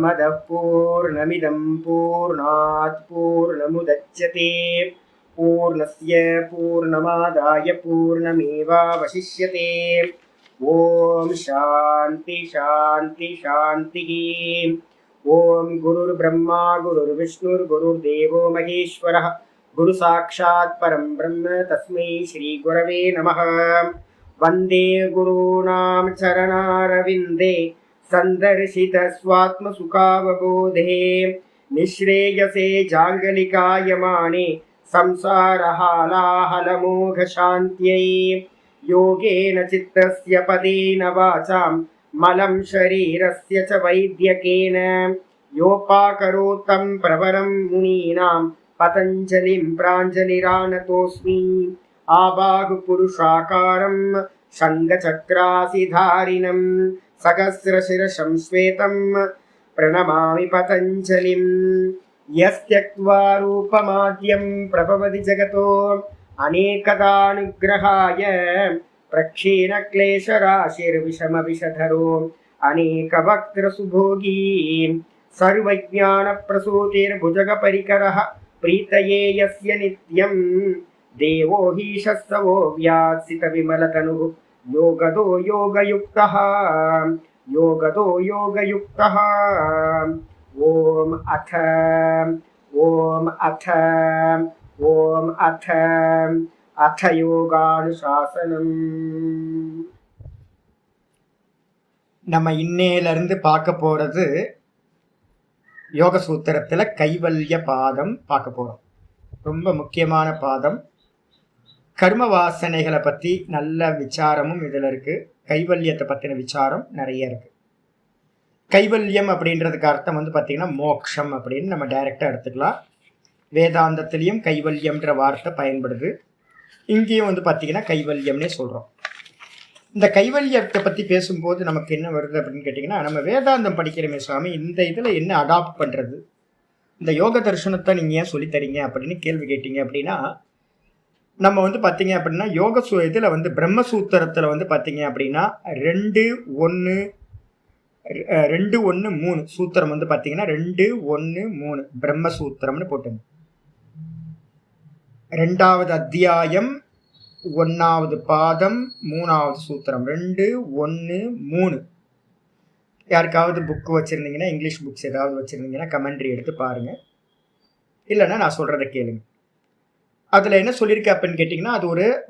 पूर्णमदः पूर्णमिदं पूर्णात् पूर्णमुदच्यते पूर्णस्य पूर्णमादाय पूर्णमेवावशिष्यते। ओम शांति शांति शांतिः। ओम गुरुर्ब्रह्मा गुरुर्विष्णुर्गुरुर्देवो महेश्वरः गुरु साक्षात् परं ब्रह्म तस्मै श्री गुरवे नमः। वंदे गुरूणां चरणारविन्दे संदर्शित स्वात्मसुखावबोधे निःश्रेयसे जाङ्गलिकायमाने संसारहालाहलमोघशान्त्यै। योगेन चित्तस्य पदेन वाचां मलं शरीरस्य च वैद्यकेन योपाकरोत्तं प्रवरं मुनीनां पतञ्जलिं प्राञ्जलिरानतोऽस्मि। आबाहुपुरुषाकारं शङ्खचक्रासिधारिणं सहस्रशिरसं श्वेतं प्रणमामि पतञ्जलिं। यस्त्यक्त्वा रूपमाद्यं प्रभवति जगतो अनेकदानुग्रहाय प्रक्षीणक्लेशराशिर्विषमविषधरो अनेकवक्त्रसुभोगी सर्वज्ञानप्रसूतिर्भुजगपरिकरः प्रीतये यस्य नित्यं देवो हि शस्तवो व्यात्सितविमलतनुः योगदो योगयुक्तः योगदो योगयुक्तः। ओम अथ अथ யோகானுசாசனம். நம்ம இன்னையிலிருந்து பார்க்க போறது யோக சூத்திரத்துல கைவல்ய பாதம் பார்க்க போறோம். ரொம்ப முக்கியமான பாதம். கர்ம வாசனைகளை பத்தி நல்ல விசாரமும் இதுல இருக்கு. கைவல்யத்தை பத்தின விசாரம் நிறைய இருக்கு. கைவல்யம் அப்படின்றதுக்கு அர்த்தம் பார்த்தீங்கன்னா மோக்ஷம் அப்படின்னு நம்ம டைரக்டா எடுத்துக்கலாம். வேதாந்தத்திலையும் கைவல்யம்ன்ற வார்த்தை பயன்படுது. இங்கேயும் பார்த்தீங்கன்னா கைவல்யம்னே சொல்கிறோம். இந்த கைவல்யத்தை பற்றி பேசும்போது நமக்கு என்ன வருது அப்படின்னு கேட்டிங்கன்னா, நம்ம வேதாந்தம் படிக்கிறோமே சுவாமி, இந்த இதில் என்ன அடாப்ட் பண்ணுறது, இந்த யோக தரிசனத்தை நீங்கள் ஏன் சொல்லித்தரீங்க அப்படின்னு கேள்வி கேட்டீங்க அப்படின்னா, நம்ம பார்த்தீங்க அப்படின்னா யோக இதில் பிரம்மசூத்திரத்தில் பார்த்தீங்க அப்படின்னா 2-1-3 சூத்திரம் பார்த்தீங்கன்னா 2-1-3 பிரம்மசூத்திரம்னு போட்டுங்க. 2வது அத்தியாயம் 1வது பாதம் 3வது சூத்திரம் 2-1-3. யாருக்காவது புக்கு வச்சுருந்தீங்கன்னா, இங்கிலீஷ் புக்ஸ் ஏதாவது வச்சுருந்தீங்கன்னா கமெண்ட்ரி எடுத்து பாருங்கள். இல்லைன்னா நான் சொல்கிறத கேளுங்க. அதில் என்ன சொல்லியிருக்கேன் அப்படின்னு கேட்டிங்கன்னா, அது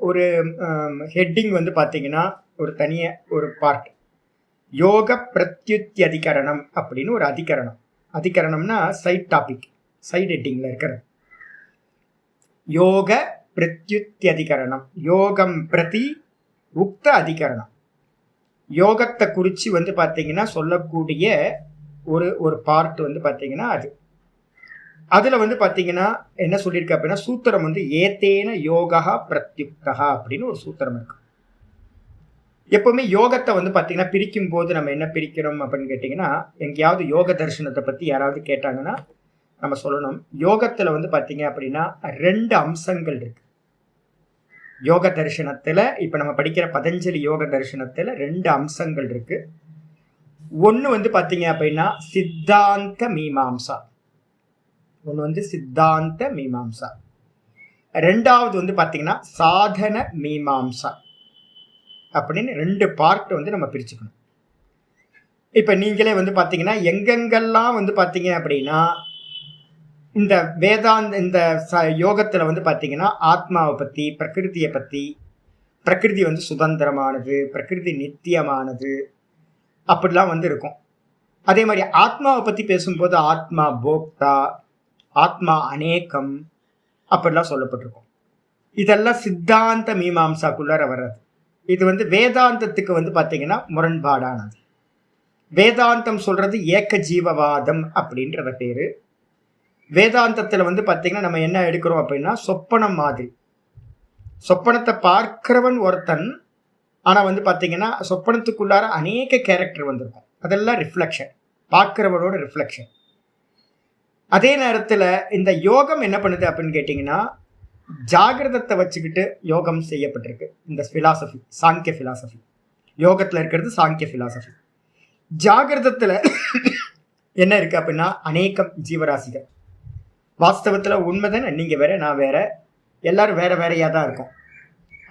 ஒரு ஹெட்டிங் பார்த்தீங்கன்னா ஒரு தனியாக ஒரு பார்ட், யோக பிரத்யுத்யதிகரணம் அப்படின்னு ஒரு அதிகரணம். அதிகரணம்னா சைட் டாபிக், சைட் ஹெட்டிங்கில் இருக்கிறது. யோக பிரத்யுத்யதிகரணம், யோகம் பிரதி உக்த அதிகரணம். யோகத்தை குறித்து பார்த்தீங்கன்னா சொல்லக்கூடிய ஒரு பார்ட் பார்த்தீங்கன்னா அதில் பார்த்தீங்கன்னா என்ன சொல்லியிருக்கு அப்படின்னா, சூத்திரம் ஏத்தேன யோகா பிரத்யுக்தா அப்படின்னு ஒரு சூத்திரம் இருக்கு. எப்பவுமே யோகத்தை பார்த்தீங்கன்னா பிரிக்கும் போது நம்ம என்ன பிரிக்கிறோம் அப்படின்னு கேட்டிங்கன்னா, எங்கேயாவது யோக தரிசனத்தை பற்றி யாராவது கேட்டாங்கன்னா நம்ம சொல்லணும், யோகத்தில் பார்த்தீங்க அப்படின்னா 2 அம்சங்கள் இருக்கு. யோக தரிசனத்தில் இப்போ நம்ம படிக்கிற பதஞ்சலி யோக தரிசனத்தில் 2 அம்சங்கள் இருக்கு. ஒன்று பார்த்தீங்க அப்படின்னா சித்தாந்த மீமாம்சா, ஒன்று சித்தாந்த மீமாம்சா. 2வது பார்த்தீங்கன்னா சாதன மீமாம்சா அப்படின்னு 2 பார்ட் நம்ம பிரிச்சுக்கணும். இப்போ நீங்களே பார்த்தீங்கன்னா எங்கெங்கெல்லாம் பார்த்தீங்க அப்படின்னா இந்த வேதாந்த இந்த யோகத்தில் பார்த்தீங்கன்னா ஆத்மாவை பற்றி, பிரகிருதியை பற்றி, பிரகிருதி சுதந்திரமானது, பிரகிருதி நித்தியமானது அப்படிலாம் இருக்கும். அதே மாதிரி ஆத்மாவை பற்றி பேசும்போது ஆத்மா போக்தா, ஆத்மா அநேகம் அப்படிலாம் சொல்லப்பட்டிருக்கும். இதெல்லாம் சித்தாந்த மீமாம்சாக்குள்ளார வர்றது. இது வேதாந்தத்துக்கு பார்த்தீங்கன்னா முரண்பாடானது. வேதாந்தம் சொல்றது ஏக ஜீவவாதம் அப்படின்றத பேரு. வேதாந்தத்தில் பார்த்தீங்கன்னா நம்ம என்ன எடுக்கிறோம் அப்படின்னா சொப்பனம் மாதிரி. சொப்பனத்தை பார்க்கிறவன் ஒருத்தன், ஆனால் பார்த்தீங்கன்னா சொப்பனத்துக்குள்ளார அநேக கேரக்டர் வந்திருக்கும். அதெல்லாம் ரிஃப்ளெக்ஷன், பார்க்கிறவனோட ரிஃப்ளெக்ஷன். அதே நேரத்தில் இந்த யோகம் என்ன பண்ணுது அப்படின்னு கேட்டிங்கன்னா, ஜாகிரதத்தை வச்சுக்கிட்டு யோகம் செய்யப்பட்டிருக்கு. இந்த ஃபிலாசபி சாங்கிய ஃபிலாசபி, யோகத்தில் இருக்கிறது சாங்கிய ஃபிலாசபி. ஜாகிரதத்தில் என்ன இருக்கு அப்படின்னா அநேகம் ஜீவராசிகள். வாஸ்தவத்துல உண்மைதானே, நீங்க வேற நான் வேற, எல்லாரும் வேற வேறையா தான் இருக்கோம்.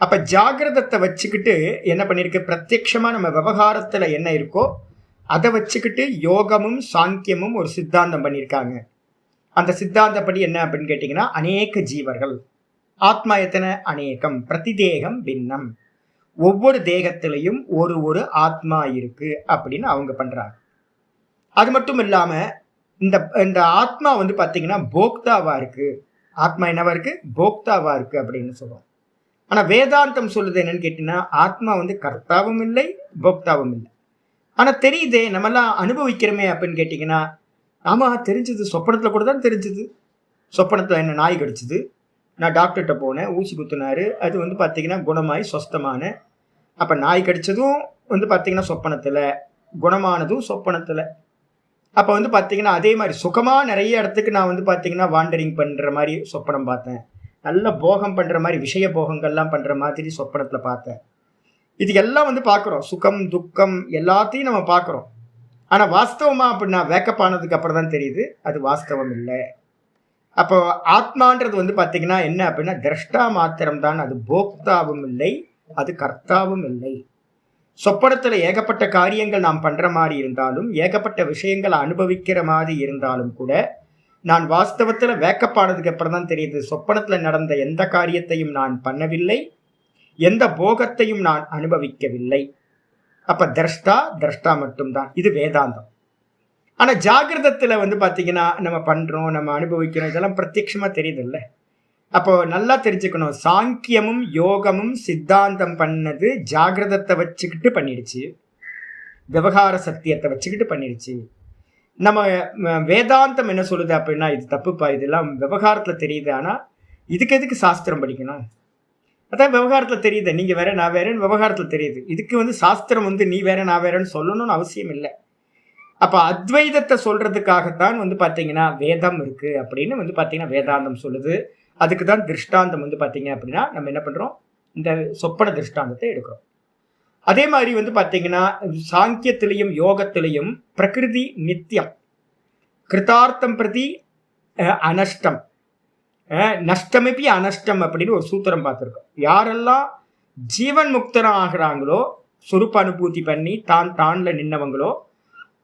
அப்ப ஜாகிரதத்தை வச்சுக்கிட்டு என்ன பண்ணிருக்கு, பிரத்யட்சமா நம்ம விவகாரத்துல என்ன இருக்கோ அதை வச்சுக்கிட்டு யோகமும் சாங்கியமும் ஒரு சித்தாந்தம் பண்ணியிருக்காங்க. அந்த சித்தாந்தப்படி என்ன அப்படின்னு கேட்டீங்கன்னா, அநேக ஜீவர்கள், ஆத்மா எத்தனை, அநேகம், பிரதிதேகம் பின்னம், ஒவ்வொரு தேகத்திலையும் ஒரு ஒரு ஆத்மா இருக்கு அப்படின்னு அவங்க பண்றாங்க. அது மட்டும் இல்லாம இந்த இந்த ஆத்மா வந்து பாத்தீங்கன்னா போக்தாவா இருக்கு. ஆத்மா என்னவா இருக்கு, போக்தாவா இருக்கு அப்படின்னு சொல்றோம். ஆனா வேதாந்தம் சொல்லுது என்னன்னு கேட்டீங்கன்னா, ஆத்மா வந்து கர்த்தாவும் இல்லை போக்தாவும் இல்லை. ஆனா தெரியுதே, நம்மெல்லாம் அனுபவிக்கிறோமே அப்படின்னு கேட்டீங்கன்னா, ஆமா தெரிஞ்சது, சொப்பனத்துல கூட தான் தெரிஞ்சது. சொப்பனத்துல என்ன நாய் கடிச்சது, நான் டாக்டர்கிட்ட போனேன், ஊசி குத்துனாரு, அது வந்து பாத்தீங்கன்னா குணமாய் சொஸ்தமான. அப்ப நாய் கடிச்சதும் வந்து பாத்தீங்கன்னா சொப்பனத்துல, குணமானதும் சொப்பனத்துல. அப்ப வந்து பாத்தீங்கன்னா அதே மாதிரி சுகமா நிறைய இடத்துக்கு நான் வந்து பாத்தீங்கன்னா வாண்டரிங் பண்ற மாதிரி சொப்பனம் பார்த்தேன். நல்ல போகம் பண்ற மாதிரி விஷய போகங்கள்லாம் பண்ற மாதிரி சொப்பனத்துல பார்த்தேன். இது எல்லாம் வந்து பாக்குறோம், சுகம் துக்கம் எல்லாத்தையும் நம்ம பாக்குறோம். ஆனா வாஸ்தவமா அப்படின்னா வேக்கப் ஆனதுக்கு அப்புறம் தான் தெரியுது அது வாஸ்தவம் இல்லை. அப்போ ஆத்மான்றது வந்து பாத்தீங்கன்னா என்ன அப்படின்னா திரஷ்டா மாத்திரம் தான், அது போக்தாவும் இல்லை, அது கர்த்தாவும் இல்லை. சொப்பனத்துல ஏகப்பட்ட காரியங்கள் நாம் பண்ற மாதிரி இருந்தாலும், ஏகப்பட்ட விஷயங்களை அனுபவிக்கிற மாதிரி இருந்தாலும் கூட, நான் வாஸ்தவத்துல வேக்கப் ஆனதுக்கு அப்புறம் தான் தெரியுது சொப்பனத்துல நடந்த எந்த காரியத்தையும் நான் பண்ணவில்லை, எந்த போகத்தையும் நான் அனுபவிக்கவில்லை. அப்ப திரஷ்டா மட்டும்தான். இது வேதாந்தம். ஆனா ஜாகிரதத்துல வந்து பாத்தீங்கன்னா நம்ம பண்றோம், நம்ம அனுபவிக்கிறோம், இதெல்லாம் பிரத்யட்சமா தெரியுது இல்ல. அப்போ நல்லா தெரிஞ்சுக்கணும், சாங்கியமும் யோகமும் சித்தாந்தம் பண்ணது ஜாகிரதத்தை வச்சுக்கிட்டு பண்ணிடுச்சு, விவகார சத்தியத்தை வச்சுக்கிட்டு பண்ணிடுச்சு. நம்ம வேதாந்தம் என்ன சொல்லுது அப்படின்னா, இது தப்புப்பா, இதெல்லாம் விவகாரத்துல தெரியுது, ஆனா இதுக்கு எதுக்கு சாஸ்திரம் படிக்கணும், அதான் விவகாரத்துல தெரியுது, நீங்க வேற நான் வேறன்னு விவகாரத்துல தெரியுது, இதுக்கு வந்து சாஸ்திரம் வந்து நீ வேற நான் வேறன்னு சொல்லணும்னு அவசியம் இல்லை. அப்ப அத்வைதத்தை சொல்றதுக்காகத்தான் வந்து பாத்தீங்கன்னா வேதம் இருக்கு அப்படின்னு வந்து பாத்தீங்கன்னா வேதாந்தம் சொல்லுது. அதுக்கு தான் திருஷ்டாந்தம் வந்து பாத்தீங்க அப்படின்னா நம்ம என்ன பண்றோம், இந்த சொப்பன திருஷ்டாந்தத்தை எடுக்கிறோம். அதே மாதிரி வந்து பாத்தீங்கன்னா சாங்கியத்திலையும் யோகத்திலையும் பிரகிருதி நித்தியம், கிருதார்த்தம் பிரதி அனஷ்டம், நஷ்டமிப்பி அனஷ்டம் அப்படின்னு ஒரு சூத்திரம் பார்த்துருக்கோம். யாரெல்லாம் ஜீவன் முக்தனம் ஆகிறாங்களோ, சொரூப அனுபூதி பண்ணி தான்ல நின்னவங்களோ,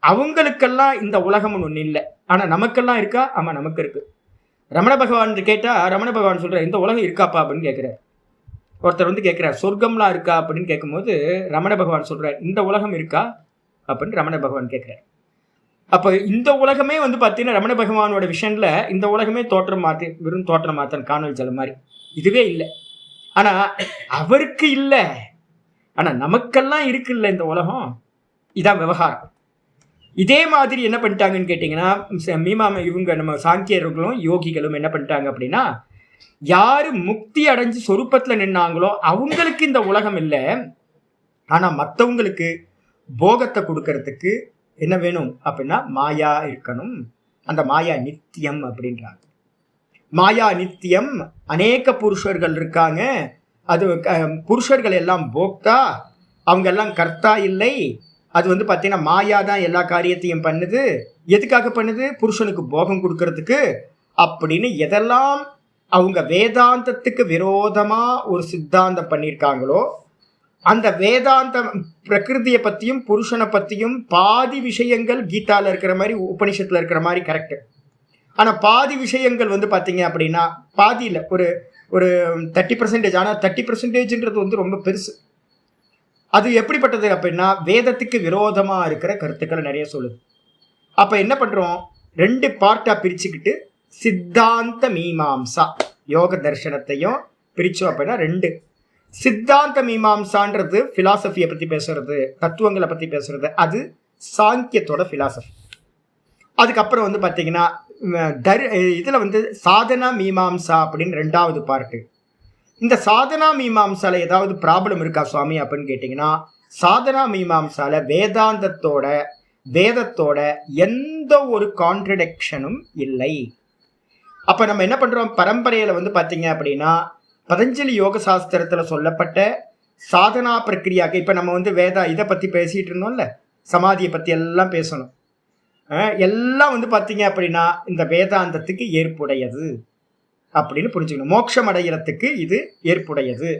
அவங்களுக்கெல்லாம் இந்த உலகம் ஒண்ணு இல்லை. ஆனா நமக்கெல்லாம் இருக்கா? ஆமா நமக்கு இருக்கு. ரமண பகவான் கேட்டா ரமண பகவான் சொல்ற, இந்த உலகம் இருக்காப்பா அப்படின்னு கேட்கிறார். ஒருத்தர் வந்து கேட்கிறார், சொர்க்கம்லாம் இருக்கா அப்படின்னு கேட்கும்போது ரமண பகவான் சொல்றார், இந்த உலகம் இருக்கா அப்படின்னு ரமண பகவான் கேட்கிறார். அப்ப இந்த உலகமே வந்து பாத்தீங்கன்னா ரமண பகவானோட விஷன்ல இந்த உலகமே தோற்றம் மாத்தி, வெறும் தோற்றம் மாத்தன் காணல் ஜலம் மாதிரி, இதுவே இல்லை. ஆனா அவருக்கு இல்லை, ஆனா நமக்கெல்லாம் இருக்குல்ல இந்த உலகம். இதான் விவகாரம். இதே மாதிரி என்ன பண்ணிட்டாங்கன்னு கேட்டீங்கன்னா, இவங்க நம்ம சாங்கியர்களும் யோகிகளும் என்ன பண்ணிட்டாங்க அப்படின்னா, யாரு முக்தி அடைஞ்சு சொரூபத்துல நின்னாங்களோ அவங்களுக்கு இந்த உலகம் இல்லை, ஆனா மற்றவங்களுக்கு போகத்தை கொடுக்கறதுக்கு என்ன வேணும் அப்படின்னா மாயா இருக்கணும். அந்த மாயா நித்தியம் அப்படின்றாங்க. மாயா நித்தியம், அநேக புருஷர்கள் இருக்காங்க, அது புருஷர்கள் எல்லாம் போக்தா, அவங்க எல்லாம் கர்த்தா இல்லை. அது வந்து பார்த்தீங்கன்னா மாயா தான் எல்லா காரியத்தையும் பண்ணுது. எதுக்காக பண்ணுது? புருஷனுக்கு போகம் கொடுக்கறதுக்கு அப்படின்னு எதெல்லாம் அவங்க வேதாந்தத்துக்கு விரோதமா ஒரு சித்தாந்தம் பண்ணியிருக்காங்களோ, அந்த வேதாந்த பிரகிருதியை பத்தியும் புருஷனை பத்தியும் பாதி விஷயங்கள் கீதால இருக்கிற மாதிரி உபனிஷத்துல இருக்கிற மாதிரி கரெக்ட். ஆனா பாதி விஷயங்கள் வந்து பாத்தீங்க அப்படின்னா பாதி இல்லை, ஒரு ஒரு 30%. ஆனா 30%ன்றது வந்து ரொம்ப பெருசு. அது எப்படிப்பட்டது அப்படின்னா வேதத்துக்கு விரோதமா இருக்கிற கருத்துக்களை நிறைய சொல்லுது. அப்ப என்ன பண்றோம், 2 பார்ட்டா பிரிச்சுக்கிட்டு சித்தாந்த மீமாம்சா, யோக தர்சனத்தையும் பிரிச்சோம் அப்படின்னா 2. சித்தாந்த மீமாம்சான்றது பிலாசபியை பத்தி பேசுறது, தத்துவங்களை பத்தி பேசுறது, அது சாங்கியத்தோட பிலாசபி. அதுக்கப்புறம் வந்து பாத்தீங்கன்னா இதுல வந்து சாதனா மீமாம்சா அப்படின்னு 2வது பார்ட்டு. இந்த சாதனா மீமாம்சால ஏதாவது ப்ராப்ளம் இருக்கா சுவாமி அப்படின்னு கேட்டீங்கன்னா, சாதனா மீமாம்சால வேதத்தோட எந்த ஒரு கான்ட்ரடிக்ஷனும் இல்லை. அப்ப நம்ம என்ன பண்றோம், பரம்பரையில வந்து பாத்தீங்க அப்படின்னா பதஞ்சலி யோக சாஸ்திரத்துல சொல்லப்பட்ட சாதனா பிரக்கிரியாக, இப்ப நம்ம வந்து இதை பத்தி பேசிட்டு இருந்தோம்ல, சமாதியை பத்தி எல்லாம் பேசணும். எல்லாம் வந்து பார்த்தீங்க அப்படின்னா இந்த வேதாந்தத்துக்கு ஏற்புடையது அப்படின்னு புரிஞ்சுக்கணும். மோட்சம் அடைகிறதுக்கு இது ஏற்புடையது.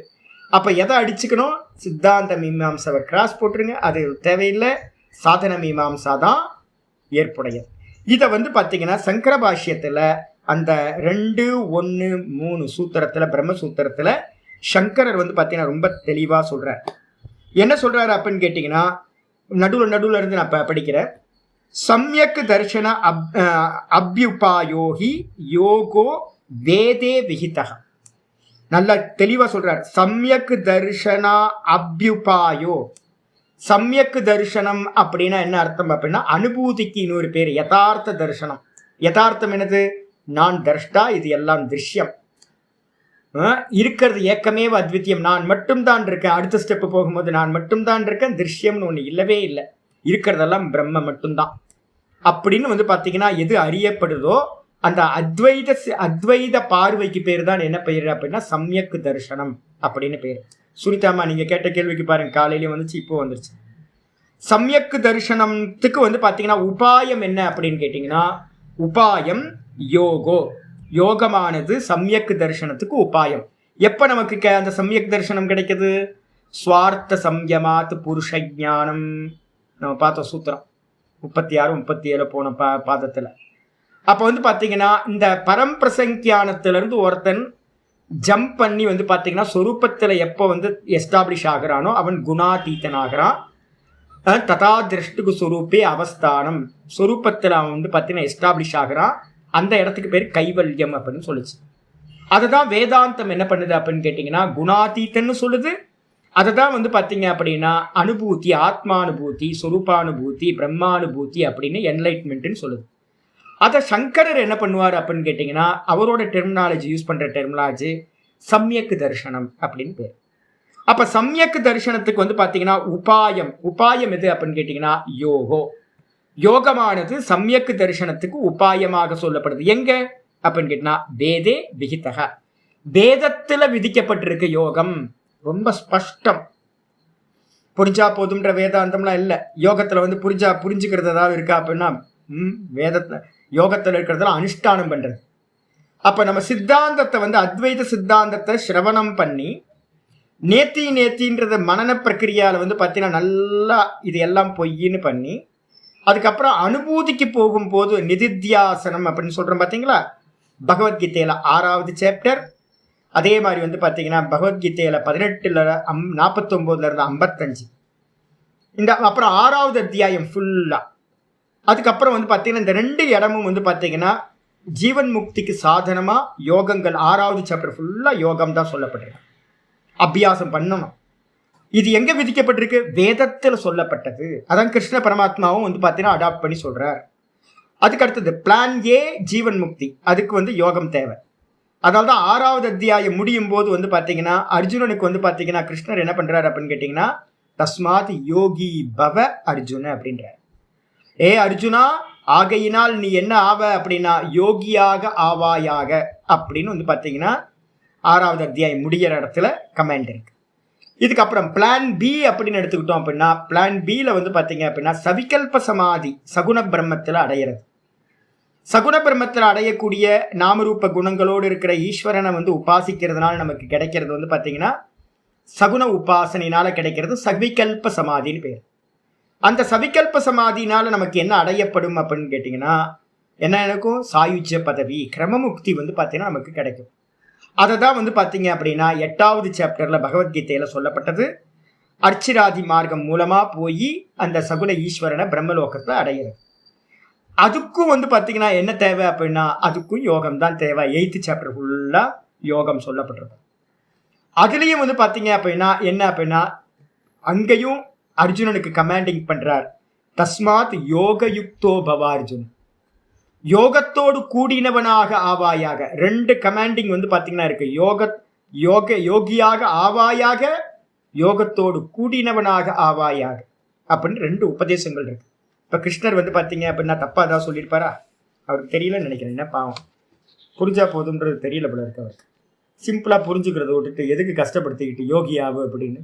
அப்போ எதை அடிச்சுக்கணும்? சித்தாந்த மீமாம்சாவை கிராஸ் போட்டுருங்க, அது தேவையில்லை. சாதன மீமாம்சா தான் ஏற்புடையது. இதை வந்து பார்த்தீங்கன்னா சங்கர பாஷ்யத்தில் அந்த 2, 1, 3 சூத்திரத்தில், பிரம்மசூத்திரத்தில் சங்கரர் வந்து பார்த்தீங்கன்னா ரொம்ப தெளிவாக சொல்கிறார். என்ன சொல்கிறாரு அப்படின்னு கேட்டிங்கன்னா, நடுவில் இருந்து நான் படிக்கிறேன். சம்யக் தர்ஷன அப்யுபாயோகி யோகோ வேதே விஹிதः. நல்ல தெளிவாக சொல்றார். சம்யக் தர்ஷனா அப்யுபாயோ. சம்யக் தர்ஷனம் அப்படின்னா என்ன அர்த்தம் அப்படின்னா, அனுபூதிக்கு இன்னொரு பேர் யதார்த்த தர்ஷனம். யதார்த்தம் என்னது? நான் தர்ஷ்டா, இது எல்லாம் திருஷ்யம். இருக்கிறது ஏக்கமேவ அத்வித்தியம், நான் மட்டும்தான் இருக்கேன். அடுத்த ஸ்டெப்பு போகும்போது நான் மட்டும்தான் இருக்கேன், திருஷ்யம்னு ஒன்று இல்லவே இல்லை, இருக்கிறதெல்லாம் பிரம்ம மட்டும்தான் அப்படின்னு வந்து பார்த்தீங்கன்னா எது அறியப்படுதோ அந்த அத்வைத பார்வைக்கு பேர் தான் என்ன பெயர் அப்படின்னா சம்யக் தர்ஷனம் அப்படின்னு பேர். சுனிதாமா நீங்க கேட்ட கேள்விக்கு பாருங்க, காலையிலேயே வந்துச்சு, இப்போ வந்துருச்சு. சம்யக் தர்ஷனத்துக்கு வந்து பார்த்தீங்கன்னா உபாயம் என்ன அப்படின்னு கேட்டிங்கன்னா, உபாயம் யோகோ. யோகமானது சம்யக் தர்ஷனத்துக்கு உபாயம். எப்போ நமக்கு அந்த சம்யக் தர்ஷனம் கிடைக்குது? ஸ்வார்த்த சம்யமாத் புருஷ ஞானம். நம்ம பார்த்தோம் சூத்திரம் 36, 37 போன பாதத்தில். அப்போ வந்து பார்த்தீங்கன்னா இந்த பரம்பிரசங்கியானத்திலிருந்து ஒருத்தன் ஜம்ப் பண்ணி வந்து பார்த்தீங்கன்னா சொரூபத்தில் எப்போ வந்து எஸ்டாப்ளிஷ் ஆகிறானோ அவன் குணாதீத்தன் ஆகிறான். ததா திருஷ்டுக்கு சொரூப்பே அவஸ்தானம். சொரூபத்தில் அவன் வந்து பார்த்தீங்கன்னா எஸ்டாப்ளிஷ் ஆகிறான். அந்த இடத்துக்கு பேர் கைவல்யம் அப்படின்னு சொல்லுச்சு. அதை தான் வேதாந்தம் என்ன பண்ணுது அப்படின்னு கேட்டிங்கன்னா குணாதீத்தன்னு சொல்லுது. அதை தான் வந்து பார்த்தீங்க அப்படின்னா அனுபூதி, ஆத்மானுபூதி, சொரூபானுபூதி, பிரம்மானுபூதி அப்படின்னு என்லைட்மெண்ட்னு சொல்லுது. அதை சங்கரர் என்ன பண்ணுவார் அப்படின்னு கேட்டிங்கன்னா அவரோட டெர்மினாலஜி யூஸ் பண்ணுற டெர்மினாலஜி சம்யக் தர்ஷனம் அப்படின்னு பேர். அப்போ சம்யக் தர்ஷனத்துக்கு வந்து பார்த்தீங்கன்னா உபாயம் எது அப்படின்னு கேட்டிங்கன்னா யோகோ. யோகமானது சம்யக் தரிசனத்துக்கு உபாயமாக சொல்லப்படுது. எங்க அப்படின்னு கேட்டா வேதே விகிதக. வேதத்துல விதிக்கப்பட்டிருக்கு யோகம். ரொம்ப ஸ்பஷ்டம். புரிஞ்சா போதும்ன்ற வேதாந்தம்லாம் இல்லை. யோகத்துல வந்து புரிஞ்சுக்கிறது ஏதாவது இருக்கா அப்படின்னா வேதத்துல யோகத்துல இருக்கிறதெல்லாம் அனுஷ்டானம் பண்றது. அப்ப நம்ம சித்தாந்தத்தை வந்து அத்வைத சித்தாந்தத்தை சிரவணம் பண்ணி நேத்தின்றத மனன பிரக்கிரியால வந்து பார்த்தீங்கன்னா நல்லா இது எல்லாம் பொய்ன்னு பண்ணி அதுக்கப்புறம் அனுபூதிக்கு போகும்போது நிதித்தியாசனம் அப்படின்னு சொல்கிறோம் பார்த்தீங்களா, பகவத்கீதையில் 6வது சாப்டர். அதே மாதிரி வந்து பார்த்தீங்கன்னா பகவத்கீதையில் 18-49 55 இந்த அப்புறம் 6வது அத்தியாயம் ஃபுல்லாக. அதுக்கப்புறம் வந்து பார்த்தீங்கன்னா இந்த 2 இடமும் வந்து பார்த்தீங்கன்னா ஜீவன் முக்திக்கு சாதனமாக யோகங்கள் 6வது சாப்டர் ஃபுல்லாக யோகம் தான் சொல்லப்பட்டிருக்கு. அபியாசம் பண்ணணும். இது எங்க விதிக்கப்பட்டிருக்கு? வேதத்தில் சொல்லப்பட்டது. அதான் கிருஷ்ண பரமாத்மாவும் வந்து பார்த்தீங்கன்னா அடாப்ட் பண்ணி சொல்றார். அதுக்கு அடுத்தது பிளான் ஏ ஜீவன் முக்தி, அதுக்கு வந்து யோகம் தேவை. அதனால தான் 6வது அத்தியாயம் முடியும் போது வந்து பார்த்தீங்கன்னா அர்ஜுனனுக்கு வந்து பார்த்தீங்கன்னா கிருஷ்ணர் என்ன பண்றாரு அப்படின்னு கேட்டிங்கன்னா தஸ்மாத் யோகி பவ அர்ஜுன அப்படின்றார். ஏ அர்ஜுனா, ஆகையினால் நீ என்ன ஆவ அப்படின்னா யோகியாக ஆவாயாக அப்படின்னு வந்து பார்த்தீங்கன்னா 6வது அத்தியாயம் முடிகிற இடத்துல கமெண்ட் இருக்கு. இதுக்கப்புறம் பிளான் பி அப்படின்னு எடுத்துக்கிட்டோம் அப்படின்னா பிளான் பியில் வந்து பார்த்தீங்க அப்படின்னா சவிகல்ப சமாதி சகுண பிரம்மத்தில் அடையிறது. சகுண பிரம்மத்தில் அடையக்கூடிய நாமரூப குணங்களோடு இருக்கிற ஈஸ்வரனை வந்து உபாசிக்கிறதுனால நமக்கு கிடைக்கிறது வந்து பார்த்தீங்கன்னா சகுண உபாசனையினால கிடைக்கிறது சவிகல்ப சமாதின்னு பேர். அந்த சவிகல்ப சமாதினால நமக்கு என்ன அடையப்படும் அப்படின்னு கேட்டிங்கன்னா என்ன எனக்கும் சாயுஜ்ய பதவி, கிரமமுக்தி வந்து பார்த்தீங்கன்னா நமக்கு கிடைக்கும். அதை தான் வந்து பார்த்தீங்க அப்படின்னா 8வது சாப்டரில் பகவத்கீதையில் சொல்லப்பட்டது. அர்ச்சிராதி மார்க்கம் மூலமாக போய் அந்த சகுல ஈஸ்வரனை பிரம்மலோகத்தில் அடையிறது. அதுக்கும் வந்து பார்த்தீங்கன்னா என்ன தேவை அப்படின்னா அதுக்கும் யோகம் தான் தேவை. 8th சாப்டர் ஃபுல்லாக யோகம் சொல்லப்பட்டிருக்கும். அதுலேயும் வந்து பார்த்தீங்க அப்படின்னா என்ன அப்படின்னா அங்கேயும் அர்ஜுனனுக்கு கமாண்டிங் பண்ணுறார். தஸ்மாத் யோகயுக்தோ பவ அர்ஜுன், யோகத்தோடு கூடினவனாக ஆவாயாக. 2 கமாண்டிங் வந்து பார்த்தீங்கன்னா இருக்கு. யோகியாக ஆவாயாக, யோகத்தோடு கூடினவனாக ஆவாயாக அப்படின்னு 2 உபதேசங்கள் இருக்கு. இப்போ கிருஷ்ணர் வந்து பார்த்தீங்க அப்படின்னா தப்பாக தான் சொல்லியிருப்பாரா? அவருக்கு தெரியலன்னு நினைக்கிறேன். என்ன பாவம், புரிஞ்சா போதுன்றது தெரியல போல இருக்கு அவருக்கு. சிம்பிளாக புரிஞ்சுக்கிறத விட்டுட்டு எதுக்கு கஷ்டப்படுத்திக்கிட்டு யோகி ஆகு அப்படின்னு.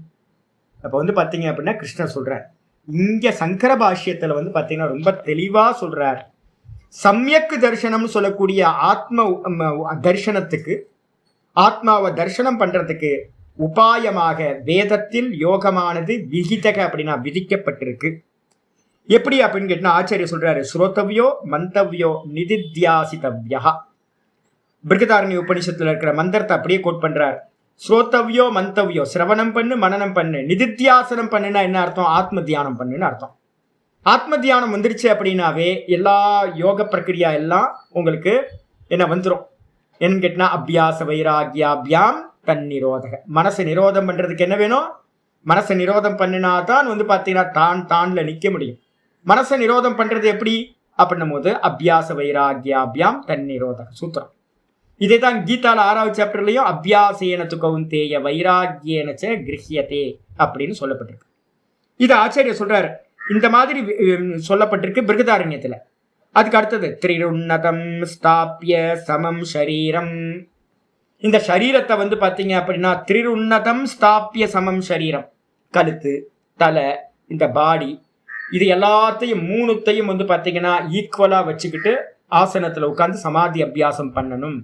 அப்போ வந்து பார்த்தீங்க அப்படின்னா கிருஷ்ணர் சொல்கிறார் இங்க சங்கர பாஷ்யத்துல வந்து பாத்தீங்கன்னா ரொம்ப தெளிவா சொல்றார். சம்யக் தர்சனம்னு சொல்லக்கூடிய ஆத்ம தர்சனத்துக்கு, ஆத்மாவை தர்சனம் பண்றதுக்கு உபாயமாக வேதத்தில் யோகமானது விகிதக அப்படின்னா விதிக்கப்பட்டிருக்கு. எப்படி அப்படின்னு கேட்டா ஆச்சாரிய சொல்றாரு, ஸ்ரோதவ்யோ மந்தவ்யோ நிதித்தியாசிதவ்யா. பிருகதாரண்ய உபனிஷத்துல இருக்கிற மந்திரத்தை அப்படியே கோட் பண்றார். ஸ்ரோதவ்யோ மந்தவ்யோ, சிரவணம் பண்ணு மனனம் பண்ணு, நிதித்தியாசனம் பண்ணுன்னா என்ன அர்த்தம்? ஆத்ம தியானம் பண்ணுன்னு அர்த்தம். ஆத்ம தியானம் வந்துருச்சு அப்படின்னாவே எல்லா யோக பிரக்கிரியா எல்லாம் உங்களுக்கு என்ன வந்துடும். என்னன்னு கேட்டா அபியாச வைராகியாபியாம் தன்னிரோதக. மனசை நிரோதம் பண்றதுக்கு என்ன வேணும்? மனசை நிரோதம் பண்ணினா தான் வந்து பாத்தீங்கன்னா தான்ல நிக்க முடியும். மனசை நிரோதம் பண்றது எப்படி அப்படின்னும் போது அபியாச வைராகியாபியாம் தன்னிரோதக சூத்திரம். இதே தான் கீதால 6வது சாப்டர்லயும் அபியாசேன கௌந்தேய வைராகியேனச்ச கிரஹ்யதே அப்படின்னு சொல்லப்பட்டிருக்கு. இது ஆச்சாரிய சொல்றாரு. இந்த மாதிரி சொல்லப்பட்டிருக்கு பிருகதாரண்யத்துல. அதுக்கு அடுத்தது திரிருன்னதம் ஸ்தாபிய சமம் ஷரீரம். இந்த சரீரத்தை வந்து பாத்தீங்க அப்படின்னா திரிருன்னதம் ஸ்தாபிய சமம் ஷரீரம், கழுத்து தலை இந்த பாடி இது எல்லாத்தையும் மூணுத்தையும் வந்து பாத்தீங்கன்னா ஈக்குவலா வச்சுக்கிட்டு ஆசனத்துல உட்கார்ந்து சமாதி அபியாசம் பண்ணணும்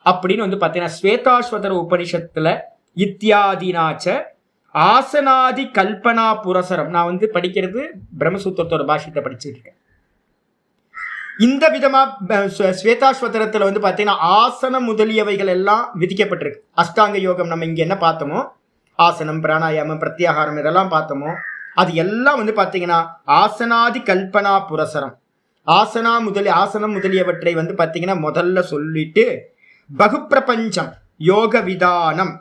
அப்படின்னு வந்து பாத்தீங்கன்னா ஸ்வேதாஸ்வதர உபனிஷத்துல இத்தியாதினாச்ச ஆசனாதி கல்பனா புரசரம். நான் வந்து படிக்கிறது பிரம்மசூத்திரத்தோட பாஷ்யத்தை படிச்சுட்டு இருக்கேன். இந்த விதமா ஸ்வேதாஸ்வதரத்துல வந்து பாத்தீங்கன்னா ஆசனம் முதலியவைகள் எல்லாம் விதிக்கப்பட்டிருக்கு. அஷ்டாங்க யோகம் நம்ம இங்க என்ன பார்த்தோமோ, ஆசனம் பிராணாயாமம் பிரத்யாகாரம் இதெல்லாம் பார்த்தோமோ, அது எல்லாம் வந்து பாத்தீங்கன்னா ஆசனாதி கல்பனா புரசரம். ஆசனம் முதலியவற்றை வந்து பாத்தீங்கன்னா முதல்ல சொல்லிட்டு பகுப்பிரபஞ்சம் யோக விதானம்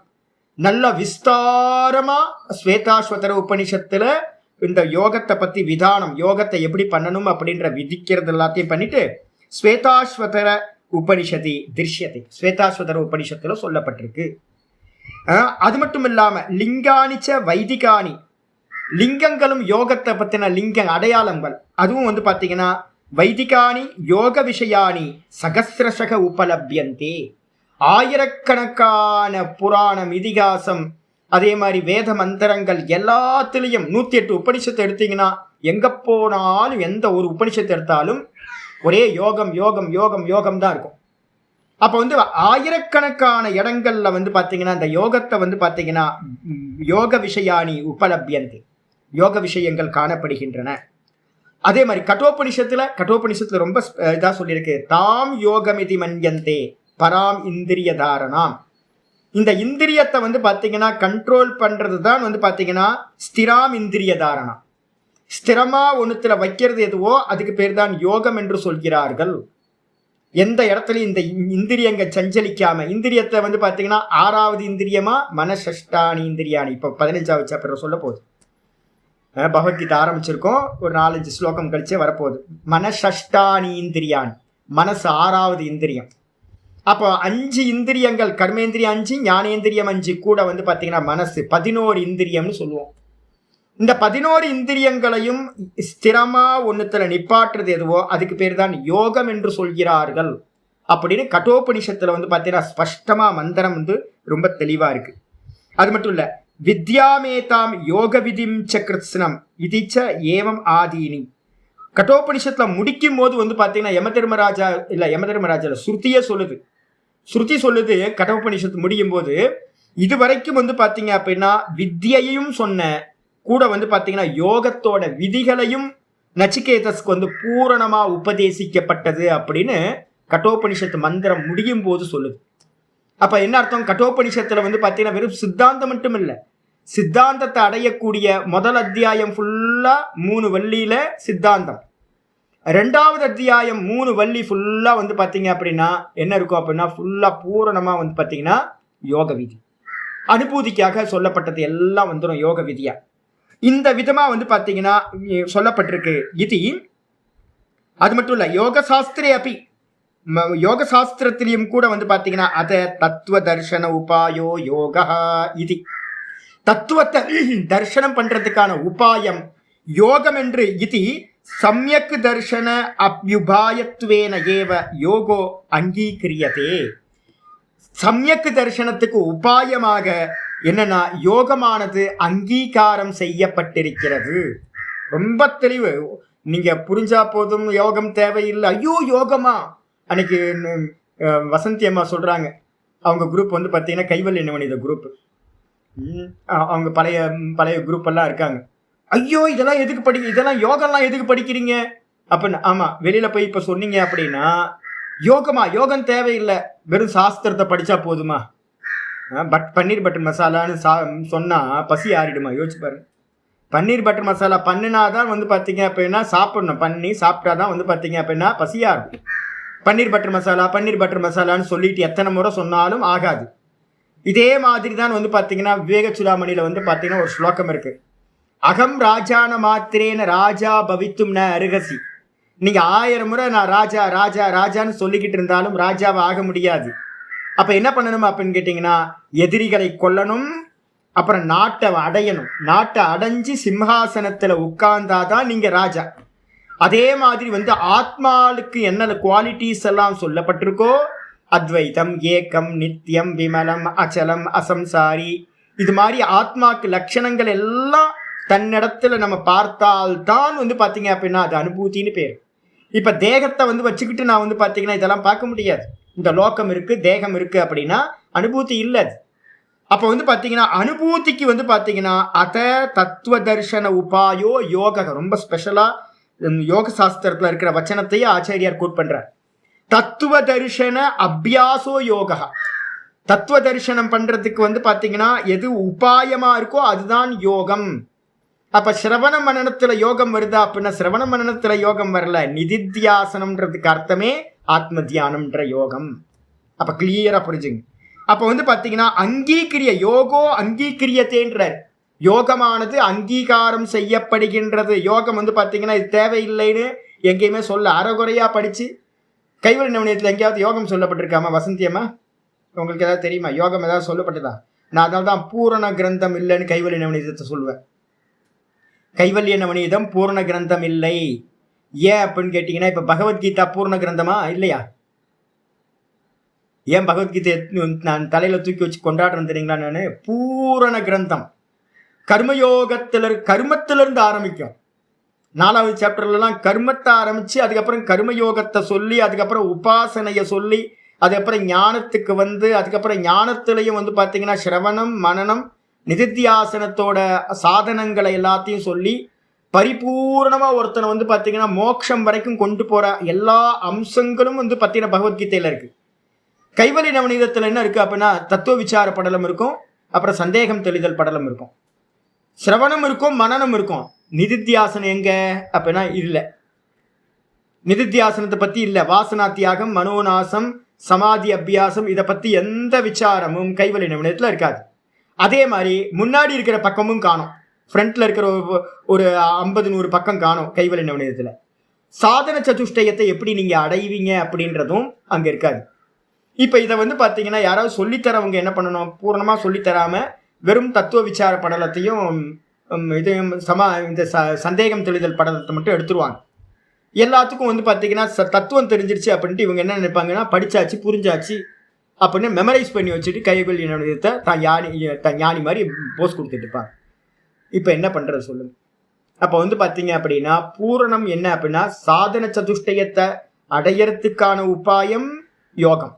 நல்ல விஸ்தாரமா ஸ்வேதாஸ்வதர உபனிஷத்துல இந்த யோகத்தை பத்தி விதானம், யோகத்தை எப்படி பண்ணணும் அப்படின்ற விதிக்கிறது எல்லாத்தையும் பண்ணிட்டு ஸ்வேதாஸ்வதர உபனிஷதி திருஷ்யத்தை ஸ்வேதாஸ்வதர உபனிஷத்துல சொல்லப்பட்டிருக்கு. அது மட்டும் இல்லாம லிங்கானிச்ச வைதிகானி, லிங்கங்களும் யோகத்தை பத்தின லிங்க அடையாளங்கள் அதுவும் வந்து பாத்தீங்கன்னா வைதிகானி யோக விஷயானி சகசிரசக உபலபியந்தே. ஆயிரக்கணக்கான புராணம் இதிகாசம் அதே மாதிரி வேத மந்திரங்கள் எல்லாத்திலையும் 108 உபனிஷத்தை எடுத்தீங்கன்னா எங்க போனாலும் எந்த ஒரு உபனிஷத்தை எடுத்தாலும் ஒரே யோகம் யோகம் யோகம் யோகம் தான் இருக்கும். அப்ப வந்து ஆயிரக்கணக்கான இடங்கள்ல வந்து பாத்தீங்கன்னா இந்த யோகத்தை வந்து பாத்தீங்கன்னா யோக விஷயானி உபலபியந்தே, யோக விஷயங்கள் காணப்படுகின்றன. அதே மாதிரி கட்டோபனிஷத்துல ரொம்ப இதா சொல்லியிருக்கு, தாம் யோகமிதி மன்யந்தே பராம் இந்திரிய தாரணாம். இந்த இந்திரியத்தை வந்து பாத்தீங்கன்னா கண்ட்ரோல் பண்றது தான் வந்து பாத்தீங்கன்னா ஸ்திராம் இந்திரிய தாரணா. ஸ்திரமா ஒண்ணுத்துல வைக்கிறது எதுவோ அதுக்கு பேர் தான் யோகம் என்று சொல்கிறார்கள். எந்த இடத்துலயும் இந்த இந்திரியங்கள் சஞ்சலிக்காம, இந்திரியத்தை வந்து பாத்தீங்கன்னா 6வது இந்திரியமா மனசஷ்டானி இந்திரியானி. இப்போ 15வது சாப்டர் சொல்ல போகுது. பகவத்கீதை ஆரம்பிச்சிருக்கோம், ஒரு 4-5 ஸ்லோகம் கழிச்சே வரப்போகுது. மனசஷ்டானி இந்திரியானி, மனசு 6வது இந்திரியம். அப்போ 5 இந்திரியங்கள், கர்மேந்திரியம் 5, ஞானேந்திரியம் 5 கூட வந்து பாத்தீங்கன்னா மனசு 11 இந்திரியம்னு சொல்லுவோம். இந்த 11 இந்திரியங்களையும் ஸ்திரமா ஒண்ணுத்துல நிப்பாட்டுறது எதுவோ அதுக்கு பேர் தான் யோகம் என்று சொல்கிறார்கள் அப்படின்னு கட்டோபனிஷத்துல வந்து பாத்தீங்கன்னா ஸ்பஷ்டமா மந்திரம் வந்து ரொம்ப தெளிவா இருக்கு. அது மட்டும் இல்ல, வித்யாமேதாம் யோக விதிம் சக்ருத்ஸ்னம் இதிச்ச ஏவம் ஆதீனி. கட்டோபனிஷத்துல முடிக்கும் போது வந்து பாத்தீங்கன்னா யமதர்மராஜா ஸ்ருதியே சொல்லுது. ஸ்ருதி சொல்லுது கட்டோபனிஷத்து முடியும் போது, இது வரைக்கும் வந்து பாத்தீங்க அப்படின்னா வித்யையும் சொன்ன கூட வந்து பாத்தீங்கன்னா யோகத்தோட விதிகளையும் நச்சிகேதஸ்க்கு வந்து பூரணமா உபதேசிக்கப்பட்டது அப்படின்னு கட்டோபனிஷத்து மந்திரம் முடியும் போது சொல்லுது. அப்ப என்ன அர்த்தம்? கட்டோபனிஷத்துல வந்து பாத்தீங்கன்னா வெறும் சித்தாந்தம் மட்டும் இல்ல, சித்தாந்தத்தை அடையக்கூடிய முதல் அத்தியாயம் ஃபுல்லா 3 வள்ளியில சித்தாந்தம், 2வது அத்தியாயம் 3 வள்ளி ஃபுல்லா வந்து பாத்தீங்க அப்படின்னா என்ன இருக்கும் அப்படின்னா ஃபுல்லா பூரணமா வந்து பாத்தீங்கன்னா யோக விதி, அனுபூதிக்காக சொல்லப்பட்டது எல்லாம் வந்துடும் யோக விதியா. இந்த விதமா வந்து பாத்தீங்கன்னா சொல்லப்பட்டிருக்கு இது. அது மட்டும் இல்ல, யோக சாஸ்திரே அப்படி, யோக சாஸ்திரத்திலையும் கூட வந்து பாத்தீங்கன்னா அத தத்துவ தர்ஷன உபாயோ யோகா இது, தத்துவத்தை தர்ஷனம் பண்றதுக்கான உபாயம் யோகம் என்று இது சம்யக் தர்ஷன அப்யுபாயத்வேன ஏவ யோகோ அங்கீகிரியதே. சம்யக் தர்ஷனத்துக்கு உபாயமாக என்னன்னா யோகமானது அங்கீகாரம் செய்யப்பட்டிருக்கிறது. ரொம்ப தெளிவு. நீங்க புரிஞ்சா போதும், யோகம் தேவையில்லை. ஐயோ யோகமா? அன்னைக்கு வசந்தி அம்மா சொல்றாங்க, அவங்க குரூப் வந்து பார்த்தீங்கன்னா கைவல்ய நிவனித குரூப். அவங்க பழைய பழைய குரூப் எல்லாம் இருக்காங்க. ஐயோ இதெல்லாம் எதுக்கு இதெல்லாம் யோகம்லாம் எதுக்கு படிக்கிறீங்க அப்படின்னு. ஆமா, வெளியில போய் இப்ப சொன்னீங்க அப்படின்னா யோகமா? யோகம் தேவையில்லை, வெறும் சாஸ்திரத்தை படிச்சா போதுமா? பன்னீர் பட்டர் மசாலான்னு சொன்னா பசி ஆறிடுமா? யோசிச்சு பாருங்க. பன்னீர் பட்டர் மசாலா பண்ணினாதான் வந்து பார்த்தீங்க அப்படின்னா சாப்பிடணும். பண்ணி சாப்பிட்டாதான் வந்து பார்த்தீங்க அப்படின்னா பசியா இருக்கும். பன்னீர் பட்டர் மசாலான்னு சொல்லிட்டு எத்தனை முறை சொன்னாலும் ஆகாது. இதே மாதிரி தான் வந்து பார்த்தீங்கன்னா விவேக சுடாமணியில வந்து பார்த்தீங்கன்னா ஒரு ஸ்லோகம் இருக்கு. அகம் ராஜான மாத்திரேன ராஜா பவித்தும் ந அருகசி. நீங்க 1000 முறை நான் ராஜா ராஜா ராஜான்னு சொல்லிக்கிட்டு இருந்தாலும் ராஜாவை ஆக முடியாது. அப்ப என்ன பண்ணணும் அப்படின்னு கேட்டீங்கன்னா, எதிரிகளை கொல்லணும், அப்புறம் நாட்டை அடையணும். நாட்டை அடைஞ்சு சிம்ஹாசனத்துல உட்கார்ந்தாதான் நீங்க ராஜா. அதே மாதிரி வந்து ஆத்மாவுக்கு என்ன குவாலிட்டிஸ் எல்லாம் சொல்லப்பட்டிருக்கோ, அத்வைதம், ஏக்கம், நித்தியம், விமலம், அச்சலம், அசம்சாரி, இது மாதிரி ஆத்மாக்கு லட்சணங்கள் எல்லாம் தன்னிடத்துல நம்ம பார்த்தால்தான் வந்து பாத்தீங்க அப்படின்னா அது அனுபூத்தின்னு பேர். இப்ப தேகத்தை வந்து வச்சுக்கிட்டு நான் வந்து பாத்தீங்கன்னா இதெல்லாம் பார்க்க முடியாது. இந்த லோகம் இருக்கு, தேகம் இருக்கு அப்படின்னா அனுபூதி இல்லை. அப்ப வந்து பாத்தீங்கன்னா அனுபூதிக்கு வந்து பாத்தீங்கன்னா அத தத்துவ தர்ஷன உபாயோ யோக. ரொம்ப ஸ்பெஷலா யோக சாஸ்திரத்துல இருக்கிற வச்சனத்தையே ஆச்சாரியார் கோட் பண்றார். தத்துவ தரிசன அபியாசோ யோகா. தத்துவ தரிசனம் பண்றதுக்கு வந்து பாத்தீங்கன்னா எது உபாயமா இருக்கோ அதுதான் யோகம். அப்ப சிரவண மனனத்துல யோகம் வருதா அப்படின்னா சிரவண மனனத்துல யோகம் வரல. நிதித்தியாசனம்ன்றதுக்கு அர்த்தமே ஆத்ம தியானம்ன்ற யோகம். அப்ப கிளியரா புரிஞ்சுங்க. அப்ப வந்து பாத்தீங்கன்னா அங்கீகிரிய யோகோ அங்கீகிரியத்தேன்றார். யோகமானது அங்கீகாரம் செய்யப்படுகின்றது. யோகம் வந்து பாத்தீங்கன்னா இது தேவையில்லைன்னு எங்கேயுமே சொல்ல. அறகுறையா படிச்சு கைவல்ய நிவனியத்தில் எங்கேயாவது யோகம் சொல்லப்பட்டிருக்காமா வசந்தியம்மா? உங்களுக்கு ஏதாவது தெரியுமா? யோகம் ஏதாவது சொல்லப்பட்டதா? நான் அதனால தான் பூரண கிரந்தம் இல்லைன்னு கைவல்ய நவநீதத்தை சொல்லுவேன். கைவல்ய நவநீதம் பூரண கிரந்தம் இல்லை. ஏன் அப்படின்னு கேட்டீங்கன்னா, இப்ப பகவத்கீதா பூர்ண கிரந்தமா இல்லையா? ஏன் பகவத்கீதை நான் தலையில தூக்கி வச்சு கொண்டாடுறேன் தெரியுங்களா? நான் பூரண கிரந்தம். கர்மத்திலிருந்து ஆரம்பிக்கும். 4வது சாப்டர்லாம் கர்மத்தை ஆரம்பிச்சு அதுக்கப்புறம் கர்மயோகத்தை சொல்லி அதுக்கப்புறம் உபாசனைய சொல்லி அதுக்கப்புறம் ஞானத்துக்கு வந்து அதுக்கப்புறம் ஞானத்திலையும் வந்து பார்த்தீங்கன்னா சிரவணம், மனனம், நிதித்தியாசனத்தோட சாதனங்களை எல்லாத்தையும் சொல்லி பரிபூர்ணமா ஒருத்தனை வந்து பார்த்தீங்கன்னா மோட்சம் வரைக்கும் கொண்டு போற எல்லா அம்சங்களும் வந்து பார்த்தீங்கன்னா பகவத்கீதையில இருக்கு. கைவல்ய நவநீதத்துல என்ன இருக்கு அப்படின்னா தத்துவ விசார படலம் இருக்கும், அப்புறம் சந்தேகம் தெளிதல் படலம் இருக்கும், சிரவணம் இருக்கும், மனனம் இருக்கும். நிதித்தியாசனம் எங்க அப்படின்னா இல்லை. நிதித்தியாசனத்தை பத்தி இல்லை. வாசனா தியாகம், மனோநாசம், சமாதி அபியாசம், இதை பத்தி எந்த விசாரமும் கைவல்ய நவநீதத்துல இருக்காது. அதே மாதிரி முன்னாடி இருக்கிற பக்கமும் காணும். ஃப்ரண்ட்ல இருக்கிற ஒரு 50-100 பக்கம் காணும் கைவல்ய நவநீதத்துல. சாதன சதுஷ்டயத்தை எப்படி நீங்க அடைவீங்க அப்படின்றதும் அங்க இருக்காது. இப்ப இதை வந்து பாத்தீங்கன்னா யாராவது சொல்லித்தரவங்க என்ன பண்ணணும்? பூர்ணமா சொல்லித்தராம வெறும் தத்துவ விசார படலத்தையும் இதையும் இந்த சந்தேகம் தெளிதல் படலத்தை மட்டும் எடுத்துருவாங்க. எல்லாத்துக்கும் வந்து பார்த்தீங்கன்னா தத்துவம் தெரிஞ்சிருச்சு அப்படின்ட்டு இவங்க என்ன நினைப்பாங்கன்னா படிச்சாச்சு புரிஞ்சாச்சு அப்படின்னு மெமரைஸ் பண்ணி வச்சுட்டு கைவல்ய நவநீதத்தை தான் ஞானி மாதிரி போஸ் கொடுத்துட்டு இருப்பாங்க. இப்போ என்ன பண்றது சொல்லுங்க? அப்போ வந்து பார்த்தீங்க அப்படின்னா பூரணம் என்ன அப்படின்னா சாதன சதுஷ்டயத்தை அடையறதுக்கான உபாயம் யோகம்.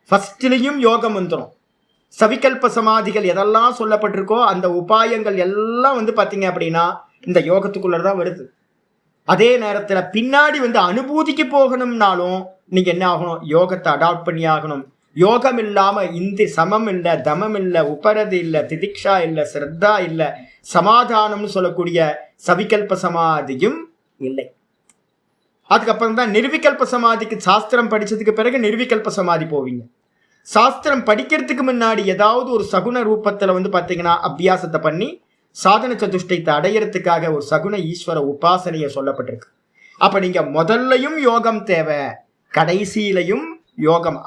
ஃபர்ஸ்ட்லையும் யோகம் வந்துடும். சவிகல்ப சமாதிகள் எதெல்லாம் சொல்லப்பட்டிருக்கோ அந்த உபாயங்கள் எல்லாம் வந்து பார்த்தீங்க அப்படின்னா இந்த யோகத்துக்குள்ளதான் வருது. அதே நேரத்தில் பின்னாடி வந்து அனுபூதிக்கு போகணும்னாலும் நீங்க என்ன ஆகணும்? யோகத்தை அடாப்ட் பண்ணி ஆகணும். யோகம் இல்லாம இந்த சமம் இல்லை, தமம் இல்லை, உபரதி இல்லை, திதிக்ஷா இல்லை, ஸ்ரத்தா இல்லை, சமாதானம்னு சொல்லக்கூடிய சவிகல்ப சமாதியும் இல்லை. அதுக்கப்புறம் தான் நிர்விகல்ப சமாதிக்கு சாஸ்திரம் படிச்சதுக்கு பிறகு நிர்விகல்ப சமாதி போவீங்க. சாஸ்திரம் படிக்கிறதுக்கு முன்னாடி ஏதாவது ஒரு சகுன ரூபத்துல வந்து பாத்தீங்கன்னா அபியாசத்தை பண்ணி சாதன சதுஷ்டயத்தை அடையறதுக்காக ஒரு சகுன ஈஸ்வர உபாசனைய சொல்லப்பட்டிருக்கு. அப்ப நீங்க முதல்லையும் யோகம் தேவை, கடைசியிலையும் யோகம்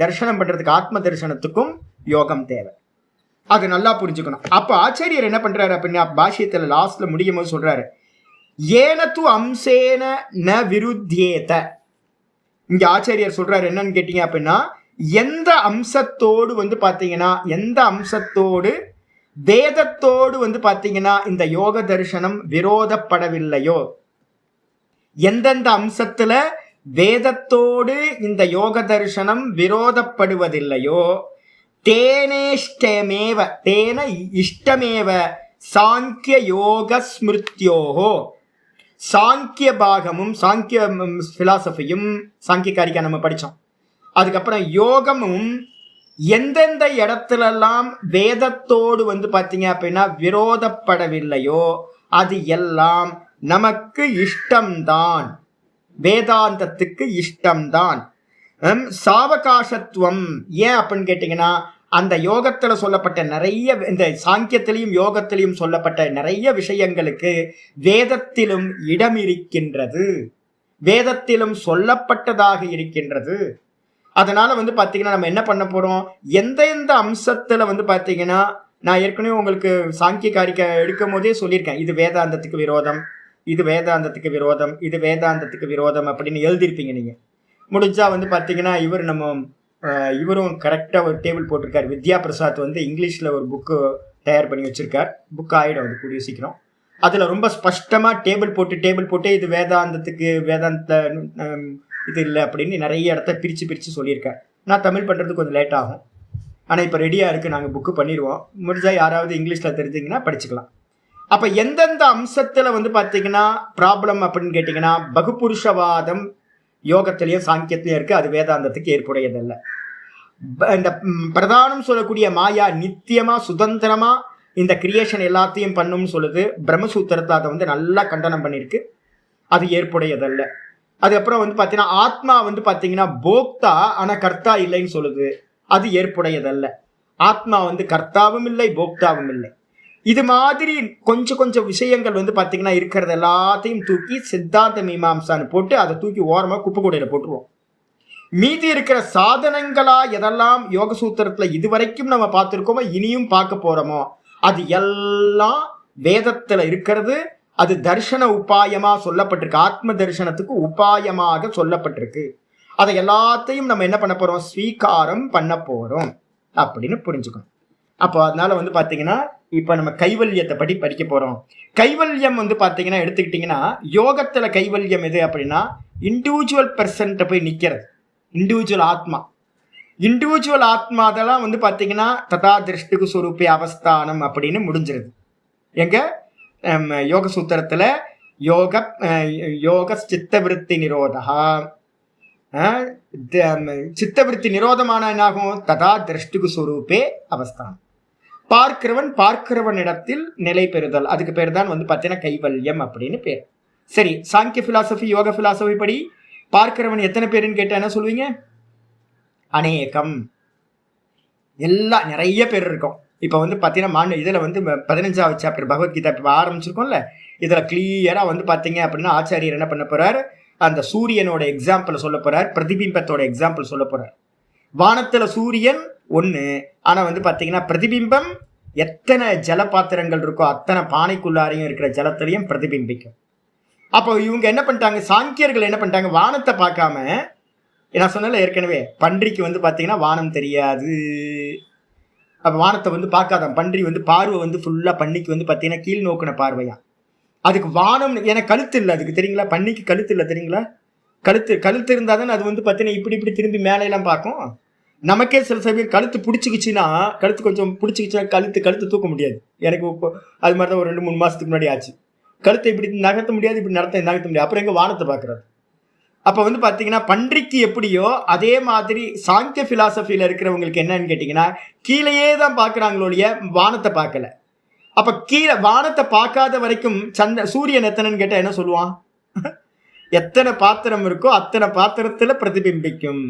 தரிசனம் பண்றதுக்கு ஆத்ம தரிசனத்துக்கும் யோகம் தேவை. அது நல்லா புரிஞ்சுக்கணும். அப்ப ஆச்சாரியர் என்ன பண்றாரு அப்படின்னா பாஷ்யத்துல லாஸ்ட்ல முடியும் போது சொல்றாரு, ஏனத்து அம்சேன ந விருத்தியேத. இங்க ஆச்சாரியர் சொல்றாரு என்னன்னு கேட்டீங்க அப்படின்னா எந்த அம்சத்தோடு வந்து பாத்தீங்கன்னா எந்த அம்சத்தோடு வேதத்தோடு வந்து பாத்தீங்கன்னா இந்த யோக தரிசனம் விரோதப்படவில்லையோ, எந்தெந்த அம்சத்துல வேதத்தோடு இந்த யோக தரிசனம் விரோதப்படுவதில்லையோ, தேனேஷ்டமேவ தேன இஷ்டமேவ சாங்கிய யோக ஸ்மிருத்யோகோ, சாங்கிய பாகமும் சாங்கிய பிலாசபியும் சாங்கிய காரிக்கா நம்ம படித்தோம். அதுக்கப்புறம் யோகமும் எந்தெந்த இடத்துலலாம் வேதத்தோடு வந்து பார்த்தீங்க அப்படின்னா விரோதப்படவில்லையோ அது எல்லாம் நமக்கு இஷ்டம்தான், வேதாந்தத்துக்கு இஷ்டம்தான். சாவகாசத்துவம் ஏன் அப்படின்னு கேட்டீங்கன்னா, அந்த யோகத்துல சொல்லப்பட்ட நிறைய, இந்த சாங்கியத்திலையும் யோகத்திலையும் சொல்லப்பட்ட நிறைய விஷயங்களுக்கு வேதத்திலும் இடம் இருக்கின்றது, வேதத்திலும் சொல்லப்பட்டதாக இருக்கின்றது. அதனால வந்து பாத்தீங்கன்னா நம்ம என்ன பண்ண போறோம், எந்த எந்த அம்சத்துல வந்து பாத்தீங்கன்னா, நான் ஏற்கனவே உங்களுக்கு சாங்கிய காரிக்கை எடுக்கும் போதே சொல்லியிருக்கேன், இது வேதாந்தத்துக்கு விரோதம், இது வேதாந்தத்துக்கு விரோதம், இது வேதாந்தத்துக்கு விரோதம் அப்படின்னு எழுதியிருப்பீங்க நீங்க. முடிஞ்சா வந்து பாத்தீங்கன்னா இவரும் கரெக்டாக ஒரு டேபிள் போட்டிருக்காரு. வித்யா பிரசாத் வந்து இங்கிலீஷில் ஒரு புக்கு தயார் பண்ணி வச்சிருக்கார். புக் ஆகிடும் அது கூடிய சீக்கிரம். அதில் ரொம்ப ஸ்பஷ்டமாக டேபிள் போட்டு இது வேதாந்த இது இல்லை அப்படின்னு நிறைய இடத்த பிரித்து சொல்லியிருக்கார். நான் தமிழ் பண்ணுறதுக்கு கொஞ்சம் லேட் ஆகும், ஆனால் இப்போ ரெடியாக இருக்குது, நாங்கள் புக்கு பண்ணிடுவோம். முடிஞ்சால் யாராவது இங்கிலீஷில் தெரிஞ்சிங்கன்னா படிச்சுக்கலாம். அப்போ எந்தெந்த அம்சத்தில் வந்து பார்த்தீங்கன்னா ப்ராப்ளம் அப்படின்னு கேட்டிங்கன்னா, பகுபுருஷவாதம் யோகத்திலையும் சாங்கியத்திலையும் இருக்கு, அது வேதாந்தத்துக்கு ஏற்புடையதல்ல. இந்த பிரதானம் சொல்லக்கூடிய மாயா நித்தியமா சுதந்திரமா இந்த கிரியேஷன் எல்லாத்தையும் பண்ணும்னு சொல்லுது. பிரம்மசூத்திரத்தை அதை வந்து நல்லா கண்டனம் பண்ணிருக்கு, அது ஏற்புடையதல்ல. அதுக்கப்புறம் வந்து பார்த்தீங்கன்னா ஆத்மா வந்து பார்த்தீங்கன்னா போக்தா ஆனா கர்த்தா இல்லைன்னு சொல்லுது, அது ஏற்புடையதல்ல. ஆத்மா வந்து கர்த்தாவும் இல்லை போக்தாவும் இல்லை. இது மாதிரி கொஞ்சம் விஷயங்கள் வந்து பார்த்தீங்கன்னா இருக்கிறது எல்லாத்தையும் தூக்கி சித்தாந்த மீமாம்சான்னு போட்டு அதை தூக்கி ஓரமாக குப்பை கூடையில் போட்டுருவோம். மீதி இருக்கிற சாதனங்களா எதெல்லாம் யோக சூத்திரத்தில் இதுவரைக்கும் நம்ம பார்த்துருக்கோமோ இனியும் பார்க்க போறோமோ அது எல்லாம் வேதத்தில் இருக்கிறது. அது தர்ஷன உபாயமா சொல்லப்பட்டிருக்கு, ஆத்ம தரிசனத்துக்கு உபாயமாக சொல்லப்பட்டிருக்கு. அதை எல்லாத்தையும் நம்ம என்ன பண்ண போறோம், ஸ்வீகாரம் பண்ண போறோம் அப்படின்னு புரிஞ்சுக்கணும். அப்போ அதனால வந்து பார்த்தீங்கன்னா இப்போ நம்ம கைவல்யத்தை படி படிக்க போகிறோம். கைவல்யம் வந்து பார்த்தீங்கன்னா எடுத்துக்கிட்டிங்கன்னா, யோகத்தில் கைவல்யம் எது அப்படின்னா இண்டிவிஜுவல் பெர்சன்ட்டை போய் நிற்கிறது, இண்டிவிஜுவல் ஆத்மாதெல்லாம் வந்து பார்த்தீங்கன்னா ததா திருஷ்டுக்கு சொரூபி அவஸ்தானம் அப்படின்னு முடிஞ்சிருது. எங்க யோக சூத்திரத்தில் யோக சித்தவிருத்தி நிரோதா, சித்தவிருத்தி நிரோதமான என்னாகும், ததா திருஷ்டுக்கு சொரூபே அவஸ்தானம், பார்க்கிறவன் இடத்தில் நிலை பெறுதல், அதுக்கு பேர் தான் வந்து பார்த்தீங்கன்னா கைவல்யம் அப்படின்னு பேர். சரி, சாங்கிய பிலாசபி யோக பிலாசபி படி பார்க்கிறவன் எத்தனை பேருன்னு கேட்டால் என்ன சொல்லுவீங்க, அநேகம், எல்லாம் நிறைய பேர் இருக்கும். இப்போ வந்து பார்த்தீங்கன்னா இதில் வந்து 15வது சாப்டர் பகவத்கீதா இப்போ ஆரம்பிச்சிருக்கோம்ல, இதில் கிளியராக வந்து பார்த்தீங்க அப்படின்னா ஆச்சாரியர் என்ன பண்ண போறார், அந்த சூரியனோட எக்ஸாம்பிள் சொல்ல போறார், பிரதிபிம்பத்தோட எக்ஸாம்பிள் சொல்ல போறார். வானத்தில் சூரியன் ஒன்று, ஆனால் வந்து பார்த்தீங்கன்னா பிரதிபிம்பம் எத்தனை ஜல பாத்திரங்கள் இருக்கோ அத்தனை பானைக்குள்ளாரையும் இருக்கிற ஜலத்திலையும் பிரதிபிம்பிக்கும். அப்போ இவங்க என்ன பண்ணிட்டாங்க, சாங்கியர்கள் என்ன பண்ணிட்டாங்க, வானத்தை பார்க்காம, நான் சொன்னல ஏற்கனவே பன்றிக்கு வந்து பார்த்தீங்கன்னா வானம் தெரியாது, அப்போ வானத்தை வந்து பார்க்காதான், பன்றி வந்து பார்வை வந்து ஃபுல்லாக பன்னிக்கு வந்து பார்த்தீங்கன்னா கீழ் நோக்கின பார்வையா, அதுக்கு வானம் எனக்கு கழுத்து இல்லை, அதுக்கு தெரியுங்களா, பன்னிக்கு கழுத்து இல்லை தெரியுங்களா, கழுத்து இருந்தால் தானே அது வந்து பார்த்தீங்கன்னா இப்படி திரும்பி மேலையெல்லாம் பார்க்கும். நமக்கே சில சமயம் கழுத்து பிடிச்சிக்கிச்சுன்னா, கழுத்து கொஞ்சம் பிடிச்சிக்கிச்சுன்னா கழுத்து தூக்க முடியாது. எனக்கு அது மாதிரி தான் ஒரு 2-3 மாதத்துக்கு முன்னாடி ஆச்சு. கழுத்தை இப்படி நகர்த்த முடியாது, இப்படி நகர்த்த முடியாது. அப்புறம் எங்கே வானத்தை பார்க்குறது. அப்போ வந்து பார்த்தீங்கன்னா பன்றிக்கு எப்படியோ அதே மாதிரி சாங்கிய பிலாசபியில் இருக்கிறவங்களுக்கு என்னன்னு கேட்டிங்கன்னா, கீழேயே தான் பார்க்குறாங்களோடைய வானத்தை பார்க்கல. அப்போ கீழே வானத்தை பார்க்காத வரைக்கும் சூரியன் எத்தனைன்னு கேட்டால் என்ன சொல்லுவான், எத்தனை பாத்திரம் இருக்கோ அத்தனை பாத்திரத்தில் பிரதிபிம்பிக்கும்.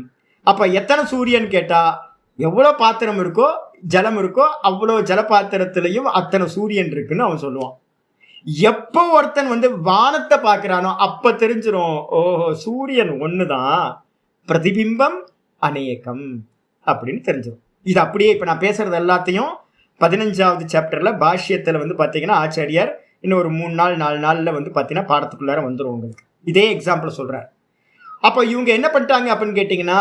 அப்போ எத்தனை சூரியன் கேட்டால் எவ்வளோ பாத்திரம் இருக்கோ ஜலம் இருக்கோ அவ்வளோ ஜல பாத்திரத்திலையும் அத்தனை சூரியன் இருக்குன்னு அவன் சொல்லுவான். எப்போ ஒருத்தன் வந்து வானத்தை பார்க்குறானோ அப்போ தெரிஞ்சிடும், ஓஹோ சூரியன் ஒன்று தான், பிரதிபிம்பம் அநேகம் அப்படின்னு தெரிஞ்சிடும். இது அப்படியே இப்போ நான் பேசுறது எல்லாத்தையும் 15வது சாப்டரில் பாஷ்யத்தில் வந்து பார்த்தீங்கன்னா ஆச்சாரியார் இன்னும் ஒரு 3 நாள் 4 நாளில் வந்து பார்த்தீங்கன்னா பாடத்துக்குள்ளார வந்துடும் உங்களுக்கு. இதே எக்ஸாம்பிள் சொல்கிறார். அப்போ இவங்க என்ன பண்ணிட்டாங்க அப்படின்னு கேட்டிங்கன்னா,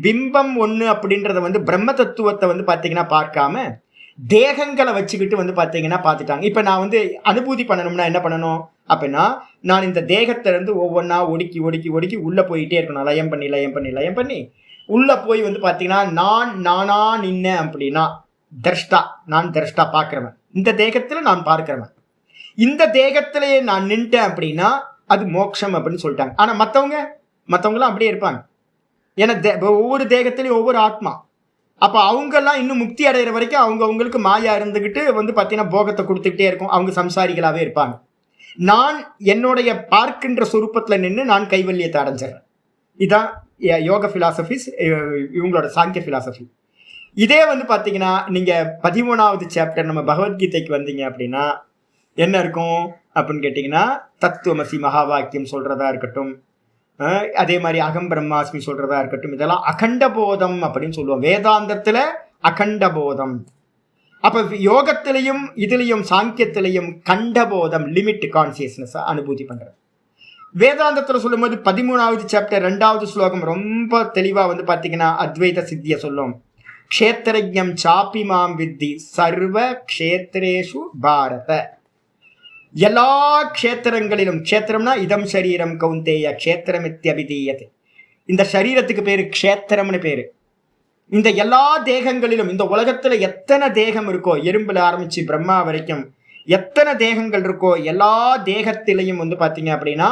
பிம்பம் ஒன்று அப்படின்றத வந்து பிரம்ம தத்துவத்தை வந்து பார்த்தீங்கன்னா பார்க்காம தேகங்களை வச்சுக்கிட்டு வந்து பார்த்தீங்கன்னா பார்த்துட்டாங்க. இப்போ நான் வந்து அனுபூதி பண்ணணும்னா என்ன பண்ணணும் அப்படின்னா, நான் இந்த தேகத்திலேருந்து ஒவ்வொன்றா ஒடுக்கி ஒடுக்கி ஒடுக்கி உள்ளே போயிட்டே இருக்கணும். லயம் பண்ணி லயம் பண்ணி லயம் பண்ணி உள்ளே போய் வந்து பார்த்தீங்கன்னா, நானா நின்னேன் அப்படின்னா திரஷ்டா, நான் திரஷ்டா பார்க்குறவன், இந்த தேகத்தில் நான் பார்க்கிறவன், இந்த தேகத்திலேயே நான் நின்ட்டேன் அப்படின்னா அது மோட்சம் அப்படின்னு சொல்லிட்டாங்க. ஆனால் மற்றவங்களாம் அப்படியே இருப்பாங்க. ஏன்னா ஒவ்வொரு தேகத்திலையும் ஒவ்வொரு ஆத்மா. அப்போ அவங்கெல்லாம் இன்னும் முக்தி அடைகிற வரைக்கும் அவங்களுக்கு மாயா இருந்துக்கிட்டு வந்து பார்த்தீங்கன்னா போகத்தை கொடுத்துக்கிட்டே இருக்கும். அவங்க சம்சாரிகளாகவே இருப்பாங்க. நான் என்னுடைய பார்க்கின்ற சுரூபத்தில் நின்று நான் கைவல்யத்தை அடைஞ்சிடறேன். இதுதான் யோக ஃபிலாசபிஸ், இவங்களோட சாங்கிய ஃபிலாசபி. இதே வந்து பார்த்தீங்கன்னா நீங்கள் 13வது சாப்டர் நம்ம பகவத்கீதைக்கு வந்தீங்க அப்படின்னா என்ன இருக்கும் அப்படின்னு கேட்டிங்கன்னா, தத்துவமசி மகா வாக்கியம் சொல்கிறதா இருக்கட்டும், அதே மாதிரி அகம் பிரம்மாஸ்மி சொல்கிறதா இருக்கட்டும், இதெல்லாம் அகண்டபோதம் அப்படின்னு சொல்லுவோம். வேதாந்தத்தில் அகண்டபோதம். அப்போ யோகத்திலையும் இதுலேயும் சாங்கியத்திலையும் கண்டபோதம், லிமிட் கான்சியஸ்னஸை அனுபூதி பண்ணுறது. வேதாந்தத்தில் சொல்லும்போது 13வது சாப்டர் 2வது ஸ்லோகம் ரொம்ப தெளிவாக வந்து பார்த்தீங்கன்னா அத்வைத சித்தியை சொல்லும். க்ஷேத்திரஜம் சாப்பி மாம் வித்தி சர்வ க்ஷேத்ரேஷு பாரத. எல்லா க்ஷேத்திரங்களிலும், க்ஷேத்திரம்னா இதம் சரீரம் கௌந்தேய க்ஷேத்திரமித்யபிதீயதே, இந்த சரீரத்துக்கு பேரு க்ஷேத்திரம்னு பேரு. இந்த எல்லா தேகங்களிலும், இந்த உலகத்துல எத்தனை தேகம் இருக்கோ, எறும்புல ஆரம்பிச்சு பிரம்மா வரைக்கும் எத்தனை தேகங்கள் இருக்கோ எல்லா தேகத்திலையும் வந்து பார்த்தீங்க அப்படின்னா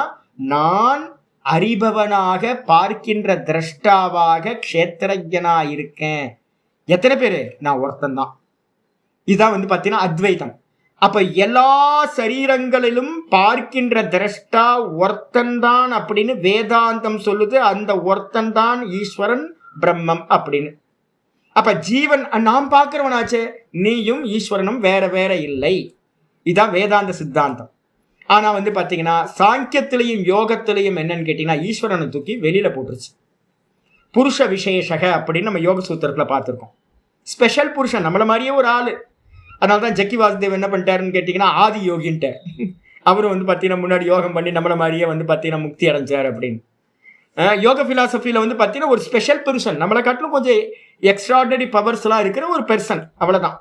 நான் அறிபவனாக பார்க்கின்ற திரஷ்டாவாக க்ஷேத்திரஜனா இருக்கேன். எத்தனை பேரு? நான் ஒருத்தன்தான். இதுதான் வந்து பார்த்தீங்கன்னா அத்வைதம். அப்ப எல்லா சரீரங்களிலும் பார்க்கின்ற திரஷ்டா ஒருத்தன்தான் அப்படின்னு வேதாந்தம் சொல்லுது. அந்த ஒருத்தன்தான் ஈஸ்வரன் பிரம்மம் அப்படின்னு. அப்ப ஜீவன் நாம் பார்க்கிறவனாச்சே, நீயும் ஈஸ்வரனும் வேற வேற இல்லை. இதான் வேதாந்த சித்தாந்தம். ஆனா வந்து பாத்தீங்கன்னா சாங்கியத்திலையும் யோகத்திலையும் என்னன்னு கேட்டீங்கன்னா ஈஸ்வரனை தூக்கி வெளியில போட்டுருச்சு. புருஷ விசேஷக அப்படின்னு நம்ம யோக சூத்திரத்துல பார்த்துருக்கோம். ஸ்பெஷல் புருஷன், நம்மள மாதிரியே ஒரு ஆளு. அதனால தான் ஜக்கி வாசுதேவ் என்ன பண்ணிட்டாருன்னு கேட்டிங்கன்னா ஆதி யோகின்ட்டு. அவரும் வந்து பார்த்தீங்கன்னா முன்னாடி யோகம் பண்ணி நம்மள மாதிரியே வந்து பார்த்தீங்கன்னா முக்தி அடைஞ்சார் அப்படின்னு. யோக ஃபிலாசபியில் வந்து பார்த்தீங்கன்னா ஒரு ஸ்பெஷல் பெர்சன், நம்மளை காட்டிலும் கொஞ்சம் எக்ஸ்ட்ராடனரி பவர்ஸ்லாம் இருக்கிற ஒரு பெர்சன், அவ்வளோதான்.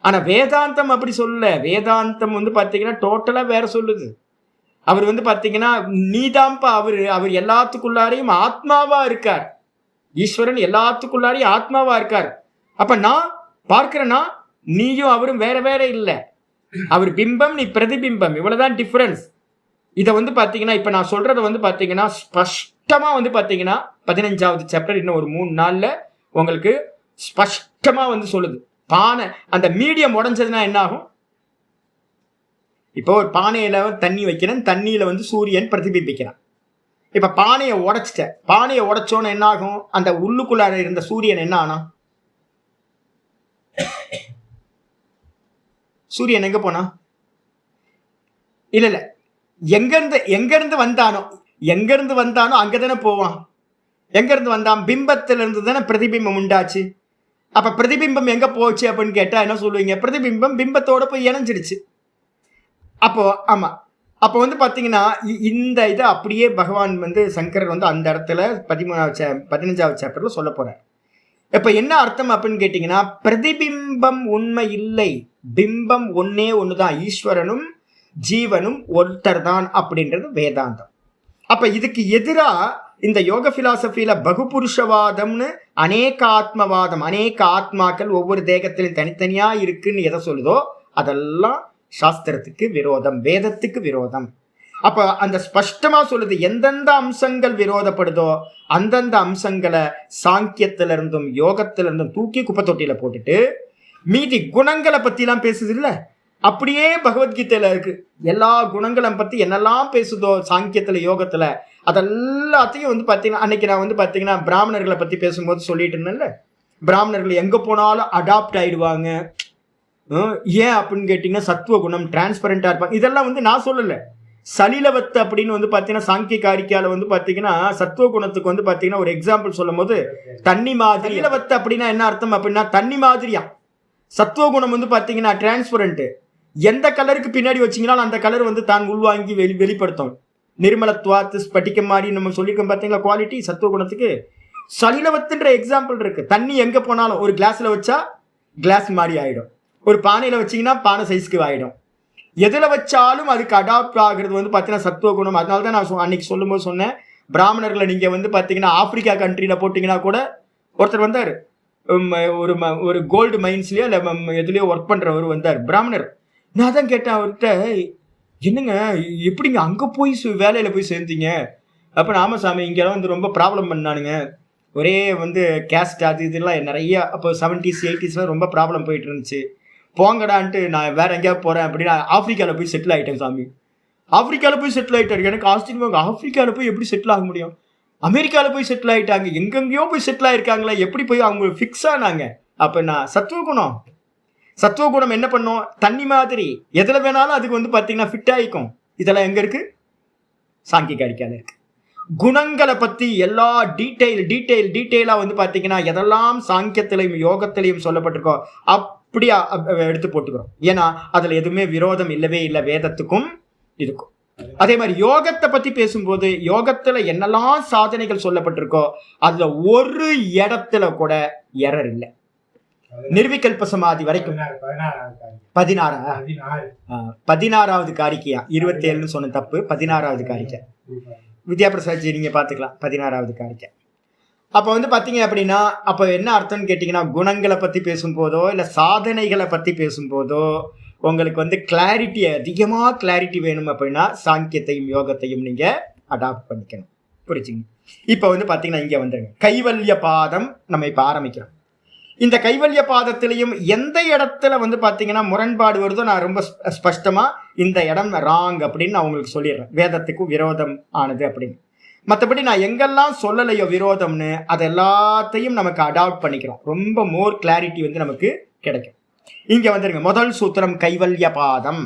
ஆனால் வேதாந்தம் அப்படி சொல்லல. வேதாந்தம் வந்து பார்த்தீங்கன்னா டோட்டலாக வேற சொல்லுது. அவர் வந்து பார்த்தீங்கன்னா நீதாம்பா, அவர் எல்லாத்துக்குள்ளாரையும் ஆத்மாவா இருக்கார். ஈஸ்வரன் எல்லாத்துக்குள்ளாரையும் ஆத்மாவா இருக்கார். அப்ப நான் பார்க்கிறேன்னா நீயும் அவரும் வேற வேற இல்லை. அவர் பிம்பம், நீ பிரதிபிம்பம், இவ்வளவுதான் டிஃபரன்ஸ். இதை வந்து பார்த்தீங்கன்னா இப்போ நான் சொல்றதை வந்து பார்த்தீங்கன்னா ஸ்பஷ்டமா வந்து பார்த்தீங்கன்னா 15வது சாப்டர் இன்னும் ஒரு 3 நாள்ல உங்களுக்கு ஸ்பஷ்டமா வந்து சொல்லுது. பானை அந்த மீடியம் உடைஞ்சதுன்னா என்ன ஆகும்? இப்போ ஒரு பானையில தண்ணி வைக்கிறேன், தண்ணியில வந்து சூரியன் பிரதிபிம்பிக்கிறான். இப்ப பானையை உடைச்சிட்டேன், பானையை உடைச்சோன்னு என்ன ஆகும்? அந்த உள்ளுக்குள்ளார இருந்த சூரியன் என்ன ஆனா? சூரியன் எங்க போனா? இல்ல எங்கிருந்து வந்தானோ அங்கதானே போவான். எங்கிருந்து வந்தான்? பிம்பத்துல இருந்து தானே பிரதிபிம்பம் உண்டாச்சு. அப்ப பிரதிபிம்பம் எங்க போச்சு அப்படின்னு கேட்டா என்ன சொல்லுவீங்க? பிரதிபிம்பம் பிம்பத்தோட போய் இணைஞ்சிருச்சு. அப்போ ஆமா, அப்போ வந்து பார்த்தீங்கன்னா இந்த இதை அப்படியே பகவான் வந்து சங்கரர் வந்து அந்த இடத்துல 15வது சாப்டர்ல சொல்ல போறார். இப்ப என்ன அர்த்தம் அப்படின்னு கேட்டீங்கன்னா, பிரதிபிம்பம் உண்மை இல்லை, பிம்பம் ஒன்னே ஒண்ணுதான், ஈஸ்வரனும் ஜீவனும் ஒருத்தர் தான் அப்படின்றது வேதாந்தம். அப்ப இதுக்கு எதிரா இந்த யோக பிலாசபியில பகுபுருஷவாதம்னு அநேக ஆத்மவாதம், அநேக ஆத்மாக்கள் ஒவ்வொரு தேகத்திலும் தனித்தனியா இருக்குன்னு எதை சொல்லுதோ அதெல்லாம் சாஸ்திரத்துக்கு விரோதம், வேதத்துக்கு விரோதம். அப்ப அந்த ஸ்பஷ்டமா சொல்லுது, எந்தெந்த அம்சங்கள் விரோதப்படுதோ அந்தந்த அம்சங்களை சாங்கியத்திலிருந்தும் யோகத்திலிருந்தும் தூக்கி குப்பை தொட்டியில போட்டுட்டு மீதி குணங்களை பத்தி எல்லாம் பேசுது இல்ல, அப்படியே பகவத்கீதையில இருக்கு. எல்லா குணங்களை பத்தி என்னெல்லாம் பேசுதோ சாங்கியத்துல யோகத்துல அதெல்லாத்தையும் வந்து பாத்தீங்கன்னா, அன்னைக்கு நான் வந்து பாத்தீங்கன்னா பிராமணர்களை பத்தி பேசும்போது சொல்லிட்டு இருந்தேன்ல, பிராமணர்கள் எங்க போனாலும் அடாப்ட் ஆயிடுவாங்க. ஏன் அப்படின்னு கேட்டீங்கன்னா சத்துவ குணம், டிரான்ஸ்பரண்டா இருப்பாங்க. இதெல்லாம் வந்து நான் சொல்லல, சலிலவத்து அப்படின்னு வந்து பாத்தீங்கன்னா சாங்கிய காரிக்கால வந்து பாத்தீங்கன்னா சத்துவ குணத்துக்கு வந்து பாத்தீங்கன்னா ஒரு எக்ஸாம்பிள் சொல்லும் போது தண்ணி மாதிரி. சலிலவத்து அப்படின்னா என்ன அர்த்தம் அப்படின்னா தண்ணி மாதிரியா. சத்துவ குணம் வந்து பாத்தீங்கன்னா டிரான்ஸ்பரண்ட், எந்த கலருக்கு பின்னாடி வச்சீங்கன்னா அந்த கலர் வந்து தான் உள்வாங்கி வெளிப்படுத்தும். நிர்மலத்வாத்து ஸ்பட்டிக்கம் மாதிரி நம்ம சொல்லியிருக்கோம் பார்த்தீங்களா குவாலிட்டி சத்துவ குணத்துக்கு. சலிலவத்துன்ற எக்ஸாம்பிள் இருக்கு. தண்ணி எங்க போனாலும் ஒரு கிளாஸ்ல வச்சா கிளாஸ் மாதிரி ஆகிடும். ஒரு பானையில் வச்சிங்கன்னா பானை சைஸ்க்கு ஆகிடும். எதில் வச்சாலும் அதுக்கு அடாப்ட் ஆகிறது வந்து பார்த்தீங்கன்னா சத்துவ குணம். அதனால தான் நான் அன்னைக்கு சொல்லும்போது சொன்னேன், பிராமணர்களை நீங்கள் வந்து பார்த்தீங்கன்னா ஆப்பிரிக்கா கண்ட்ரியில் போட்டிங்கன்னா கூட ஒருத்தர் வந்தார், ஒரு கோல்டு மைன்ஸ்லேயோ இல்லை எதுலேயோ ஒர்க் பண்ணுறவர் வந்தார், பிராமணர். நான் தான் கேட்டேன் அவர்கிட்ட, என்னங்க எப்படிங்க அங்கே போய் வேலையில் போய் சேர்ந்தீங்க? அப்போ நாம சாமி இங்கெல்லாம் வந்து ரொம்ப ப்ராப்ளம் பண்ணானுங்க, ஒரே வந்து கேஸ்ட் அது இதெல்லாம் நிறைய. அப்போ 70s 80s ரொம்ப ப்ராப்ளம் போயிட்டு இருந்துச்சு, போங்கடான்ட்டு நான் வேற எங்கேயாவது போகிறேன் அப்படின்னு ஆப்பிரிக்காவில் போய் செட்டில் ஆகிட்டேன் சாமி. ஆப்பிரிக்காவில் போய் செட்டில் ஆகிட்டாரு. எனக்கு ஆச்சரியமாக, ஆப்பிரிக்காவில் போய் எப்படி செட்டில் ஆக முடியும்? அமெரிக்காவில் போய் செட்டில் ஆகிட்டாங்க, எங்கெங்கேயோ போய் செட்டில் ஆகிருக்காங்களே, எப்படி போய் அவங்க ஃபிக்ஸ் ஆனாங்க? அப்போ நான் சத்துவ குணம் என்ன பண்ணும்? தண்ணி மாதிரி எதில் வேணாலும் அதுக்கு வந்து பார்த்தீங்கன்னா ஃபிட் ஆகிக்கும். இதெல்லாம் எங்கே இருக்குது? சாங்கிய காரிக்கையில் இருக்குது. குணங்களை பற்றி எல்லா டீட்டெயிலாக வந்து பார்த்தீங்கன்னா எதெல்லாம் சாங்கியத்திலையும் யோகத்திலையும் சொல்லப்பட்டிருக்கோ அப்படியா எடுத்து போட்டுக்கிறோம். ஏன்னா அதில் எதுவுமே விரோதம் இல்லவே இல்லை வேதத்துக்கும் இதுக்கும். அதே மாதிரி யோகத்தை பற்றி பேசும்போது யோகத்தில் என்னெல்லாம் சாதனைகள் சொல்லப்பட்டிருக்கோ அதில் ஒரு இடத்துல கூட எரர் இல்லை. நிர்விகல்ப சமாதி வரைக்கும் 16வது காரிக்கையா, 27 சொன்ன தப்பு, 16வது காரிக்கை. வித்யாபிரசாத்ஜி நீங்க பாத்துக்கலாம், 16வது காரிக்கை. அப்போ வந்து பார்த்தீங்க அப்படின்னா அப்போ என்ன அர்த்தம்னு கேட்டிங்கன்னா, குணங்களை பற்றி பேசும்போதோ இல்லை சாதனைகளை பற்றி பேசும்போதோ உங்களுக்கு வந்து அதிகமாக கிளாரிட்டி வேணும் அப்படின்னா சாங்கியத்தையும் யோகத்தையும் நீங்கள் அடாப்ட் பண்ணிக்கணும். புரிச்சுங்க? இப்போ வந்து பார்த்தீங்கன்னா இங்கே வந்துருங்க, கைவல்ய பாதம் நம்ம இப்போ ஆரம்பிக்கிறோம். இந்த கைவல்ய பாதத்திலையும் எந்த இடத்துல வந்து பார்த்தீங்கன்னா முரண்பாடு வருதோ நான் ரொம்ப ஸ்பஷ்டமாக இந்த இடம் ராங் அப்படின்னு நான் உங்களுக்கு சொல்லிடுறேன், வேதத்துக்கு விரோதம் ஆனது அப்படின்னு. மற்றபடி நான் எங்கெல்லாம் சொல்லலையோ விரோதம்னு அது எல்லாத்தையும் நமக்கு அடாப்ட் பண்ணிக்கிறோம். ரொம்ப மோர் கிளாரிட்டி வந்து நமக்கு கிடைக்கும். இங்கே வந்துருங்க, முதல் சூத்திரம் கைவல்ய பாதம்.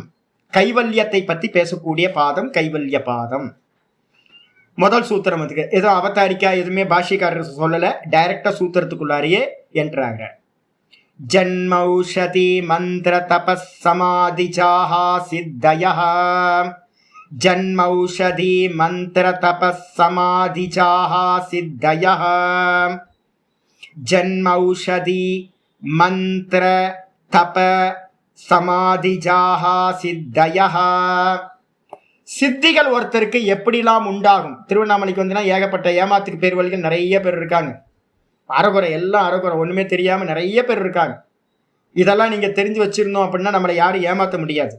கைவல்யத்தை பற்றி பேசக்கூடிய பாதம் கைவல்ய பாதம். முதல் சூத்திரம் வந்துக்கு ஏதோ அவதாரிக்கா எதுவுமே பாஷ்யக்காரர் சொல்லலை, டைரக்டா சூத்திரத்துக்குள்ளாரையே என்றாங்க. ஜன்மௌஷதி மந்திர தபஸ் சமாதிஜாஹா சித்தயஹ. ஜன்மௌஷதி மந்திர தபஸ் சமாதிஜாஹா சித்தயஹ. ஜன்மௌஷதி மந்திர தப சமாதிஜாஹா சித்தயஹ. சித்திகள் ஒருத்தருக்கு எப்படிலாம் உண்டாகும்? திருவண்ணாமலைக்கு வந்துன்னா ஏகப்பட்ட ஏமாத்துக்கு பேர் வழிகள் நிறைய பேர் இருக்காங்க. அறகுறை, எல்லாம் அறகுறை, ஒன்றுமே தெரியாமல் நிறைய பேர் இருக்காங்க. இதெல்லாம் நீங்கள் தெரிஞ்சு வச்சிருந்தோம் அப்படின்னா நம்மளை யாரும் ஏமாற்ற முடியாது.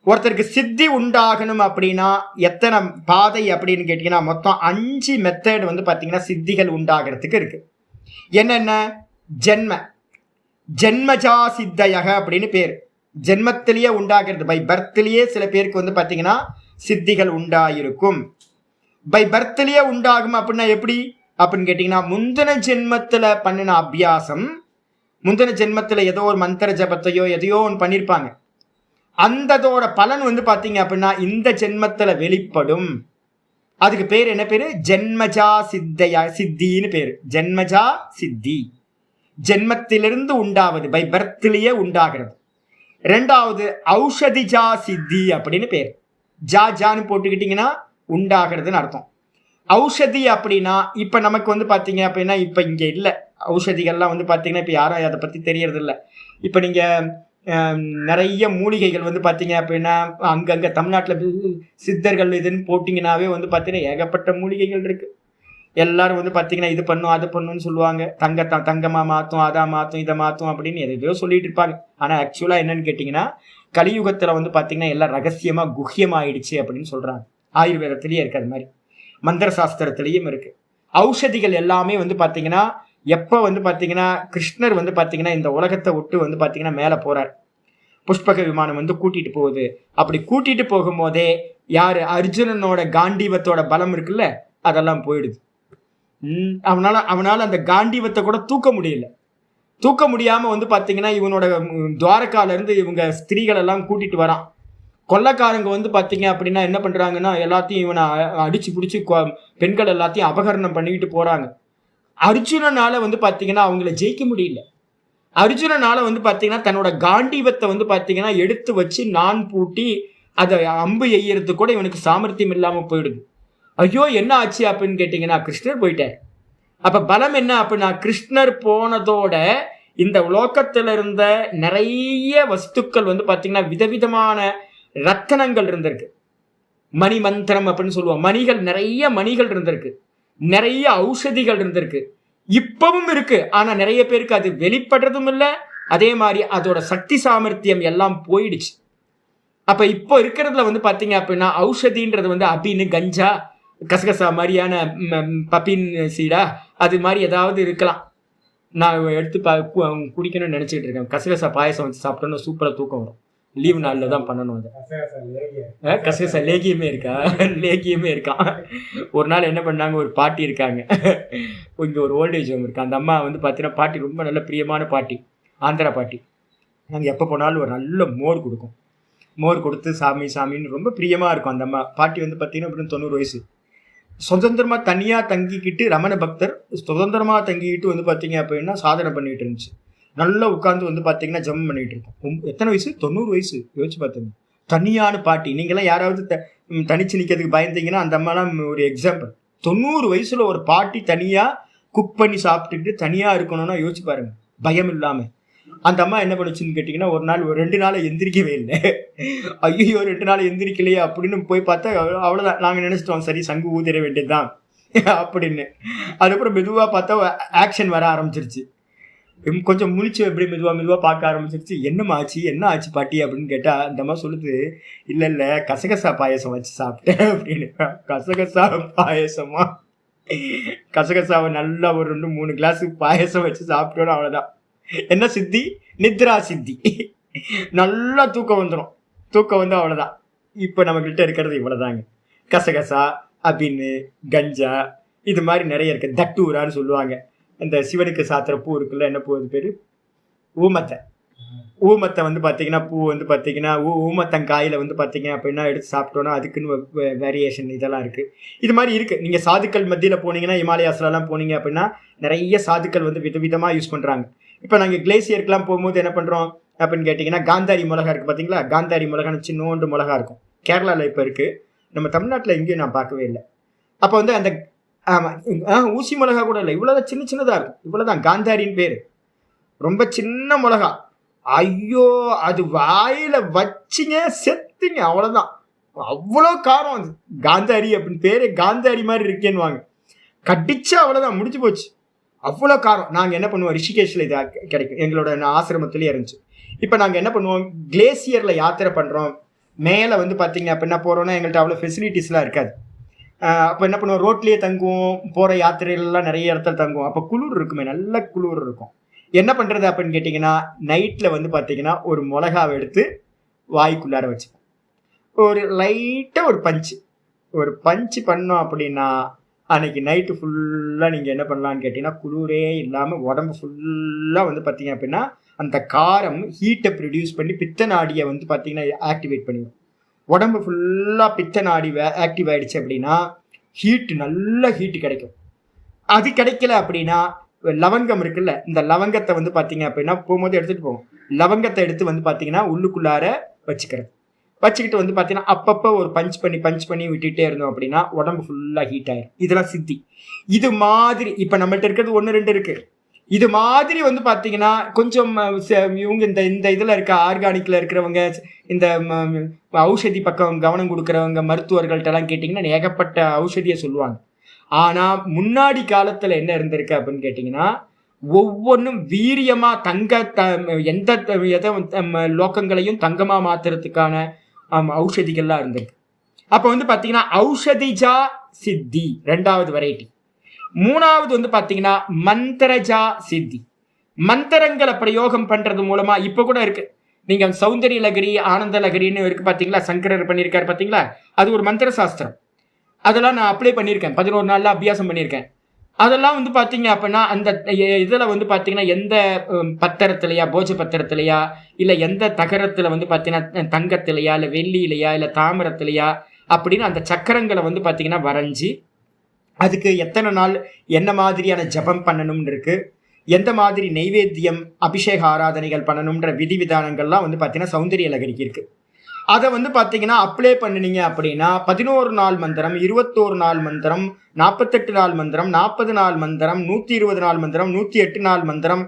ஒருத்தருக்கு சித்தி உண்டாகணும் அப்படின்னா எத்தனை பாதை அப்படின்னு கேட்டிங்கன்னா மொத்தம் 5 மெத்தட் வந்து பார்த்தீங்கன்னா சித்திகள் உண்டாகிறதுக்கு இருக்கு. என்னென்ன? ஜென்மஜா சித்தயக அப்படின்னு பேர். ஜென்மத்திலேயே உண்டாகிறது, பை பர்த்லேயே சில பேருக்கு வந்து பார்த்தீங்கன்னா சித்திகள் உண்டாயிருக்கும். பை பர்த்லேயே உண்டாகும் அப்படின்னா எப்படி அப்படின்னு கேட்டிங்கன்னா, முந்தின ஜென்மத்தில் பண்ணின அபியாசம், முந்தின ஜென்மத்தில் ஏதோ ஒரு மந்திர ஜபத்தையோ எதையோ ஒன்று பண்ணியிருப்பாங்க, அந்ததோட பலன் வந்து பார்த்தீங்க அப்படின்னா இந்த ஜென்மத்தில் வெளிப்படும். அதுக்கு பேர் என்ன பேர்? ஜென்மஜா சித்தின்னு பேர். ஜென்மஜா சித்தி, ஜென்மத்திலிருந்து உண்டாவது, பை பர்த்லேயே உண்டாகிறது. ரெண்டாவது ஔஷதிஜா சித்தி அப்படின்னு பேர். ஜான்னு போட்டுக்கிட்டிங்கன்னா உண்டாகிறதுன்னு அர்த்தம். ஔஷதி அப்படின்னா இப்போ நமக்கு வந்து பார்த்தீங்க அப்படின்னா இப்போ இங்கே இல்லை ஔஷதிகள்லாம் வந்து பார்த்தீங்கன்னா இப்போ யாரும் அதை பற்றி தெரியறது இல்லை. இப்போ நீங்கள் நிறைய மூலிகைகள் வந்து பார்த்தீங்க அப்படின்னா அங்கங்கே தமிழ்நாட்டில் சித்தர்கள் இதுன்னு போட்டிங்கன்னாவே வந்து பார்த்தீங்கன்னா ஏகப்பட்ட மூலிகைகள் இருக்குது. எல்லாரும் வந்து பார்த்தீங்கன்னா இது பண்ணும் அது பண்ணுன்னு சொல்லுவாங்க, தங்கமாக மாற்றும், அதை மாற்றும், இதை மாற்றும் அப்படின்னு எதையோ சொல்லிட்டு இருப்பாங்க. ஆனால் ஆக்சுவலாக என்னன்னு கேட்டிங்கன்னா கலியுகத்தில் வந்து பார்த்தீங்கன்னா எல்லாம் ரகசியமாக குஹ்யமாயிடுச்சு அப்படின்னு சொல்கிறாங்க. ஆயுர்வேதத்திலேயே இருக்குது, அது மாதிரி மந்திர சாஸ்திரத்திலையும் இருக்குது. ஔஷதிகள் எல்லாமே வந்து பார்த்தீங்கன்னா எப்போ வந்து பார்த்தீங்கன்னா கிருஷ்ணர் வந்து பார்த்தீங்கன்னா இந்த உலகத்தை விட்டு வந்து பார்த்தீங்கன்னா மேலே போகிறார், புஷ்பக விமானம் வந்து கூட்டிகிட்டு போகுது. அப்படி கூட்டிகிட்டு போகும்போதே யார்? அர்ஜுனனோட காண்டீவத்தோட பலம் இருக்குல்ல, அதெல்லாம் போயிடுது. அவனால் அந்த காண்டீவத்தை கூட தூக்க முடியல. தூக்க முடியாமல் வந்து பார்த்தீங்கன்னா இவனோட துவாரகாலேருந்து இவங்க ஸ்திரீகள் எல்லாம் கூட்டிகிட்டு வரான். கொள்ளைக்காரங்க வந்து பார்த்தீங்க அப்படின்னா என்ன பண்ணுறாங்கன்னா எல்லாத்தையும் இவனை அடித்து பிடிச்சி பெண்கள் எல்லாத்தையும் அபகரணம் பண்ணிக்கிட்டு போகிறாங்க. அர்ஜுனனால் வந்து பார்த்தீங்கன்னா அவங்கள ஜெயிக்க முடியல. அர்ஜுனனால் வந்து பார்த்தீங்கன்னா தன்னோட காண்டீவத்தை வந்து பார்த்தீங்கன்னா எடுத்து வச்சு நான் பூட்டி அதை அம்பு எய்யறதுக்கு கூட இவனுக்கு சாமர்த்தியம் இல்லாமல் போயிடுது. ஐயோ என்ன ஆச்சு அப்படின்னு கேட்டிங்கன்னா கிருஷ்ணர் போயிட்டார். அப்போ பலம் என்ன அப்படின்னா கிருஷ்ணர் போனதோட இந்த லோகத்துல இருந்த நிறைய வஸ்துக்கள் வந்து பாத்தீங்கன்னா விதவிதமான ரத்தனங்கள் இருந்திருக்கு. மணி மந்திரம் அப்படின்னு சொல்லுவோம். மணிகள், நிறைய மணிகள் இருந்திருக்கு, நிறைய ஔஷதிகள் இருந்திருக்கு, இப்பவும் இருக்கு. ஆனா நிறைய பேருக்கு அது வெளிப்படுறதும் இல்லை. அதே மாதிரி அதோட சக்தி சாமர்த்தியம் எல்லாம் போயிடுச்சு. அப்ப இப்போ இருக்கிறதுல வந்து பாத்தீங்க அப்படின்னா ஔஷதின்றது வந்து அபின்னு, கஞ்சா, கசகசா மாதிரியான பப்பின் சீடா, அது மாதிரி ஏதாவது இருக்கலாம். நான் எடுத்து குடிக்கணும்னு நினைச்சிட்டு இருக்கேன். கசகசா பாயசம் வச்சு சாப்பிட்டோன்னு சூப்பரா தூக்கம் வரும். லீவு நாளில் தான் பண்ணணும். அது கசகசா லேகியமே இருக்கா? லேகியமே இருக்கான். ஒரு நாள் என்ன பண்ணாங்க, ஒரு பாட்டி இருக்காங்க இங்கே, ஒரு ஓல்டேஜ் ஹோம் இருக்கு. அந்த அம்மா வந்து பார்த்தீங்கன்னா பாட்டி ரொம்ப நல்ல பிரியமான பாட்டி, ஆந்திரா பாட்டி. நாங்கள் எப்போ போனாலும் ஒரு நல்ல மோர் கொடுக்கும். மோர் கொடுத்து சாமி சாமின்னு ரொம்ப பிரியமாக இருக்கும் அந்த அம்மா. பாட்டி வந்து பார்த்தீங்கன்னா அப்படின்னு 90 வயசு. சுதந்திரமாக தனியாக தங்கிக்கிட்டு, ரமண பக்தர், சுதந்திரமாக தங்கிக்கிட்டு வந்து பார்த்தீங்க அப்படின்னா சாதனை பண்ணிகிட்டு இருந்துச்சு. நல்லா உட்காந்து வந்து பார்த்தீங்கன்னா ஜம் பண்ணிகிட்டு இருக்கோம். எத்தனை வயசு? 90 வயசு. யோசிச்சு பார்த்தீங்க, தனியான பாட்டி. நீங்களாம் யாராவது தனிச்சு நிற்கிறதுக்கு பயந்தீங்கன்னா அந்த அம்மாலாம் ஒரு எக்ஸாம்பிள். 90 வயசுல ஒரு பாட்டி தனியாக குக் பண்ணி சாப்பிட்டுக்கிட்டு தனியாக இருக்கணும்னா யோசிச்சு பாருங்க, பயம் இல்லாமல். அந்த அம்மா என்ன பண்ணுச்சுன்னு கேட்டிங்கன்னா, ஒரு நாள், ஒரு 2 நாள் எந்திரிக்கவே இல்லை. ஐயோ 2 நாள் எந்திரிக்கலையே அப்படின்னு போய் பார்த்தா அவ்வளோதான். நாங்கள் நினச்சிட்டோம் சரி சங்கு ஊதிர வேண்டியதுதான் அப்படின்னு. அதுக்கப்புறம் மெதுவாக பார்த்தா ஆக்ஷன் வர ஆரம்பிச்சிருச்சு. கொஞ்சம் முழிச்சு எப்படி மெதுவாக பார்க்க ஆரம்பிச்சிருச்சு. என்னம்மா ஆச்சு, என்ன ஆச்சு பாட்டி அப்படின்னு கேட்டால் அந்த அம்மா சொல்லுது, இல்லை கசகசா பாயசம் வச்சு சாப்பிட்டேன் அப்படின்னு. கசகசா பாயசமா? கசகசாவை நல்லா ஒரு 2-3 கிளாஸ் பாயசம் வச்சு சாப்பிட்டோன்னு அவ்வளோதான். என்ன சித்தி? நித்ரா சித்தி. நல்லா தூக்கம் வந்துடும். தூக்கம் வந்து அவ்வளோதான். இப்போ நம்மக்கிட்ட இருக்கிறது இவ்வளோதாங்க. கசகசா, அபின்னு, கஞ்சா, இது மாதிரி நிறைய இருக்குது. தட்டூரான்னு சொல்லுவாங்க. இந்த சிவனுக்கு சாத்திர பூ இருக்குல்ல, என்ன பூ அது பேர்? ஊமத்தை. ஊமத்தை வந்து பார்த்தீங்கன்னா பூ வந்து பார்த்தீங்கன்னா ஊமத்தங்காயில் வந்து பார்த்தீங்க அப்படின்னா எடுத்து சாப்பிட்டோன்னா அதுக்குன்னு வேரியேஷன் இதெல்லாம் இருக்குது. இது மாதிரி இருக்குது. நீங்கள் சாதுக்கள் மத்தியில் போனீங்கன்னா, இமாலயாஸ்லாம் போனீங்க அப்படின்னா நிறைய சாதுக்கள் வந்து விதவிதமாக யூஸ் பண்ணுறாங்க. இப்போ நாங்கள் கிளேசியருக்கெலாம் போகும்போது என்ன பண்ணுறோம் அப்படின்னு கேட்டிங்கன்னா, காந்தாரி மிளகா இருக்குது பார்த்தீங்களா? காந்தாரி மிளகான்னு சின்னோண்டு மிளகா இருக்கும். கேரளாவில் இப்போ இருக்குது. நம்ம தமிழ்நாட்டில் எங்கேயும் நான் பார்க்கவே இல்லை. அப்போ வந்து அந்த ஊசி மிளகா கூட இல்லை, இவ்வளோதான், சின்னதாக இருக்கும். இவ்வளோதான் காந்தாரின்னு பேர். ரொம்ப சின்ன மிளகா. ஐயோ, அது வாயில வச்சிங்க செத்துங்க, அவ்வளோதான். அவ்வளோ காரம். அது காந்தாரி அப்படின்னு பேரு. காந்தாரி மாதிரி இருக்கேன்னு வாங்க, கடிச்சா அவ்வளோதான், முடிஞ்சு போச்சு. அவ்வளோ காரம். நாங்கள் என்ன பண்ணுவோம், ரிஷிகேஷில் இது கிடைக்கும், எங்களோட ஆசிரமத்துலேயே இருந்துச்சு. இப்போ நாங்கள் என்ன பண்ணுவோம், கிளேசியரில் யாத்திரை பண்ணுறோம். மேலே வந்து பார்த்தீங்க அப்படின்னா போகிறோன்னா எங்கள்கிட்ட அவ்வளோ ஃபெசிலிட்டிஸ்லாம் இருக்காது. அப்போ என்ன பண்ணுவோம், ரோட்லேயே தங்குவோம். போகிற யாத்திரையிலலாம் நிறைய இடத்துல தங்குவோம். அப்போ குளிர் இருக்குமே, நல்ல குளிர் இருக்கும். என்ன பண்ணுறது அப்படின்னு கேட்டிங்கன்னா, நைட்டில் வந்து பார்த்தீங்கன்னா ஒரு மிளகாவை எடுத்து வாய்க்குள்ளார வச்சுப்போம். ஒரு லைட்டாக ஒரு பஞ்சு பண்ணோம் அப்படின்னா அன்றைக்கி நைட்டு ஃபுல்லாக நீங்கள் என்ன பண்ணலான்னு கேட்டிங்கன்னா, குளிரே இல்லாமல் உடம்பு ஃபுல்லாக வந்து பார்த்தீங்க அப்படின்னா அந்த காரம் ஹீட்டை ப்ரொடியூஸ் பண்ணி பித்த நாடியை வந்து பார்த்தீங்கன்னா ஆக்டிவேட் பண்ணிடும். உடம்பு ஃபுல்லாக பித்த நாடி ஆக்டிவ் ஆகிடுச்சு அப்படின்னா நல்ல ஹீட்டு கிடைக்கும். அது கிடைக்கல அப்படின்னா லவங்கம் இருக்குல்ல, இந்த லவங்கத்தை வந்து பார்த்தீங்க அப்படின்னா போகும்போது எடுத்துகிட்டு போவோம். லவங்கத்தை எடுத்து வந்து பார்த்தீங்கன்னா உள்ளுக்குள்ளார வச்சுக்கிட்டு வந்து பார்த்தீங்கன்னா அப்பப்போ ஒரு பஞ்ச் பண்ணி விட்டுகிட்டே இருந்தோம் அப்படின்னா உடம்பு ஃபுல்லாக ஹீட் ஆயிடும். இதெல்லாம் சித்தி. இது மாதிரி இப்போ நம்மள்ட்ட இருக்கிறது 1-2 இருக்குது. இது மாதிரி வந்து பார்த்தீங்கன்னா கொஞ்சம் இவங்க இந்த இதில் இருக்க ஆர்கானிக்கில் இருக்கிறவங்க, இந்த ஔஷதி பக்கம் கவனம் கொடுக்குறவங்க, மருத்துவர்கள்ட்டெல்லாம் கேட்டிங்கன்னா ஏகப்பட்ட ஔஷதியை சொல்லுவாங்க. ஆனால் முன்னாடி காலத்தில் என்ன இருந்திருக்கு அப்படின்னு கேட்டிங்கன்னா, ஒவ்வொன்றும் வீரியமாக எந்த லோக்கங்களையும் தங்கமாக மாற்றுறதுக்கான ஔஷதிகள்லாம் இருந்திருக்கு. அப்போ வந்து பார்த்தீங்கன்னா ஔஷதிஜா சித்தி 2வது வெரைட்டி. 3வது வந்து பார்த்தீங்கன்னா மந்திரஜா சித்தி. மந்திரங்களை பிரயோகம் பண்ணுறது மூலமாக இப்போ கூட இருக்குது. நீங்கள் சௌந்தரிய லகரி, ஆனந்த லகரின்னு இருக்குது பார்த்தீங்களா, சங்கரர் பண்ணியிருக்காரு பார்த்தீங்களா, அது ஒரு மந்திர சாஸ்திரம். அதெல்லாம் நான் அப்ளை பண்ணியிருக்கேன், 11 நாளில் அபியாசம் பண்ணியிருக்கேன். அதெல்லாம் வந்து பார்த்தீங்க அப்படின்னா அந்த இதில் வந்து பார்த்தீங்கன்னா எந்த பத்திரத்துலையா, போஜ பத்திரத்துலையா, இல்லை எந்த தகரத்தில் வந்து பார்த்தீங்கன்னா தங்கத்திலையா, இல்லை வெள்ளியிலையா, இல்லை தாமிரத்திலையா அப்படின்னு அந்த சக்கரங்களை வந்து பார்த்தீங்கன்னா வரைஞ்சி அதுக்கு எத்தனை நாள் என்ன மாதிரியான ஜபம் பண்ணணும்னு இருக்குது, எந்த மாதிரி நைவேத்தியம் அபிஷேக ஆராதனைகள் பண்ணணுன்ற விதிவிதானங்கள்லாம் வந்து பார்த்தீங்கன்னா சௌந்தரிய லகரிக்கு இருக்குது. அதை வந்து பார்த்தீங்கன்னா அப்ளை பண்ணினீங்க அப்படின்னா 11 நாள் மந்திரம், 21 நாள் மந்திரம், 48 நாள் மந்திரம், 40 நாள் மந்திரம், 120 நாள் மந்திரம், 108 நாள் மந்திரம்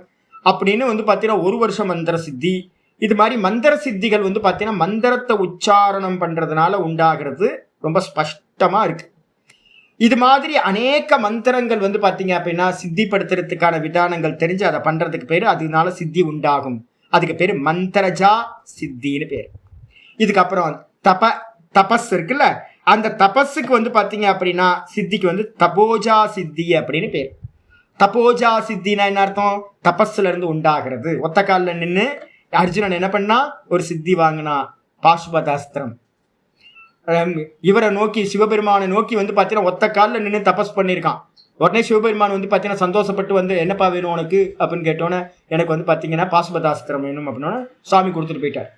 அப்படின்னு வந்து பார்த்தீங்கன்னா 1 வருஷம் மந்திர சித்தி. இது மாதிரி மந்திர சித்திகள் வந்து பார்த்தீங்கன்னா மந்திரத்தை உச்சாரணம் பண்றதுனால உண்டாகிறது ரொம்ப ஸ்பஷ்டமா இருக்கு. இது மாதிரி அநேக மந்திரங்கள் வந்து பார்த்தீங்க அப்படின்னா சித்திப்படுத்துறதுக்கான விதானங்கள் தெரிஞ்சு அதை பண்றதுக்கு பேரு, அதனால சித்தி உண்டாகும். அதுக்கு பேரு மந்திரஜா சித்தின்னு பேரு. இதுக்கப்புறம் தபஸ் இருக்குல்ல, அந்த தபஸுக்கு வந்து பார்த்தீங்க அப்படின்னா சித்திக்கு வந்து தபோஜா சித்தி அப்படின்னு பேர். தபோஜா சித்தினா என்ன அர்த்தம்? தபஸ்ல இருந்து உண்டாகிறது. ஒத்த காலில் நின்று அர்ஜுனன் என்ன பண்ணா? ஒரு சித்தி வாங்கினா, பாசுபதாஸ்திரம். இவரை நோக்கி, சிவபெருமானை நோக்கி வந்து பார்த்தீங்கன்னா ஒத்த காலில் நின்று தபஸ் பண்ணியிருக்கான். உடனே சிவபெருமான் வந்து பார்த்தீங்கன்னா சந்தோஷப்பட்டு வந்து என்னப்பா வேணும் உனக்கு அப்படின்னு கேட்டோன்னே, எனக்கு வந்து பார்த்தீங்கன்னா பாசுபதாஸ்திரம் வேணும் அப்படின்னா சுவாமி கொடுத்துட்டு போயிட்டார்.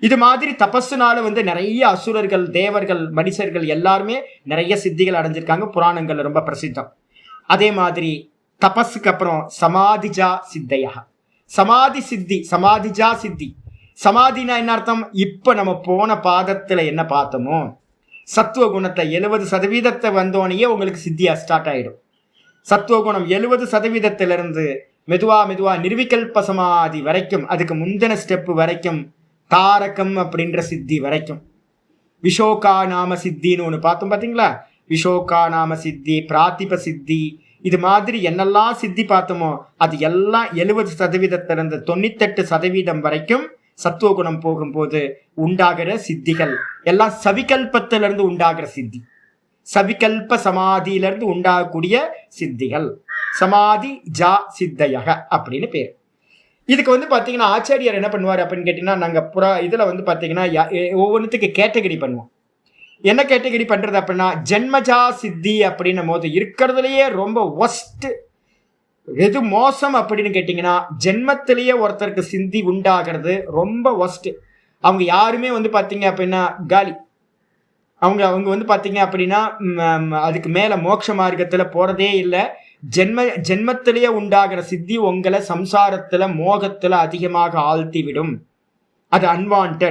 இது மாதிரி தபஸுனால வந்து நிறைய அசுரர்கள், தேவர்கள், மனுஷர்கள் எல்லாருமே நிறைய சித்திகள் அடைஞ்சிருக்காங்க. புராணங்கள்ல ரொம்ப பிரசித்தம். அதே மாதிரி தபஸுக்கு அப்புறம் சமாதிஜா சித்தையா, சமாதி சித்தி, சமாதிஜா சித்தி. சமாதினா என்ன அர்த்தம்? இப்ப நம்ம போன பாதத்துல என்ன பார்த்தோமோ சத்துவ குணத்தை 70% வந்தோனையே உங்களுக்கு சித்தியா ஸ்டார்ட் ஆயிடும். சத்துவகுணம் 70% மெதுவா மெதுவா நிர்விகல்ப சமாதி வரைக்கும், அதுக்கு முந்தின ஸ்டெப் வரைக்கும், தாரகம் அப்படின்ற சித்தி வரைக்கும், விஷோகா நாம சித்தின்னு ஒன்று பார்த்தோம் பார்த்தீங்களா? விஷோகா நாம சித்தி, பிராத்திப சித்தி, இது மாதிரி என்னெல்லாம் சித்தி பார்த்தோமோ அது எல்லாம் 70% 98% வரைக்கும் சத்துவகுணம் போகும்போது உண்டாகிற சித்திகள் எல்லாம் சவிகல்பத்திலிருந்து உண்டாகிற சித்தி. சவிகல்ப சமாதியிலிருந்து உண்டாகக்கூடிய சித்திகள் சமாதி ஜா சித்தையக அப்படின்னு பேர். இதுக்கு வந்து பார்த்தீங்கன்னா ஆச்சாரியார் என்ன பண்ணுவார் அப்படின்னு கேட்டீங்கன்னா, நாங்கள் இதில் வந்து பார்த்தீங்கன்னா ஒவ்வொன்றுத்துக்கு கேட்டகரி பண்ணுவோம். என்ன கேட்டகரி பண்ணுறது அப்படின்னா, ஜென்மஜா சித்தி அப்படின்னும் போது இருக்கிறதுலையே ரொம்ப ஒஸ்ட், எது மோசம் அப்படின்னு கேட்டிங்கன்னா, ஜென்மத்திலேயே ஒருத்தருக்கு சித்தி உண்டாகிறது ரொம்ப ஒஸ்ட். அவங்க யாருமே வந்து பார்த்தீங்க அப்படின்னா காலி. அவங்க வந்து பார்த்தீங்க அப்படின்னா அதுக்கு மேலே மோட்ச மார்க்கத்தில் போகிறதே இல்லை. ஜென்மத்திலேயே உண்டாகிற சித்தி உங்களை சம்சாரத்தில் மோகத்தில் அதிகமாக ஆழ்த்தி விடும். அது அன்வான்ட்.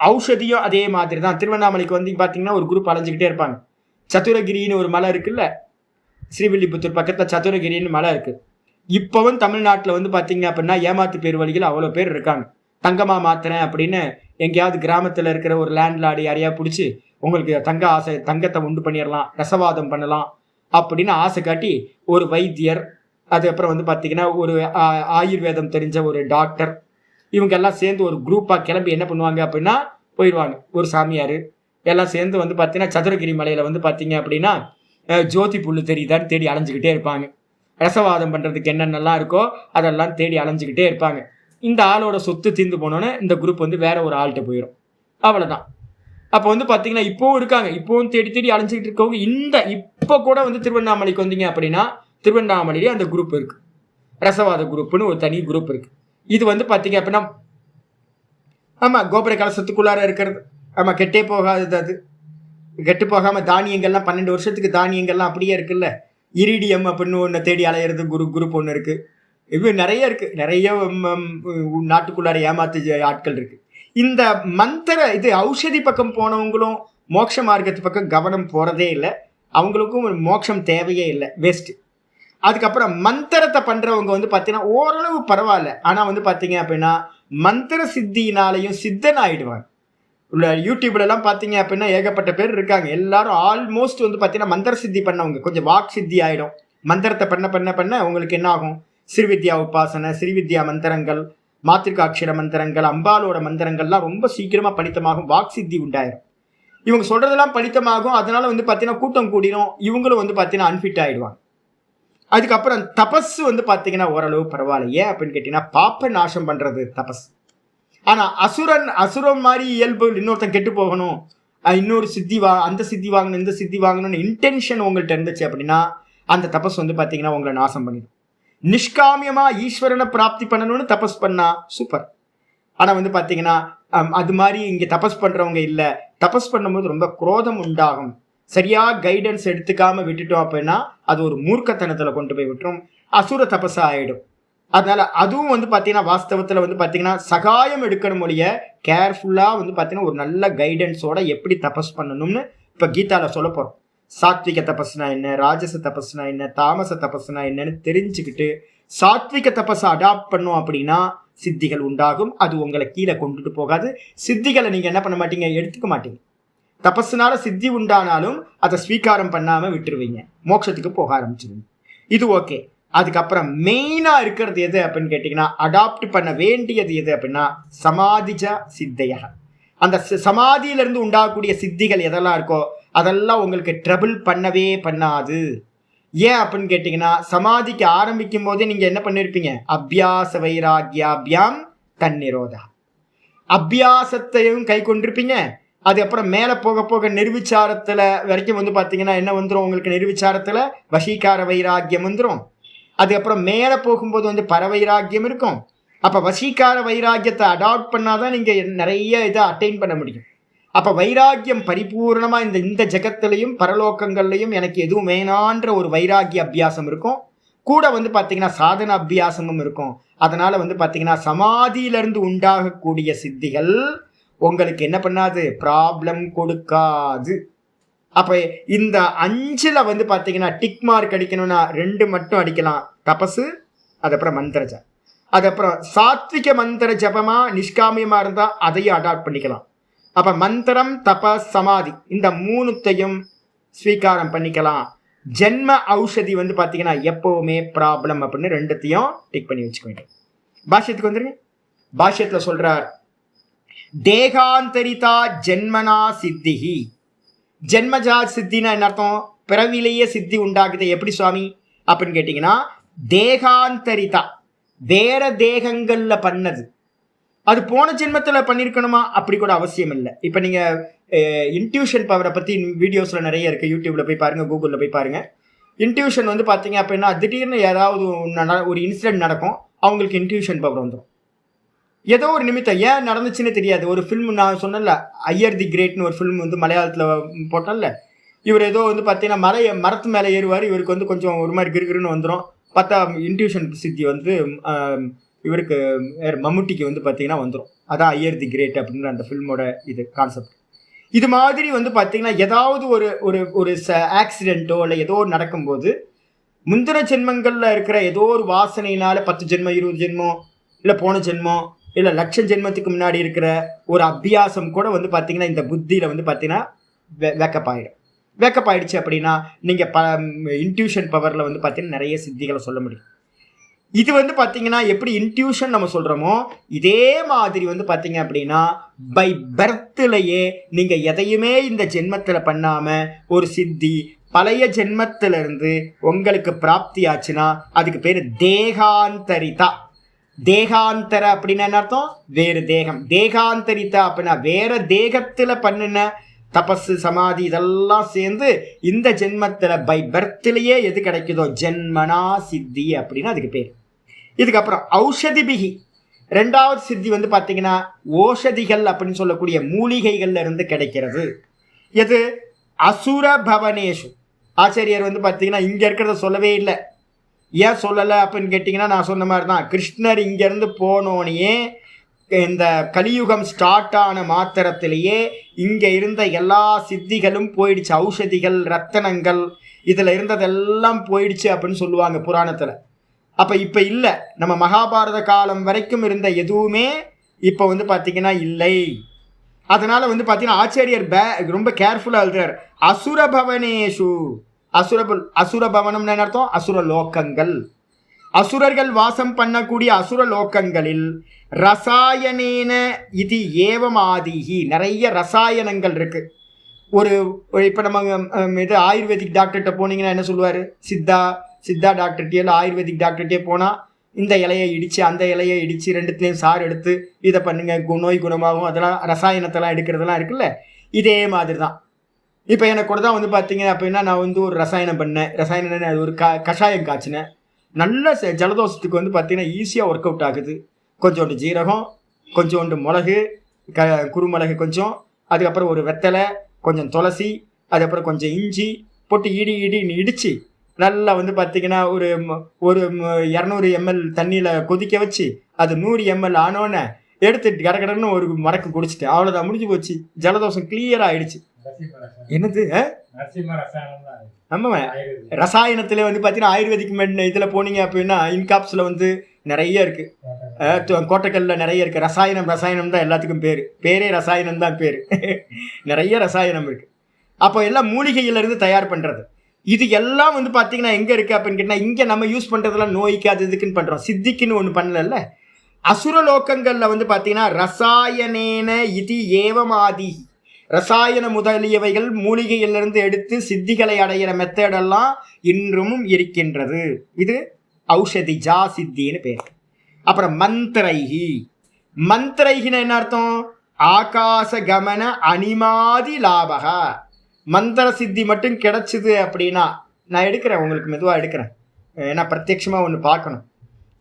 ஔஷதியும் அதே மாதிரி தான். திருவண்ணாமலைக்கு வந்து பார்த்தீங்கன்னா ஒரு குரூப் அலைஞ்சிக்கிட்டே இருப்பாங்க. சதுரகிரின்னு ஒரு மலை இருக்குல்ல, ஸ்ரீவில்லிபுத்தூர் பக்கத்தில் சதுரகிரின்னு மலை இருக்குது. இப்போவும் தமிழ்நாட்டில் வந்து பார்த்தீங்க அப்படின்னா ஏமாத்து பேர் வழிகள் அவ்வளோ பேர் இருக்காங்க. தங்கமாக மாத்துறேன் அப்படின்னு எங்கேயாவது கிராமத்தில் இருக்கிற ஒரு லேண்ட்லார்டு யாரையா பிடிச்சி உங்களுக்கு தங்கத்தை உண்டு பண்ணிடலாம், ரசவாதம் பண்ணலாம் அப்படின்னு ஆசை காட்டி ஒரு வைத்தியர், அதுக்கப்புறம் வந்து பார்த்தீங்கன்னா ஒரு ஆயுர்வேதம் தெரிஞ்ச ஒரு டாக்டர், இவங்க எல்லாம் சேர்ந்து ஒரு குரூப்பாக கிளம்பி என்ன பண்ணுவாங்க அப்படின்னா போயிடுவாங்க. ஒரு சாமியார் எல்லாம் சேர்ந்து வந்து பார்த்தீங்கன்னா சதுரகிரி மலையில் வந்து பார்த்தீங்க அப்படின்னா ஜோதி புல்லு தெரியுதான்னு தேடி அலைஞ்சிக்கிட்டே இருப்பாங்க. ரசவாதம் பண்ணுறதுக்கு என்னென்னலாம் இருக்கோ அதெல்லாம் தேடி அலைஞ்சிக்கிட்டே இருப்பாங்க. இந்த ஆளோட சொத்து தீர்ந்து போனோன்னு இந்த குரூப் வந்து வேற ஒரு ஆள்கிட்ட போயிடும். அவ்வளோதான். அப்போ வந்து பார்த்தீங்கன்னா இப்போவும் இருக்காங்க, இப்போவும் தேடி தேடி அலைஞ்சிக்கிட்டு இருக்கவங்க. இப்போ கூட வந்து திருவண்ணாமலைக்கு வந்தீங்க அப்படின்னா திருவண்ணாமலையிலே அந்த குரூப் இருக்கு, ரசவாத குரூப்னு ஒரு தனி குரூப் இருக்கு. இது வந்து பார்த்தீங்க அப்படின்னா ஆமாம் கோபுர கலசத்துக்குள்ளார இருக்கிறது. ஆமாம், கெட்டே போகாதது. அது கெட்டு போகாமல் தானியங்கள்லாம் 12 வருஷத்துக்கு தானியங்கள்லாம் அப்படியே இருக்குல்ல. இரிடியம் அப்படின்னு ஒன்று தேடி அலையிறது குரூப் ஒன்று இருக்குது. இது நிறைய இருக்குது. நிறைய நாட்டுக்குள்ளார ஏமாத்து ஆட்கள் இருக்குது. இந்த மந்திர இது ஔஷதி பக்கம் போனவங்களும் மோட்ச மார்க்கத்து பக்கம் கவனம் போகிறதே இல்லை. அவங்களுக்கும் ஒரு மோட்சம் தேவையே இல்லை, வேஸ்ட்டு. அதுக்கப்புறம் மந்திரத்தை பண்ணுறவங்க வந்து பார்த்தீங்கன்னா ஓரளவு பரவாயில்ல. ஆனால் வந்து பார்த்தீங்க அப்படின்னா மந்திர சித்தினாலையும் சித்தன் ஆகிடுவாங்க. உள்ள யூடியூப்லலாம் பார்த்தீங்க அப்படின்னா ஏகப்பட்ட பேர் இருக்காங்க. எல்லாரும் ஆல்மோஸ்ட் வந்து பார்த்தீங்கன்னா மந்திர சித்தி பண்ணவங்க கொஞ்சம் வாக் சித்தி ஆகிடும். மந்திரத்தை பண்ண பண்ண பண்ண உங்களுக்கு என்ன ஆகும்? ஸ்ரீவித்யா உபாசனை, ஸ்ரீவித்யா மந்திரங்கள், மாத்திருக்காட்சிர மந்திரங்கள், அம்பாலோட மந்திரங்கள்லாம் ரொம்ப சீக்கிரமாக பலித்தமாகும். வாக் சித்தி உண்டாயிரும். இவங்க சொல்கிறதெல்லாம் பலித்தமாகும். அதனால வந்து பார்த்தீங்கன்னா கூட்டம் கூடிடும். இவங்களும் வந்து பார்த்தீங்கன்னா அன்ஃபிட் ஆகிடுவாங்க. அதுக்கப்புறம் தபஸ் வந்து பார்த்தீங்கன்னா ஓரளவு பரவாயில்ல. ஏன் அப்படின்னு கேட்டிங்கன்னா பாப்ப நாசம் பண்ணுறது தபஸ். ஆனால் அசுரம் மாதிரி இயல்பு இன்னொருத்தன் கெட்டு போகணும், இன்னொரு சித்தி அந்த சித்தி வாங்கணும், இந்த சித்தி வாங்கணும்னு இன்டென்ஷன் உங்கள்கிட்ட இருந்துச்சு அப்படின்னா அந்த தபஸ் வந்து பார்த்தீங்கன்னா உங்களை நாசம் பண்ணிடும். நிஷ்காமியமாக ஈஸ்வரனை பிராப்தி பண்ணணும்னு தபஸ் பண்ணா சூப்பர். ஆனால் வந்து பார்த்தீங்கன்னா அது மாதிரி இங்கே தபஸ் பண்ணுறவங்க இல்லை. தபஸ் பண்ணும்போது ரொம்ப குரோதம் உண்டாகும். சரியாக கைடன்ஸ் எடுத்துக்காமல் விட்டுட்டோம் அப்படின்னா அது ஒரு மூர்க்கத்தனத்தில் கொண்டு போய் விட்டுரும், அசுர தபஸா ஆகிடும். அதனால அதுவும் வந்து பார்த்தீங்கன்னா வாஸ்தவத்தில் வந்து பார்த்தீங்கன்னா சகாயம் எடுக்கணும் மொழிய கேர்ஃபுல்லாக வந்து பார்த்தீங்கன்னா ஒரு நல்ல கைடன்ஸோட எப்படி தபஸ் பண்ணணும்னு இப்போ கீதாவில் சொல்ல போகிறோம். சாத்விக தபஸ்னா என்ன, ராஜச தபஸ்னா என்ன, தாமச தபஸ்னா என்னன்னு தெரிஞ்சுக்கிட்டு சாத்விக தபஸை அடாப்ட் பண்ணோம் அப்படின்னா சித்திகள் உண்டாகும். அது உங்களை கீழே கொண்டுட்டு போகாது. சித்திகளை நீங்க என்ன பண்ண மாட்டீங்க, எடுத்துக்க மாட்டீங்க. தபஸுனால சித்தி உண்டானாலும் அதை ஸ்வீகாரம் பண்ணாம விட்டுருவீங்க, மோட்சத்துக்கு போக ஆரம்பிச்சிருவீங்க. இது ஓகே. அதுக்கப்புறம் மெயினா இருக்கிறது எது அப்படின்னு கேட்டீங்கன்னா, அடாப்ட் பண்ண வேண்டியது எது அப்படின்னா சமாதிஜ சித்தைய. அந்த சமாதியிலிருந்து உண்டாகக்கூடிய சித்திகள் எதெல்லாம் இருக்கோ அதெல்லாம் உங்களுக்கு ட்ரபிள் பண்ணவே பண்ணாது. ஏன் அப்படின்னு கேட்டீங்கன்னா, சமாதிக்கு ஆரம்பிக்கும் போதே நீங்க என்ன பண்ணிருப்பீங்க, அபியாச வைராகியாபியாம் தன்னிரோதா, அபியாசத்தையும் கை கொண்டிருப்பீங்க. அதுக்கப்புறம் மேல போக போக நிர்விச்சாரத்துல வரைக்கும் வந்து பாத்தீங்கன்னா என்ன வந்துடும் உங்களுக்கு, நிர்விச்சாரத்துல வசீகார வைராக்கியம் வந்துடும். அதுக்கப்புறம் மேல போகும்போது வந்து பரவைராக்கியம் இருக்கும். அப்ப வசீகார வைராக்கியத்தை அடாப்ட் பண்ணாதான் நீங்க நிறைய இதை அட்டைன் பண்ண முடியும். அப்ப வைராக்கியம் பரிபூர்ணமா இந்த ஜெகத்திலையும் பரலோகங்கள்லையும் எனக்கு எதுவும் வேணான்ற ஒரு வைராக்கிய அபியாசம் இருக்கும். கூட வந்து பாத்தீங்கன்னா சாதன அபியாசமும் இருக்கும். அதனால வந்து பாத்தீங்கன்னா சமாதியிலிருந்து உண்டாகக்கூடிய சித்திகள் உங்களுக்கு என்ன பண்ணாது, ப்ராப்ளம் கொடுக்காது. அப்ப இந்த 5ல வந்து பாத்தீங்கன்னா டிக் மார்க் அடிக்கணும்னா 2 மட்டும் அடிக்கலாம், தபசு, அதுக்கப்புறம் மந்திர ஜபம். அதுக்கப்புறம் சாத்விக மந்திர ஜபமா நிஷ்காமியமா இருந்தா அதையும் அடாப்ட் பண்ணிக்கலாம். அப்ப மந்திரம், தபஸ், சமாதி இந்த 3த்தையும் ஸ்வீகாரம் பண்ணிக்கலாம். ஜென்ம ஔஷதி வந்து பாத்தீங்கன்னா எப்பவுமே ப்ராப்ளம் அப்படின்னு 2த்தையும் டிக் பண்ணி வச்சுக்கோங்க. பாஷ்யத்துக்கு வந்துருங்க. பாஷ்யத்துல சொல்றார், தேகாந்தரிதா ஜென்மனா சித்திஹி. ஜென்மஜா சித்தினா என்ன அர்த்தம், பிறவிலேயே சித்தி உண்டாகுது. எப்படி சுவாமி அப்படின்னு கேட்டீங்கன்னா, தேகாந்தரிதா வேற தேகங்கள்ல பண்ணது, அது போன ஜென்மத்துல பண்ணிருக்கணுமா அப்படி கூட அவசியம் இல்லை. இப்ப நீங்க இன்ட்யூஷன் பவரை பத்தி வீடியோஸ்ல நிறைய இருக்கு, யூடியூப்ல போய் பாருங்க, கூகுள்ல போய் பாருங்க. இன்ட்யூஷன் வந்து பாத்தீங்க அப்படின்னா திடீர்னு ஏதாவது ஒரு இன்சிடென்ட் நடக்கும், அவங்களுக்கு இன்ட்யூஷன் பவர் வந்துடும். ஏதோ ஒரு நிமித்தம் ஏன் நடந்துச்சுன்னு தெரியாது. ஒரு ஃபில்ம் நான் சொன்னேன்ல, ஐயர் தி கிரேட்னு ஒரு ஃபில்ம் வந்து மலையாளத்தில் போட்டோம்ல, இவர் ஏதோ வந்து பார்த்தீங்கன்னா மரத்து மேலே ஏறுவார், இவருக்கு வந்து கொஞ்சம் ஒரு மாதிரி கிருகிருன்னு வந்துடும். பார்த்தா இன்ட்யூஷன் சித்தி வந்து இவருக்கு மம்முட்டிக்கு வந்து பார்த்தீங்கன்னா வந்துடும். அதான் ஐயர் தி கிரேட் அப்படின்ற அந்த ஃபில்மோட இது கான்செப்ட். இது மாதிரி வந்து பார்த்தீங்கன்னா ஏதாவது ஒரு ஒரு ஒரு ஆக்சிடென்ட்டோ இல்லை ஏதோ நடக்கும்போது முந்தின ஜென்மங்களில் இருக்கிற ஏதோ ஒரு வாசனையினால 10 ஜென்மம் 20 ஜென்மம் இல்லை போன ஜென்மம் இல்லை லட்சம் ஜென்மத்துக்கு முன்னாடி இருக்கிற ஒரு அபியாசம் கூட வந்து பார்த்தீங்கன்னா இந்த புத்தியில் வந்து பார்த்தீங்கன்னா வேக்கப் ஆகிடும். வேக்கப் ஆகிடுச்சு அப்படின்னா நீங்கள் இன்ட்யூஷன் பவரில் வந்து பார்த்தீங்கன்னா நிறைய சித்திகளை சொல்ல முடியும். இது வந்து பார்த்தீங்கன்னா எப்படி இன்ட்யூஷன் நம்ம சொல்கிறோமோ இதே மாதிரி வந்து பார்த்தீங்க அப்படின்னா பை பர்த்லேயே நீங்கள் எதையுமே இந்த ஜென்மத்தில் பண்ணாமல் ஒரு சித்தி பழைய ஜென்மத்திலிருந்து உங்களுக்கு பிராப்தி ஆச்சுன்னா அதுக்கு பேர் தேகாந்தரிதா. தேகாந்தர அப்படின்னா என்ன அர்த்தம், வேறு தேகம். தேகாந்தரிதா அப்படின்னா வேற தேகத்துல பண்ணின தபசு சமாதி இதெல்லாம் சேர்ந்து இந்த ஜென்மத்துல பை பர்த்லயே எது கிடைக்குதோ ஜென்மனா சித்தி அப்படின்னு அதுக்கு பேர். இதுக்கப்புறம் ஔஷதி பிகி, 2வது சித்தி வந்து பாத்தீங்கன்னா ஓஷதிகள் அப்படின்னு சொல்லக்கூடிய மூலிகைகள்ல இருந்து கிடைக்கிறது. எது, அசுர பவனேஷு. ஆச்சாரியர் வந்து பாத்தீங்கன்னா இங்க இருக்கிறத சொல்லவே இல்லை. ஏன் சொல்லலை அப்படின்னு கேட்டிங்கன்னா, நான் சொன்ன மாதிரி தான், கிருஷ்ணர் இங்கேருந்து போனோனையே இந்த கலியுகம் ஸ்டார்ட் ஆன மாத்திரத்திலேயே இங்கே இருந்த எல்லா சித்திகளும் போயிடுச்சு. ஔஷதிகள், ரத்தனங்கள் இதில் இருந்ததெல்லாம் போயிடுச்சு அப்படின்னு சொல்லுவாங்க புராணத்தில். அப்போ இப்போ இல்லை, நம்ம மகாபாரத காலம் வரைக்கும் இருந்த எதுவுமே இப்போ வந்து பார்த்திங்கன்னா இல்லை. அதனால் வந்து பார்த்திங்கன்னா ஆச்சாரியர் ரொம்ப கேர்ஃபுல்லாக எழுதுறார். அசுரபவனேஷு, அசுர பவனம் அர்த்தம் அசுர லோக்கங்கள், அசுரர்கள் வாசம் பண்ணக்கூடிய அசுர லோக்கங்களில் ரசாயனேன இது ஏவமாதிகி, நிறைய ரசாயனங்கள் இருக்கு. ஒரு இப்போ நம்ம இது ஆயுர்வேதிக் டாக்டர்கிட்ட போனீங்கன்னா என்ன சொல்லுவார், சித்தா டாக்டர்கிட்டே இல்லை ஆயுர்வேதிக் டாக்டர்கிட்டே போனால் இந்த இலையை இடித்து அந்த இலையை இடித்து 2த்துலேயும் சாறு எடுத்து இதை பண்ணுங்க நோய் குணமாகும், அதெல்லாம் ரசாயனத்தெல்லாம் எடுக்கிறதெல்லாம் இருக்குல்ல, இதே மாதிரி தான். இப்போ எனக்கு கூட தான் வந்து பார்த்தீங்க அப்படின்னா நான் வந்து ஒரு ரசாயனம் பண்ணேன், ரசாயனம் ஒரு கஷாயம் காய்ச்சினேன், நல்ல ஜலதோஷத்துக்கு வந்து பார்த்தீங்கன்னா ஈஸியாக ஒர்க் அவுட் ஆகுது. கொஞ்சோண்டு ஜீரகம், கொஞ்சோண்டு மிளகு, குருமிளகு கொஞ்சம், அதுக்கப்புறம் ஒரு வெத்தலை, கொஞ்சம் துளசி, அதுக்கப்புறம் கொஞ்சம் இஞ்சி போட்டு இடித்து நல்லா வந்து பார்த்தீங்கன்னா ஒரு 200 ml தண்ணியில் கொதிக்க வச்சு அது 100 ml ஆனோன்னு எடுத்துட்டு கடகடன்னு ஒரு மடக்கு குடிச்சிட்டேன். அவ்வளோதான், முடிஞ்சு போச்சு, ஜலதோஷம் கிளியர் ஆயிடுச்சு. என்னது நம்ம ரசாயனத்துல வந்து பார்த்தீங்கன்னா ஆயுர்வேதிக் இதில் போனீங்க அப்படின்னா இன்காப்ஸில் வந்து நிறைய இருக்கு. கோட்டைக்கல்ல நிறைய இருக்கு. ரசாயனம் தான் எல்லாத்துக்கும் பேரே ரசாயனம் தான் பேர். நிறைய ரசாயனம் இருக்கு. அப்போ எல்லாம் மூலிகையிலிருந்து தயார் பண்றது. இது எல்லாம் வந்து பார்த்தீங்கன்னா எங்க இருக்கு அப்படின்னு கேட்டா, இங்க நம்ம யூஸ் பண்றதெல்லாம் நோய்க்கு அது இதுக்குன்னு பண்றோம். சித்திக்குன்னு ஒன்று பண்ணல. அசுரலோகங்கள்ல வந்து பார்த்தீங்கன்னா ரசாயனேன இது ஏவமாதி, ரசாயன முதலியவைகள் மூலிகையிலிருந்து எடுத்து சித்திகளை அடையிற மெத்தடெல்லாம் இன்றும் இருக்கின்றது. இது ஔஷதிஜா சித்தின்னு பேர். அப்புறம் மந்திரைகின்னு என்ன அர்த்தம்? ஆகாச கமன அனிமாதி லாபகா. மந்திர சித்தி மட்டும் கிடைச்சிது அப்படின்னா, நான் எடுக்கிறேன் உங்களுக்கு மெதுவாக எடுக்கிறேன், ஏன்னா பிரத்யட்சமாக ஒன்று பார்க்கணும்.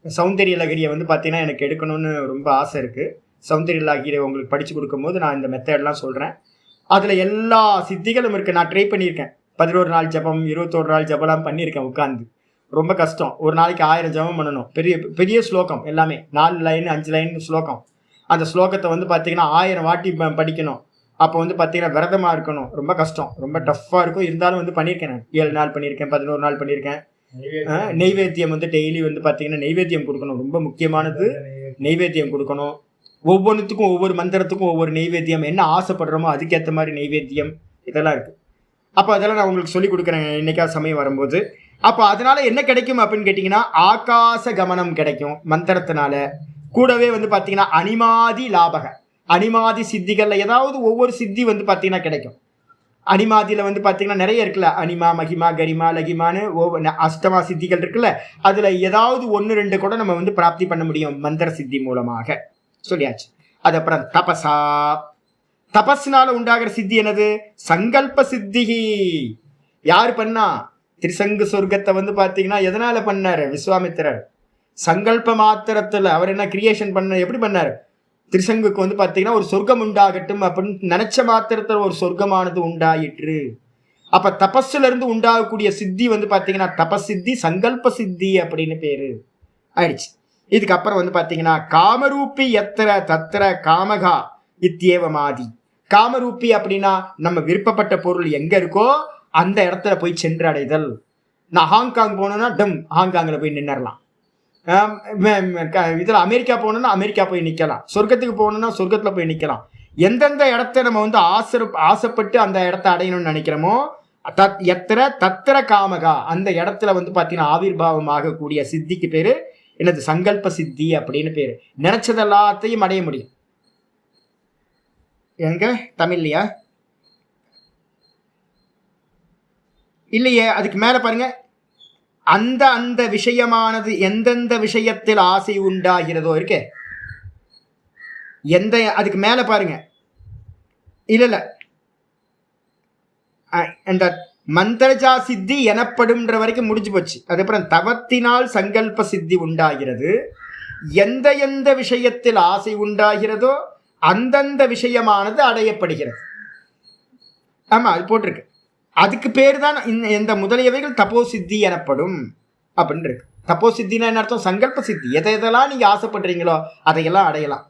சௌந்தரிய லகரியை வந்து பார்த்தீங்கன்னா எனக்கு எடுக்கணும்னு ரொம்ப ஆசை இருக்குது. சௌந்தரிய லகரியை உங்களுக்கு படித்து கொடுக்கும்போது நான் இந்த மெத்தட்லாம் சொல்கிறேன். அதில் எல்லா சித்திகளும் இருக்குது. நான் ட்ரை பண்ணியிருக்கேன். 11 நாள் ஜபம், 21 நாள் ஜபம்லாம் பண்ணியிருக்கேன் உட்காந்து. ரொம்ப கஷ்டம். ஒரு நாளைக்கு 1000 ஜபம் பண்ணணும். பெரிய பெரிய ஸ்லோகம் எல்லாமே, 4 லைன் 5 லைன் ஸ்லோகம். அந்த ஸ்லோகத்தை வந்து பார்த்தீங்கன்னா 1000 வாட்டி படிக்கணும். அப்போ வந்து பார்த்தீங்கன்னா விரதமாக இருக்கணும். ரொம்ப கஷ்டம், ரொம்ப டஃப்பாக இருக்கும். இருந்தாலும் வந்து பண்ணியிருக்கேன். நான் 7 நாள் பண்ணியிருக்கேன், 11 நாள் பண்ணியிருக்கேன். நெய்வேத்தியம் வந்து டெய்லி வந்து பார்த்தீங்கன்னா நெய்வேத்தியம் கொடுக்கணும். ரொம்ப முக்கியமானது நெய்வேத்தியம் கொடுக்கணும். ஒவ்வொன்றுத்துக்கும் ஒவ்வொரு மந்திரத்துக்கும் ஒவ்வொரு நெய்வேத்தியம், என்ன ஆசைப்படுறோமோ அதுக்கேற்ற மாதிரி நெய்வேத்தியம் இதெல்லாம் இருக்குது. அப்போ அதெல்லாம் நான் உங்களுக்கு சொல்லி கொடுக்குறேன் என்னைக்காவது சமயம் வரும்போது. அப்போ அதனால என்ன கிடைக்கும் அப்படின்னு கேட்டிங்கன்னா, ஆகாச கமனம் கிடைக்கும் மந்திரத்தினால. கூடவே வந்து பார்த்தீங்கன்னா அனிமாதி லாபக, அனிமாதி சித்திகளில் ஏதாவது ஒவ்வொரு சித்தி வந்து பார்த்தீங்கன்னா கிடைக்கும். அனிமாதியில் வந்து பார்த்தீங்கன்னா நிறைய இருக்குல்ல, அனிமா மகிமா கரிமா லகிமான்னு அஷ்டமா சித்திகள் இருக்குல்ல, அதில் ஏதாவது 1-2 கூட நம்ம வந்து பிராப்தி பண்ண முடியும் மந்திர சித்தி மூலமாக சொல்லியாச்சு. அது அப்புறம் தபஸ்னால உண்டாகிற சித்தி என்னது? சங்கல்ப சித்தி. யார் பண்ணா? திரிசங்கு சொர்க்கத்தை வந்து பார்த்தீங்கன்னா எதனால பண்ணாரு? விஸ்வாமித்திரர். சங்கல்ப மாத்திரத்தில் அவர் என்ன கிரியேஷன் பண்ண, எப்படி பண்ணார்? திரிசங்குக்கு வந்து பார்த்தீங்கன்னா ஒரு சொர்க்கம் உண்டாகட்டும் அப்படின்னு நினைச்ச மாத்திரத்தில் ஒரு சொர்க்கமானது உண்டாயிற்று. அப்ப தபஸ்ல இருந்து உண்டாகக்கூடிய சித்தி வந்து பார்த்தீங்கன்னா தபஸ் சித்தி, சங்கல்ப சித்தி அப்படின்னு பேரு ஆயிடுச்சு. இதுக்கப்புறம் வந்து பார்த்தீங்கன்னா காமரூபி எத்திர தத்திர காமகா இத்தியேவமாதி. காமரூபி அப்படின்னா நம்ம விருப்பப்பட்ட பொருள் எங்க இருக்கோ அந்த இடத்துல போய் சென்று அடைதல். நான் ஹாங்காங் போனேன்னா ஹாங்காங்கில் போய் நின்றுடலாம். இதில் அமெரிக்கா போகணுன்னா அமெரிக்கா போய் நிற்கலாம். சொர்க்கத்துக்கு போகணுன்னா சொர்க்கத்தில் போய் நிற்கலாம். எந்தெந்த இடத்த நம்ம வந்து ஆசைப்பட்டு அந்த இடத்த அடையணும்னு நினைக்கிறோமோ எத்திர தத்திர காமகா, அந்த இடத்துல வந்து பார்த்தீங்கன்னா ஆவிர்வாவம் ஆகக்கூடிய சித்திக்கு பேரு என்னது? சங்கல்ப சித்தி அப்படின்னு பேரு. நினைச்சது எல்லாத்தையும் அடைய முடியும். எங்க தமிழ்லையா இல்லையே? அதுக்கு மேல பாருங்க, அந்த விஷயமானது எந்தெந்த விஷயத்தில் ஆசை உண்டாகிறதோ இருக்கே, அதுக்கு மேல பாருங்க. இல்ல அந்த மந்திரஜா சித்தி எனப்படும்ன்ற வரைக்கும் முடிஞ்சு போச்சு. அதுக்கப்புறம் தவத்தினால் சங்கல்ப சித்தி உண்டாகிறது. எந்த விஷயத்தில் ஆசை உண்டாகிறதோ அந்தந்த விஷயமானது அடையப்படுகிறது. ஆமா, அது போட்டிருக்கு. அதுக்கு பேர் தான் இந்த முதலியவைகள் தப்போ சித்தி எனப்படும் அப்படின்னு இருக்கு. தப்போ சித்தினா என்ன அர்த்தம்? சங்கல்ப சித்தி. எதெல்லாம் நீங்க ஆசைப்படுறீங்களோ அதையெல்லாம் அடையலாம்.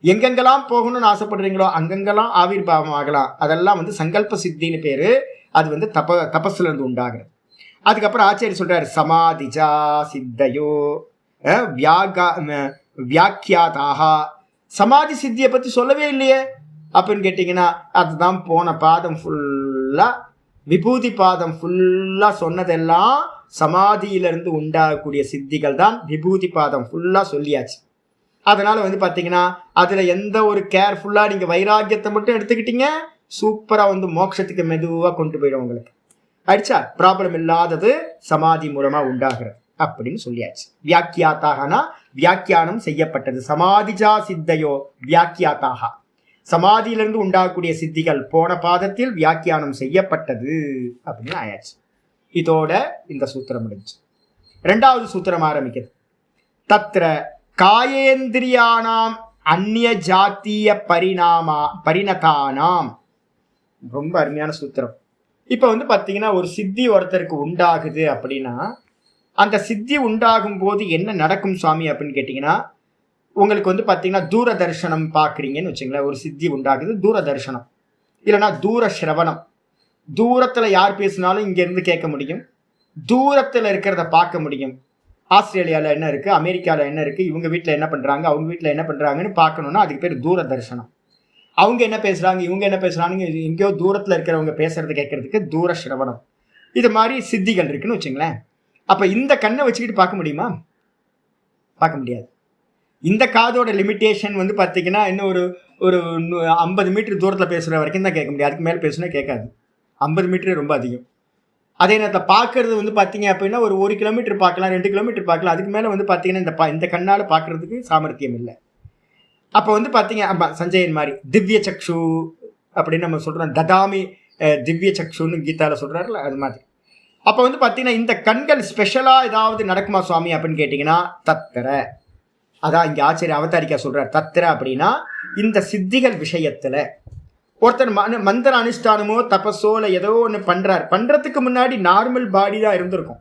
எங்கெங்கெல்லாம் போகணும்னு ஆசைப்படுறீங்களோ அங்கெங்கெல்லாம் ஆவிர்வாவம் ஆகலாம். அதெல்லாம் வந்து சங்கல்ப சித்தின்னு பேரு. அது வந்து தபஸ்ல இருந்து உண்டாகிறது. அதுக்கப்புறம் ஆச்சாரியர் சொல்றாரு, சமாதிஜா சித்தையோ வியாக்கியாதாகா. சமாதி சித்தியை பத்தி சொல்லவே இல்லையே அப்படின்னு கேட்டீங்கன்னா, அதுதான் போன பாதம் ஃபுல்லா, விபூதி பாதம் ஃபுல்லா சொன்னதெல்லாம் சமாதியிலிருந்து உண்டாகக்கூடிய சித்திகள் தான். விபூதி பாதம் ஃபுல்லா சொல்லியாச்சு. அதனால வந்து பார்த்தீங்கன்னா அதில் எந்த ஒரு கேர்ஃபுல்லாக நீங்கள் வைராக்கியத்தை மட்டும் எடுத்துக்கிட்டீங்க, சூப்பராக வந்து மோட்சத்துக்கு மெதுவாக கொண்டு போயிடும் உங்களுக்கு. ஆயிடுச்சா? ப்ராப்ளம் இல்லாதது சமாதி மூலமாக உண்டாகிறது அப்படின்னு சொல்லியாச்சு. வியாக்கியாத்தாகனா வியாக்கியானம் செய்யப்பட்டது. சமாதிஜா சித்தையோ வியாக்கியாத்தாக, சமாதியிலிருந்து உண்டாகக்கூடிய சித்திகள் போன பாதத்தில் வியாக்கியானம் செய்யப்பட்டது அப்படின்னு ஆயாச்சு. இதோட இந்த சூத்திரம் முடிஞ்சு. 2வது சூத்திரம் ஆரம்பிக்கிறது. தத்ர காயேந்திரியானாம் அந்நிய ஜாத்திய பரிணதானாம். ரொம்ப அருமையான சூத்திரம். இப்போ வந்து பார்த்தீங்கன்னா ஒரு சித்தி ஒருத்தருக்கு உண்டாகுது அப்படின்னா, அந்த சித்தி உண்டாகும் போது என்ன நடக்கும் சுவாமி அப்படின்னு கேட்டிங்கன்னா, உங்களுக்கு வந்து பார்த்தீங்கன்னா தூரதர்ஷனம் பார்க்குறீங்கன்னு வச்சுங்களேன். ஒரு சித்தி உண்டாகுது, தூரதர்ஷனம் இல்லைன்னா தூர சிரவணம். தூரத்துல யார் பேசினாலும் இங்க இருந்து கேட்க முடியும், தூரத்துல இருக்கிறத பார்க்க முடியும். ஆஸ்திரேலியால என்ன இருக்கு, அமெரிக்கால என்ன இருக்கு, இவங்க வீட்டுல என்ன பண்றாங்க, அவங்க வீட்டுல என்ன பண்றாங்கன்னு பார்க்கணும்னா அதுக்கு பேர் தூர தரிசனம். அவங்க என்ன பேசுறாங்க, இவங்க என்ன பேசுறாங்க, எங்கேயோ தூரத்துல இருக்கிறவங்க பேசுறது கேட்கறதுக்கு தூர சிரவணம். இது மாதிரி சித்திகள் இருக்குன்னு வச்சுங்களேன். அப்ப இந்த கண்ணை வச்சுக்கிட்டு பார்க்க முடியுமா? பார்க்க முடியாது. இந்த காதோட லிமிட்டேஷன் வந்து பார்த்தீங்கன்னா இன்னும் ஒரு 50 மீட்டர் தூரத்தில் பேசுகிற வரைக்கும் தான் கேட்க முடியும். அதுக்கு மேலே பேசுனா கேட்காது. 50 மீட்டர் ரொம்ப அதிகம். அதே நேரத்தில் பார்க்கறது வந்து பார்த்தீங்க அப்படின்னா ஒரு 1 கிலோமீட்டர் பார்க்கலாம், 2 கிலோமீட்டர் பார்க்கலாம். அதுக்கு மேலே வந்து பார்த்தீங்கன்னா இந்த கண்ணால் பார்க்கறதுக்கு சாமர்த்தியம் இல்லை. அப்போ வந்து பார்த்தீங்க சஞ்சயன் மாதிரி திவ்ய சக்ஷு அப்படின்னு நம்ம சொல்கிறோம். ததாமி திவ்ய சக்ஷுன்னு கீதாவில் சொல்கிறாருல, அது மாதிரி. அப்போ வந்து பார்த்தீங்கன்னா இந்த கண்கள் ஸ்பெஷலாக ஏதாவது நடக்குமா சுவாமி அப்படின்னு கேட்டிங்கன்னா தத்திர. அதான் இங்கே ஆச்சரிய அவதாரிக்கா சொல்கிறார். தத்திர அப்படின்னா இந்த சித்திகள் விஷயத்தில் ஒருத்தர் மந்திர அனுஷ்டானமோ தபஸோ இல்லை ஏதோ ஒன்று பண்ணுறதுக்கு முன்னாடி நார்மல் பாடி தான் இருந்திருக்கும்.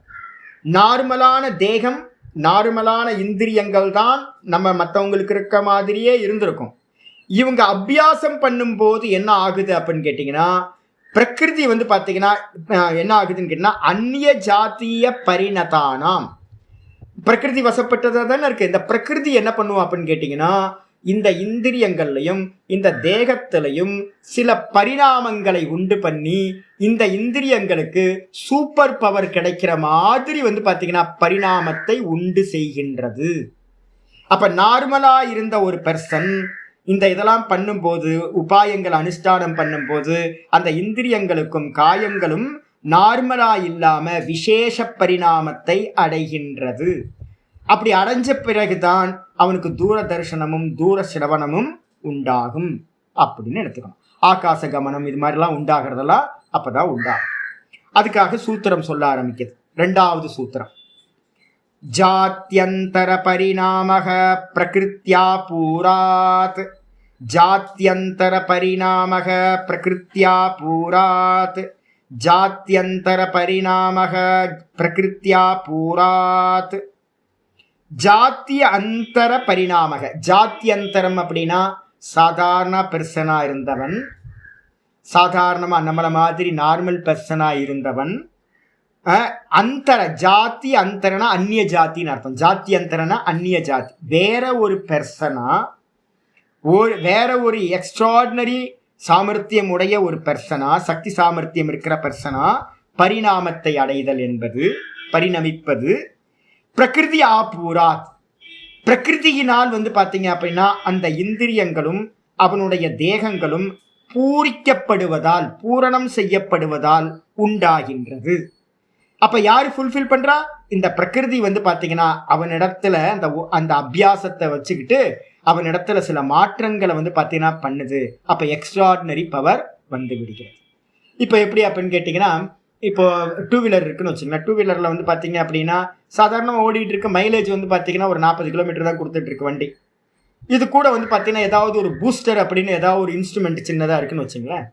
நார்மலான தேகம், நார்மலான இந்திரியங்கள் தான் நம்ம மற்றவங்களுக்கு இருக்க மாதிரியே இருந்திருக்கும். இவங்க அபியாசம் பண்ணும்போது என்ன ஆகுது அப்படின்னு கேட்டிங்கன்னா பிரகிருதி வந்து பார்த்தீங்கன்னா என்ன ஆகுதுன்னு கேட்டிங்கன்னா அந்நிய ஜாத்திய பரிணதானாம். பிரகிருதி வசப்பட்டதாக தானே இருக்கு. இந்த பிரகிருதி என்ன பண்ணுவோம் அப்படின்னு கேட்டிங்கன்னா இந்த இந்திரியங்கள்லையும் இந்த தேகத்திலையும் சில பரிணாமங்களை உண்டு பண்ணி இந்த இந்திரியங்களுக்கு சூப்பர் பவர் கிடைக்கிற மாதிரி வந்து பார்த்தீங்கன்னா பரிணாமத்தை உண்டு செய்கின்றது. அப்ப நார்மலா இருந்த ஒரு பெர்சன் இந்த இதெல்லாம் பண்ணும்போது, உபாயங்கள் அனுஷ்டானம் பண்ணும்போது அந்த இந்திரியங்களுக்கும் காயங்களும் நார்மலா இல்லாம விசேஷ பரிணாமத்தை அடைகின்றது. அப்படி அடைஞ்ச பிறகுதான் அவனுக்கு தூர தரிசனமும் தூர சிரவணமும் உண்டாகும் அப்படின்னு எடுத்துக்கணும். ஆகாச கமனம் இது மாதிரிலாம் உண்டாகிறதெல்லாம் அப்பதான் உண்டாகும். அதுக்காக சூத்திரம் சொல்ல ஆரம்பிக்குது. 2வது சூத்திரம், ஜாத்யந்தர பரிணாமக பிரகிருத்யா பூராத். ஜாத்யந்தர பரிணாமக பிரகிருத்யா பூராத். ஜாத்யந்தர பரிணாமக பிரகிருத்யா பூராத். ஜாத்திய அந்தர பரிணாமக. ஜாத்தியந்தரம் அப்படின்னா சாதாரண பெர்சனா இருந்தவன், சாதாரணமா நம்மள மாதிரி நார்மல் பெர்சனா இருந்தவன். அந்தர ஜாதி, அந்தரனா அந்நிய ஜாத்தின்னு அர்த்தம். ஜாத்தி அந்தரனா அந்நிய ஜாதி, வேற ஒரு பெர்சனா, வேற ஒரு எக்ஸ்ட்ராடினரி சாமர்த்தியம் உடைய ஒரு பெர்சனா, சக்தி சாமர்த்தியம் இருக்கிற பெர்சனா பரிணாமத்தை அடைதல் என்பது, பரிணமிப்பது. பிரகிருதி ஆபூராத். பிரகிருதியினால் வந்து பார்த்தீங்க அப்படின்னா அந்த இந்திரியங்களும் அவனுடைய தேகங்களும் பூரிக்கப்படுவதால், பூரணம் செய்யப்படுவதால் உண்டாகின்றது. அப்ப யாரு ஃபுல்ஃபில் பண்றா? இந்த பிரகிருதி வந்து பாத்தீங்கன்னா அவனிடத்துல அந்த அபியாசத்தை வச்சுக்கிட்டு அவனிடத்துல சில மாற்றங்களை வந்து பாத்தீங்கன்னா பண்ணுது. அப்ப எக்ஸ்ட்ராடினரி பவர் வந்து விடுகிறது. இப்ப எப்படி அப்படின்னு கேட்டீங்கன்னா, இப்போ 2 வீலர் இருக்குன்னு வச்சுங்களேன். 2 வீலர்ல வந்து பாத்தீங்க அப்படின்னா சாதாரணமாக ஓடிட்டு இருக்க மைலேஜ் வந்து பாத்தீங்கன்னா ஒரு 40 கிலோமீட்டர் தான் கொடுத்துட்டு இருக்கு வண்டி. இது கூட வந்து பாத்தீங்கன்னா ஏதாவது ஒரு பூஸ்டர் அப்படின்னு ஏதாவது ஒரு இன்ஸ்ட்ருமெண்ட் சின்னதா இருக்குன்னு வச்சுங்களேன்.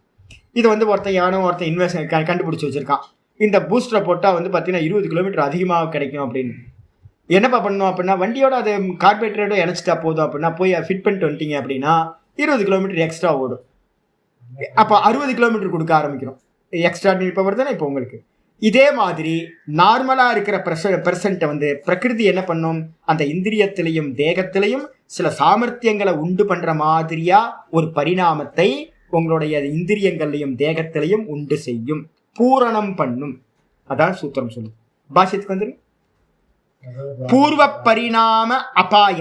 இது வந்து ஒருத்தன் இன்வெஸ்ட் கண்டுபிடிச்சு வச்சிருக்கான். இந்த பூஸ்டரை போட்டால் வந்து பார்த்தீங்கன்னா 20 கிலோமீட்டர் அதிகமாக கிடைக்கும் அப்படின்னு. என்னப்பா பண்ணணும் அப்படின்னா வண்டியோட அது கார்பரேட்டரோட இணைச்சிட்டா போதும் அப்படின்னா போய் ஃபிட் பண்ணிட்டு வந்துட்டீங்க அப்படின்னா 20 கிலோமீட்டர் எக்ஸ்ட்ரா ஓடும். அப்போ 60 கிலோமீட்டர் கொடுக்க ஆரம்பிக்கிறோம். எக்ஸ்ட்ரா பவர் தானே இப்போ உங்களுக்கு. இதே மாதிரி நார்மலாக இருக்கிற பெர்சன்ட்டை வந்து பிரகிருதி என்ன பண்ணும், அந்த இந்திரியத்திலையும் தேகத்திலையும் சில சாமர்த்தியங்களை உண்டு பண்ணுற மாதிரியா ஒரு பரிணாமத்தை உங்களுடைய இந்திரியங்கள்லையும் தேகத்திலையும் உண்டு செய்யும், பூரணம் பண்ணும். அதான் சூத்திரம் சொல்லுது. பாஷ்யத்துக்கு வந்துரு. பூர்வ பரிணாம அபாய.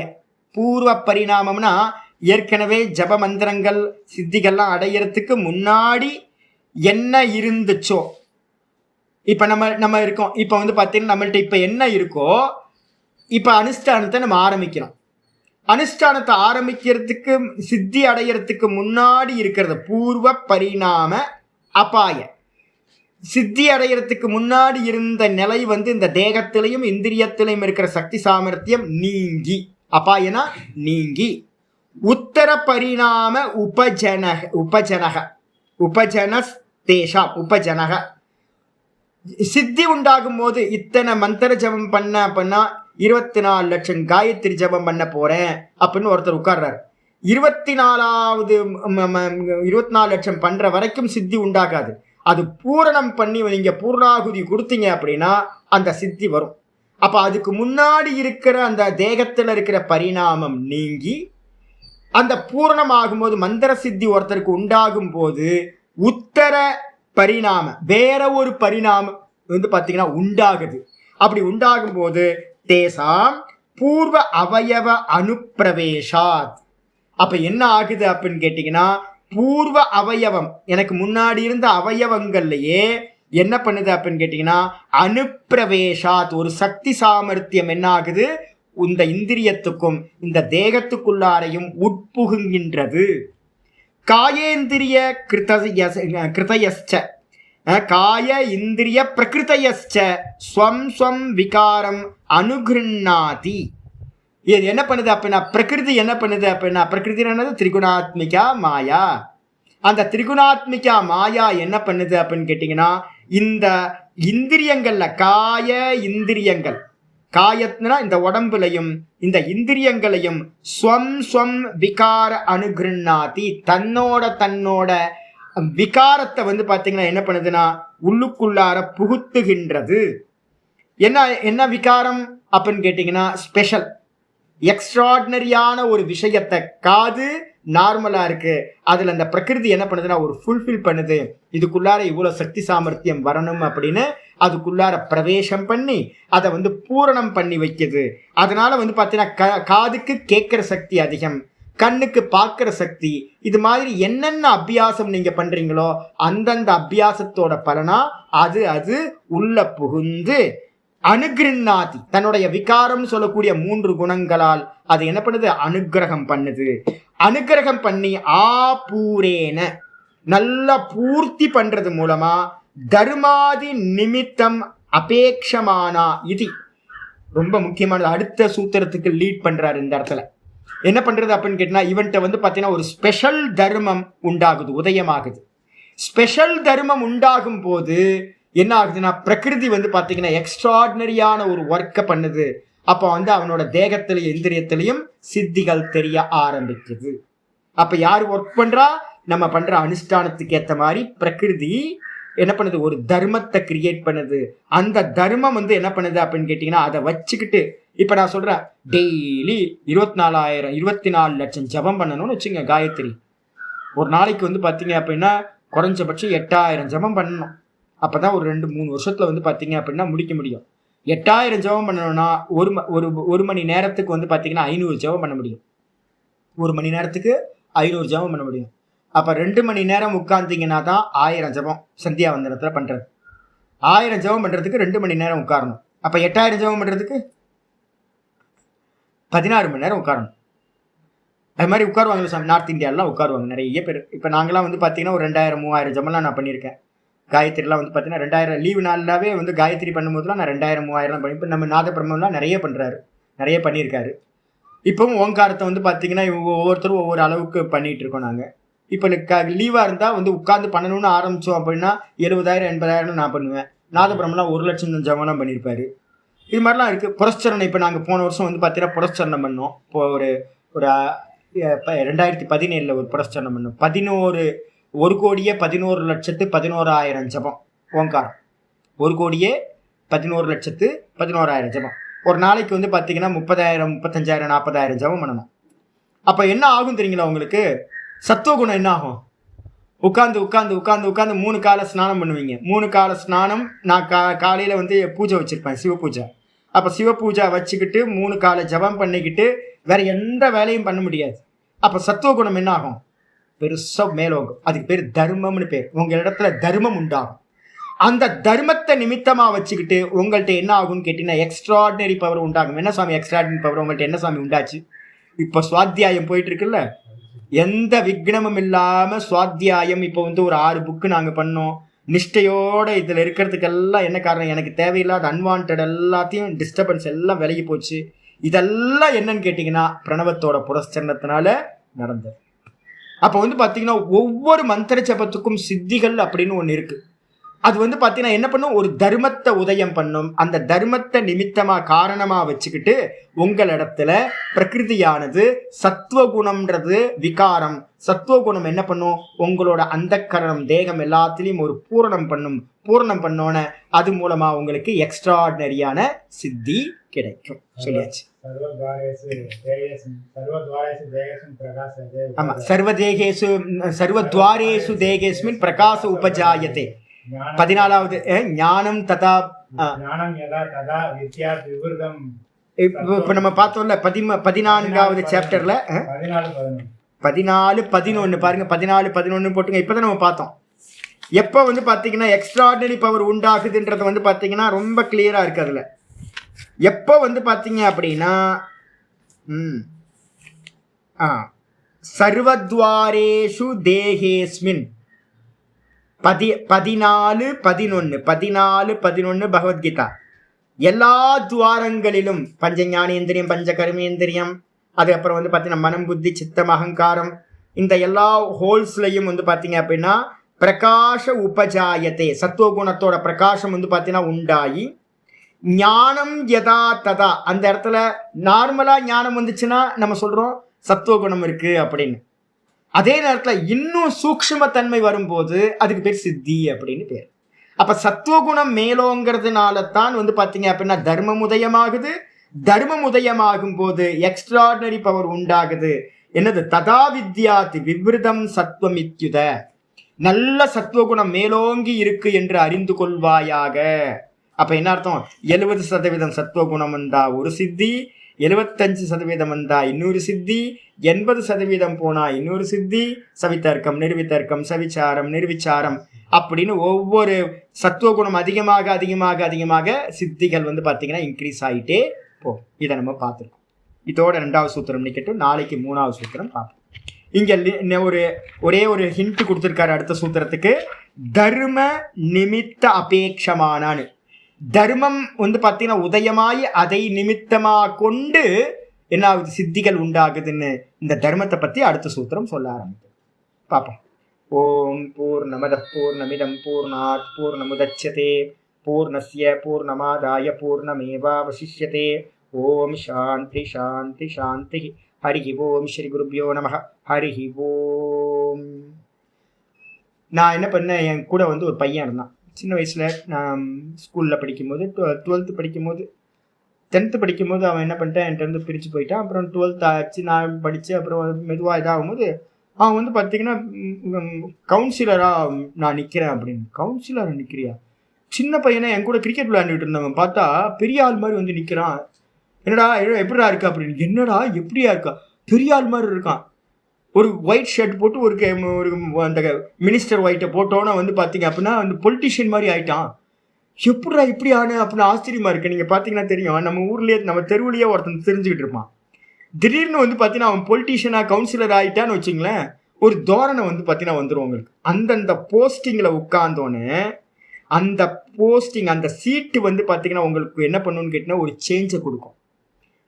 பூர்வ பரிணாமம்னா ஏற்கனவே ஜப மந்திரங்கள் சித்திகள்லாம் அடையறதுக்கு முன்னாடி என்ன இருந்துச்சோ, இப்ப நம்ம இருக்கோம். இப்ப வந்து பார்த்தீங்கன்னா நம்மள்ட்ட இப்ப என்ன இருக்கோ, இப்ப அனுஷ்டானத்தை நம்ம ஆரம்பிக்கிறோம். அனுஷ்டானத்தை ஆரம்பிக்கிறதுக்கு சித்தி அடையறதுக்கு முன்னாடி இருக்கிறது பூர்வ பரிணாம அபாய. சித்தி அடையறதுக்கு முன்னாடி இருந்த நிலை வந்து இந்த தேகத்திலையும் இந்திரியத்திலையும் இருக்கிற சக்தி சாமர்த்தியம் நீங்கி, அபாயனா நீங்கி, உத்தர பரிணாம உபஜனக சித்தி உண்டாகும் போது இத்தனை மந்திர ஜபம் பண்ண அப்படின்னா 24 லட்சம் காயத்ரி ஜபம் பண்ண போறேன் அப்படின்னு ஒருத்தர் உட்கார்றாரு. 24 லட்சம் பண்ற வரைக்கும் சித்தி உண்டாகாது. அது பூரணம் பண்ணி நீங்க பூர்ணாகுதி கொடுத்தீங்க அப்படின்னா அந்த சித்தி வரும். அப்ப அதுக்கு முன்னாடி இருக்கிற அந்த தேகத்துல இருக்கிற பரிணாமம் நீங்கி அந்த பூரணம் ஆகும்போது மந்திர சித்தி ஒருத்தருக்கு உண்டாகும் போது உத்தர பரிணாமம் வேற ஒரு பரிணாமம் பாத்தீங்கன்னா உண்டாகுது. அப்படி உண்டாகும் போது தேசாம் பூர்வ அவயவ அனுப்பிரவேசாத். அப்ப என்ன ஆகுது அப்படின்னு கேட்டீங்கன்னா பூர்வ அவயவம் எனக்கு முன்னாடி இருந்த அவயவங்கள்லயே என்ன பண்ணுது அப்படின்னு கேட்டீங்கன்னா அனுப்பிரவேசாத் ஒரு சக்தி சாமர்த்தியம் என்ன ஆகுது இந்த இந்திரியத்துக்கும் இந்த தேகத்துக்குள்ளாரையும் உட்புகுகின்றது. காயேந்திரிய கிருதயஸ்ச காய இந்திரிய பிரகிருதயஸ்ச ஸ்வம் ஸ்வம் விகாரம் அனுகிருண்ணாதி. இது என்ன பண்ணுது அப்படின்னா பிரகிருதி என்ன பண்ணுது அப்படின்னா பிரகிருதி திரிகுணாத்மிகா மாயா. அந்த திரிகுணாத்மிகா மாயா என்ன பண்ணுது அப்படின்னு கேட்டீங்கன்னா இந்த இந்திரியங்கள்ல காய இந்திரியங்கள் காயத்னா இந்த உடம்புலையும் இந்த இந்திரியங்களையும் ஸ்வம் ஸ்வம் விகார அனுகிருண்ணாதி தன்னோட விகாரத்தை பாத்தீங்கன்னா என்ன பண்ணுதுன்னா உள்ளுக்குள்ளார புகுத்துகின்றது. என்ன விகாரம் அப்படின்னு கேட்டீங்கன்னா ஸ்பெஷல் எக்ஸ்ட்ராடினரியான ஒரு விஷயத்தை காது நார்மலா இருக்கு அதுல அந்த பிரகிருதி என்ன பண்ணுதுன்னா ஒரு ஃபுல்ஃபில் பண்ணுது. இதுக்குள்ளார இவ்வளவு சக்தி சாமர்த்தியம் வரணும் அப்படின்னு அதுக்குள்ளார பிரவேசம் பண்ணி அதை பூரணம் பண்ணி வைக்குது. அதனால பாத்தீங்கன்னா காதுக்கு கேட்கிற சக்தி அதிகம், கண்ணுக்கு பார்க்கிற சக்தி. இது மாதிரி என்னென்ன அபியாசம் நீங்க பண்றீங்களோ அந்தந்த அபியாசத்தோட பலனா அது உள்ள புகுந்து அனுகிருண்ணாதி தன்னுடைய விகாரம் சொல்லக்கூடிய 3 குணங்களால் அது என்ன பண்ணுது அனுகிரகம் பண்ணுது. அனுகிரகம் பண்ணி ஆபூரேன நல்லா பூர்த்தி பண்றது மூலமா தர்மாதி நிமித்தம் அபேக்ஷமானா இது ரொம்ப முக்கியமானது. அடுத்த சூத்திரத்துக்கு லீட் பண்றாரு இந்த இடத்துல. என்ன பண்றது அப்படின்னு கேட்டா இவன்ட்ட பாத்தீங்கன்னா ஒரு ஸ்பெஷல் தர்மம் உண்டாகுது, உதயமாகுது. ஸ்பெஷல் தர்மம் உண்டாகும் போது என்ன ஆகுதுன்னா பிரகிருதி பாத்தீங்கன்னா எக்ஸ்ட்ராடினரியான ஒரு ஒர்க்கை பண்ணுது. அப்போ அவனோட தேகத்திலையும் இந்திரியத்திலையும் சித்திகள் தெரிய ஆரம்பிக்குது. அப்ப யார் ஒர்க் பண்றா? நம்ம பண்ற அனுஷ்டானத்துக்கு ஏத்த மாதிரி பிரகிருதி என்ன பண்ணுது ஒரு தர்மத்தை கிரியேட் பண்ணுது. அந்த தர்மம் என்ன பண்ணுது அப்படின்னு கேட்டீங்கன்னா அதை வச்சுக்கிட்டு இப்ப நான் சொல்றேன் டெய்லி 24 லட்சம் ஜபம் பண்ணணும்னு வச்சுங்க. காயத்ரி ஒரு நாளைக்கு பாத்தீங்க அப்படின்னா குறைஞ்சபட்சம் 8000 ஜபம் பண்ணணும். அப்பதான் ஒரு 2-3 வருஷத்துல பாத்தீங்க அப்படின்னா முடிக்க முடியும். 8000 ஜபம் பண்ணணும்னா ஒரு மணி நேரத்துக்கு பாத்தீங்கன்னா 500 ஜபம் பண்ண முடியும். ஒரு மணி நேரத்துக்கு 500 ஜபம் பண்ண முடியும். அப்ப 2 மணி நேரம் உட்கார்ந்தீங்கன்னா தான் 1000 ஜபம் சந்தியா வந்தனத்துல பண்றது. 1000 ஜபம் பண்றதுக்கு 2 மணி நேரம் உட்காரணும். அப்ப 8000 ஜபம் பண்றதுக்கு 16 மணி நேரம் உட்காரணும். அது மாதிரி உட்காருவாங்க சாமி. நார்த் இந்தியாலாம் உட்காருவாங்க நிறைய பேர். இப்ப நாங்களாம் பாத்தீங்கன்னா ஒரு 2000-3000 ஜபம்லாம் நான் பண்ணியிருக்கேன். காயத்ரிலாம் பாத்தீங்கன்னா 2000 லீவு நாளாவே காயத்ரி பண்ணும்போதுலாம் நான் 2000-3000 பண்ணி. இப்போ நம்ம நாதபிரம்மெல்லாம் நிறைய பண்றாரு, நிறைய பண்ணியிருக்காரு. இப்பவும் ஓங்காரத்தை பாத்தீங்கன்னா ஒவ்வொருத்தரும் ஒவ்வொரு அளவுக்கு பண்ணிட்டு இருக்கோம் நாங்க. இப்போ லீவா இருந்தா உட்கார்ந்து பண்ணணும்னு ஆரம்பிச்சோம் அப்படின்னா 70,000-80,000 நான் பண்ணுவேன். நாதபிரம்மெல்லாம் 1 லட்சம் ஜபம்லாம் பண்ணியிருப்பாரு. இது மாதிரிலாம் இருக்கு. புரஸ்சரணம் இப்போ நாங்கள் போன வருஷம் பாத்தீங்கன்னா புரஸ்சரணம் பண்ணோம். இப்போ ஒரு 2017 ஒரு புரஸ்சரணம் பண்ணோம். 1,11,11,11,000 ஜபம் ஓங்காரம். 1,11,11,11,000 ஜபம். ஒரு நாளைக்கு பாத்தீங்கன்னா 30,000, 35,000, 40,000 ஜபம் பண்ணணும். அப்ப என்ன ஆகும் தெரியுங்களா உங்களுக்கு? சத்துவகுணம் என்ன ஆகும்? உட்காந்து 3 கால ஸ்நானம் பண்ணுவீங்க. 3 கால ஸ்நானம் நான் காலையில பூஜை வச்சிருப்பேன், சிவ பூஜை. அப்ப சிவ பூஜை வச்சுக்கிட்டு 3 கால ஜபம் பண்ணிக்கிட்டு வேற எந்த வேலையும் பண்ண முடியாது. அப்ப சத்துவகுணம் என்ன ஆகும்? பெருசா மேலோங்கும். அதுக்கு பேர் தர்மம்னு பேர். உங்க இடத்துல தர்மம் உண்டாகும். அந்த தர்மத்தை நிமித்தமா வச்சுக்கிட்டு உங்கள்கிட்ட என்ன ஆகும்னு கேட்டீங்கன்னா எக்ஸ்ட்ராடினரி பவர் உண்டாகும். என்ன சாமி எக்ஸ்ட்ராடினரி பவர்? உங்கள்கிட்ட என்ன சாமி உண்டாச்சு? இப்ப சுவாத்தியாயம் போயிட்டு இருக்குல்ல, எந்த விக்னமும் இல்லாம சுவாத்தியாயம். இப்போ ஒரு 6 புக்கு நாங்க பண்ணோம் நிஷ்டையோட. இதுல இருக்கிறதுக்கெல்லாம் என்ன காரணம்? எனக்கு தேவையில்லாத அன்வான்ட் எல்லாத்தையும் டிஸ்டர்பன்ஸ் எல்லாம் விலகி போச்சு. இதெல்லாம் என்னன்னு கேட்டீங்கன்னா பிரணவத்தோட புரஸ்சரணத்தினால நடந்தது. அப்ப பாத்தீங்கன்னா ஒவ்வொரு மந்திர ஜபத்துக்கும் சித்திகள் அப்படின்னு ஒண்ணு இருக்கு. அது வந்து பார்த்தீங்கன்னா என்ன பண்ணும், ஒரு தர்மத்தை உதயம் பண்ணும். அந்த தர்மத்தை நிமித்தமா காரணமா வச்சுக்கிட்டு உங்களிடத்துல பிரகிருதியானது சத்துவகுணம்ன்றது விகாரம். சத்துவகுணம் என்ன பண்ணும், உங்களோட அந்தக்கரணம் தேகம் எல்லாத்திலையும் ஒரு பூரணம் பண்ணும். பூரணம் பண்ணோன அது மூலமா உங்களுக்கு எக்ஸ்ட்ராடினரியான சித்தி கிடைக்கும். சொல்லியாச்சு. ஆமா, சர்வதேகேசு சர்வத்வாரேசு தேகேஸ்மின் பிரகாச உபஜாயதே. 14வது ஞானம் ததா இப்ப நம்ம பார்த்தோம்ல 14வது சாப்டர்ல 14-11 பாருங்க. 14-11 போட்டுங்க. இப்பதான் நம்ம பார்த்தோம். எப்ப வந்து பாத்தீங்கன்னா எக்ஸ்ட்ராடினரி பவர் உண்டாகுதுன்றது வந்து பாத்தீங்கன்னா ரொம்ப கிளியரா இருக்கு. அதுல எப்ப வந்து பாத்தீங்க அப்படின்னா சர்வத்வாரேஷு தேகேஸ்மின் 14-11 பகவத்கீதா. எல்லா துவாரங்களிலும் பஞ்ச ஞானேந்திரியம் பஞ்ச கர்மேந்திரியம், அதுக்கப்புறம் வந்து பார்த்தீங்கன்னா மனம் புத்தி சித்தம் அகங்காரம், இந்த எல்லா ஹோல்ஸ்லையும் வந்து பார்த்தீங்க அப்படின்னா பிரகாஷ உபஜாயத்தை சத்துவகுணத்தோட பிரகாசம் வந்து பார்த்தீங்கன்னா உண்டாகி ஞானம் யதா ததா. அந்த இடத்துல நார்மலா ஞானம் வந்துச்சுன்னா நம்ம சொல்றோம் சத்துவகுணம் இருக்கு அப்படின்னு. அதே நேரத்தில் இன்னும் சூக்ஷ்மத்தன்மை வரும்போது அதுக்கு பேர் சித்தி அப்படின்னு பேர். அப்ப சத்துவகுணம் மேலோங்கிறதுனால தான் வந்து பாத்தீங்க அப்படின்னா தர்மம் உதயமாகுது. தர்மம் உதயமாகும் போது எக்ஸ்ட்ராடினரி பவர் உண்டாகுது. என்னது, ததா வித்யாதி விவ்ருதம் சத்வமித்யுத. நல்ல சத்துவகுணம் மேலோங்கி இருக்கு என்று அறிந்து கொள்வாயாக. அப்ப என்ன அர்த்தம், 70% சத்துவகுணம் வந்தா ஒரு சித்தி, 75% வந்தா இன்னொரு சித்தி, 80% போனா இன்னொரு சித்தி, சவித்தர்க்கம் நிர்வித்தர்க்கம் சவிச்சாரம் நிர்விச்சாரம் அப்படின்னு ஒவ்வொரு சத்துவகுணம் அதிகமாக அதிகமாக அதிகமாக சித்திகள் வந்து பார்த்தீங்கன்னா இன்க்ரீஸ் ஆகிட்டே போகும். இதை நம்ம பார்த்துருக்கோம். இதோட 2வது சூத்திரம் நிக்கட்டும். நாளைக்கு 3வது சூத்திரம் பார்ப்போம். இங்க ஒரே ஒரு ஹிண்ட் கொடுத்துருக்காரு அடுத்த சூத்திரத்துக்கு. தர்ம நிமித்த அபேட்சமானான்னு. தர்மம் வந்து பார்த்தீங்கன்னா உதயமாய் அதை நிமித்தமா கொண்டு என்ன ஆகுது, சித்திகள் உண்டாகுதுன்னு இந்த தர்மத்தை பத்தி அடுத்த சூத்திரம் சொல்ல ஆரம்பிக்கும். பார்ப்போம். ஓம் பூர்ணமத பூர்ணமிதம் பூர்ணாத் பூர்ணமுதச்யதே பூர்ணஸ்ய பூர்ணமாதாய பூர்ணமேவாவசிஷ்யதே. ஓம் சாந்தி சாந்தி சாந்தி. ஹரிஹி ஓம் ஸ்ரீ குருப்யோ நமஹ. ஹரிஹி ஓம். நான் என்ன பண்ணேன், என் கூட வந்து ஒரு பையன் இருந்தான். சின்ன வயசுல நான் ஸ்கூலில் படிக்கும்போது 12th படிக்கும்போது 10th படிக்கும்போது அவன் என்ன பண்ணிட்டான், என்கிட்ட இருந்து பிரித்து போயிட்டான். அப்புறம் 12th ஆச்சு, நான் படித்து அப்புறம் மெதுவாக இதாகும்போது அவன் வந்து பார்த்தீங்கன்னா கவுன்சிலராக நான் நிற்கிறேன் அப்படின்னு. கவுன்சிலராக நிற்கிறியா? சின்ன பையனை என் கூட கிரிக்கெட் விளையாண்டுட்டு இருந்தவன் பார்த்தா பெரிய ஆள் மாதிரி வந்து நிற்கிறான். என்னடா எப்படிடா இருக்கா அப்படின்னு. என்னடா எப்படியா இருக்கா, பெரிய ஆள் மாதிரி இருக்கான். ஒரு ஒயிட் ஷர்ட் போட்டு ஒரு அந்த மினிஸ்டர் ஒயிட்டை போட்டோன்னா வந்து பார்த்தீங்க அப்படின்னா அந்த பொலிட்டிஷியன் மாதிரி ஆயிட்டான். எப்படிடா இப்படி ஆனு அப்படின்னு ஆச்சரியமா இருக்கு. நீங்கள் பார்த்தீங்கன்னா தெரியும், நம்ம ஊர்லேயே நம்ம தெருவுலேயே ஒருத்தன் தெரிஞ்சுக்கிட்டு இருப்பான். திடீர்னு வந்து பார்த்தீங்கன்னா அவன் பொலிட்டிஷியனாக கவுன்சிலர் ஆகிட்டான்னு வச்சுங்களேன், ஒரு தோரணை வந்து பார்த்தீங்கன்னா வந்துடும் உங்களுக்கு. அந்தந்த போஸ்டிங்கில் உட்கார்ந்தோன்னே அந்த போஸ்டிங் அந்த சீட்டு வந்து பார்த்தீங்கன்னா உங்களுக்கு என்ன பண்ணணும்னு கேட்டிங்கன்னா ஒரு சேஞ்சை கொடுக்கும்.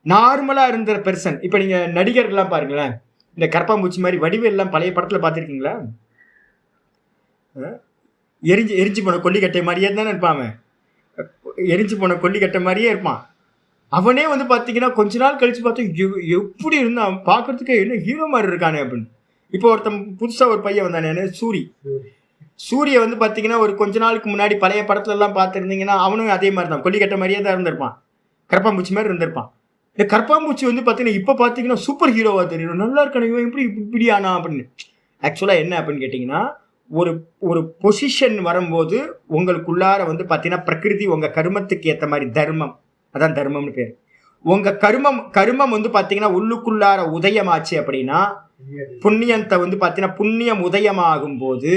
நார்மலாக இருந்த பெர்சன், இப்போ நீங்கள் நடிகர்கள்லாம் பாருங்களேன், இந்த கரப்பாம்பூச்சி மாதிரி வடிவெல்லாம் பழைய படத்தில் பார்த்துருக்கீங்களா? எரிஞ்சு போன கொல்லிக்கட்டை மாதிரியே தானே இருப்பான். அவன் எரிஞ்சு போன கொல்லிக்கட்டை மாதிரியே இருப்பான். அவனே வந்து பார்த்தீங்கன்னா கொஞ்ச நாள் கழிச்சு பார்த்தா எப்படி இருந்தான், அவன் பார்க்கறதுக்கே என்ன ஹீரோ மாதிரி இருக்கானே அப்படின்னு. இப்போ ஒருத்தன் புதுசாக ஒரு பையன் வந்தானே சூரிய வந்து பார்த்தீங்கன்னா ஒரு கொஞ்ச நாளுக்கு முன்னாடி பழைய படத்துலலாம் பார்த்துருந்தீங்கன்னா அவனும் அதே மாதிரி தான் கொல்லிக்கட்டை மாதிரியே தான் இருந்திருப்பான். கரப்பாம்பூச்சி மாதிரி இருந்திருப்பான். இந்த கரப்பாம்பூச்சி வந்து பார்த்தீங்கன்னா இப்போ பார்த்தீங்கன்னா சூப்பர் ஹீரோவாக தெரியும். நல்லா இருக்கானே இவன் இப்படி ஆனா அப்படின்னு. ஆக்சுவலாக என்ன அப்படின்னு கேட்டிங்கன்னா, ஒரு பொசிஷன் வரும்போது உங்களுக்குள்ளார வந்து பார்த்தீங்கன்னா பிரகிருதி உங்கள் கர்மத்துக்கு ஏற்ற மாதிரி தர்மம், அதான் தர்மம்னு பேர். உங்கள் கர்மம் வந்து பார்த்தீங்கன்னா உள்ளுக்குள்ளார உதயமாச்சு அப்படின்னா புண்ணியத்தை வந்து பார்த்தீங்கன்னா புண்ணியம் உதயமாகும் போது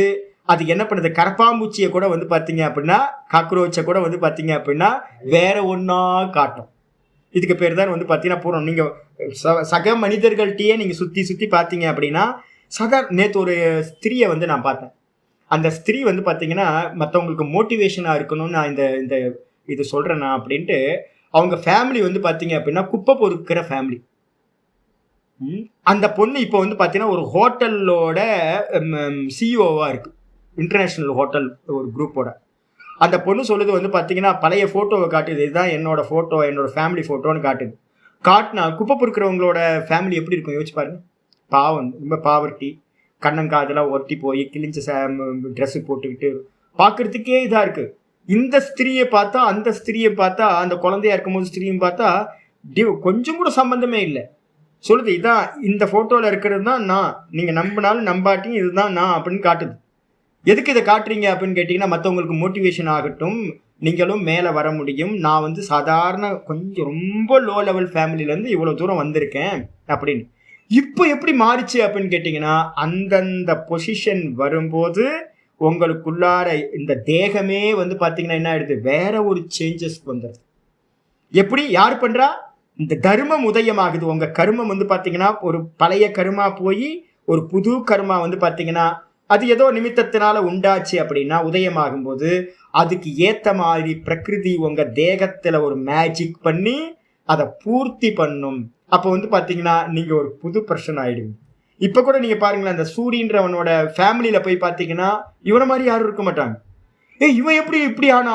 அது என்ன பண்ணுது, கரப்பாம்பூச்சியை கூட வந்து பார்த்தீங்க அப்படின்னா காக்ரோச்சை கூட வந்து பார்த்தீங்க அப்படின்னா வேற ஒன்றா காட்டும். இதுக்கு பேர் தான் வந்து பார்த்தீங்கன்னா பூர்ணம். நீங்கள் சக மனிதர்கள்ட்டையே நீங்கள் சுற்றி பார்த்தீங்க அப்படின்னா நேற்று ஒரு ஸ்திரியை வந்து நான் பார்த்தேன். அந்த ஸ்திரீ வந்து பார்த்தீங்கன்னா மற்றவங்களுக்கு மோட்டிவேஷனாக இருக்கணும்னு நான் இந்த இது சொல்கிறேன்னா அப்படின்ட்டு அவங்க ஃபேமிலி வந்து பார்த்தீங்க அப்படின்னா குப்பை பொறுக்கிற ஃபேமிலி. அந்த பொண்ணு இப்போ வந்து பார்த்தீங்கன்னா ஒரு ஹோட்டலோட சிஇஓவாக இருக்குது, இன்டர்நேஷ்னல் ஹோட்டல் ஒரு குரூப்போட. அந்த பொண்ணு சொல்லுது வந்து பார்த்தீங்கன்னா பழைய ஃபோட்டோவை காட்டுது, இதுதான் என்னோட ஃபோட்டோ, என்னோட ஃபேமிலி ஃபோட்டோன்னு காட்டுது. காட்டினா குப்பை பொறுக்கிறவங்களோட ஃபேமிலி எப்படி இருக்கும் யோசிச்சு பாருங்க. பாவம், ரொம்ப பாவர்ட்டி, கண்ணங்காதெல்லாம் ஒட்டி போய் கிழிஞ்ச ட்ரெஸ்ஸு போட்டுக்கிட்டு பார்க்கறதுக்கே இதாக இருக்குது. இந்த ஸ்திரியை பார்த்தா அந்த ஸ்திரியை பார்த்தா, அந்த குழந்தையா இருக்கும்போது ஸ்திரியும் பார்த்தா கொஞ்சம் கூட சம்பந்தமே இல்லை. சொல்லுது இதான் இந்த ஃபோட்டோவில் இருக்கிறது தான் நான், நீங்கள் நம்பினாலும் நம்பாட்டியும் இதுதான் நான் அப்படின்னு காட்டுது. எதுக்கு இதை காட்டுறீங்க அப்படின்னு கேட்டிங்கன்னா, மற்றவங்களுக்கு மோட்டிவேஷன் ஆகட்டும், நீங்களும் மேலே வர முடியும், நான் வந்து சாதாரண கொஞ்சம் ரொம்ப லோ லெவல் ஃபேமிலியிலேருந்து இவ்வளோ தூரம் வந்திருக்கேன் அப்படின்னு. இப்போ எப்படி மாறிச்சு அப்படின்னு கேட்டிங்கன்னா, அந்தந்த பொசிஷன் வரும்போது உங்களுக்குள்ளார இந்த தேகமே வந்து பார்த்தீங்கன்னா என்ன ஆயிடுது, வேற ஒரு சேஞ்சஸ் வந்துடுது. எப்படி யார் பண்ணுறா? இந்த தர்மம் உதயமாகுது. உங்கள் கர்மம் வந்து பார்த்தீங்கன்னா ஒரு பழைய கர்மா போய் ஒரு புது கர்மா வந்து பார்த்தீங்கன்னா அது ஏதோ நிமித்தத்தினால உண்டாச்சு அப்படின்னா உதயமாகும் போது அதுக்கு ஏற்ற மாதிரி பிரகிருதி உங்கள் தேகத்தில் ஒரு மேஜிக் பண்ணி அதை பூர்த்தி பண்ணும். அப்போ வந்து பார்த்தீங்கன்னா நீங்கள் ஒரு புது பர்சன் ஆகிடுவீங்க. இப்போ கூட நீங்கள் பாருங்களேன், அந்த சூரியன்றவனோட ஃபேமிலியில் போய் பார்த்தீங்கன்னா இவனை மாதிரி யாரும் இருக்க மாட்டாங்க. இவன் எப்படி இப்படி ஆனா,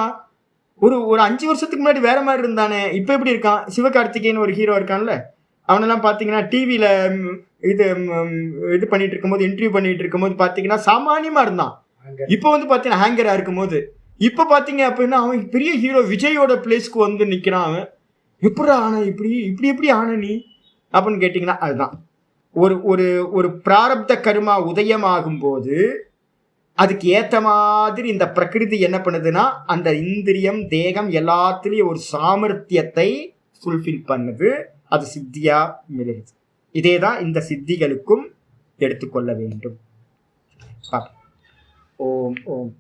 ஒரு 5 வருஷத்துக்கு முன்னாடி வேற மாதிரி இருந்தானே, இப்போ எப்படி இருக்கான்? சிவகார்த்திகேயன் ஒரு ஹீரோ இருக்கான்ல, அவனெல்லாம் பார்த்தீங்கன்னா டிவியில் இது பண்ணிட்டு இருக்கும்போது, இன்டர்வியூ பண்ணிட்டு இருக்கும்போது பார்த்தீங்கன்னா சாமானியமாக இருந்தான். இப்போ வந்து பார்த்தீங்கன்னா ஹேங்கராக இருக்கும்போது, இப்போ பார்த்தீங்க அப்படின்னா அவன் பெரிய ஹீரோ விஜயோட பிளேஸ்க்கு வந்து நிற்கிறான். அவன் எப்படி ஆன இப்படி இப்படி எப்படி ஆன நீ அப்படின்னு கேட்டிங்கன்னா அதுதான் ஒரு ஒரு ஒரு பிராரப்த கர்மா உதயமாகும் போது அதுக்கு ஏற்ற மாதிரி இந்த பிரகிருதி என்ன பண்ணுதுன்னா அந்த இந்திரியம் தேகம் எல்லாத்துலேயும் ஒரு சாமர்த்தியத்தை ஃபுல்ஃபில் பண்ணுது. அது சித்தியா மிளகுது. இதே தான் இந்த சித்திகளுக்கும் எடுத்துக்கொள்ள வேண்டும். ஓம் ஓம்.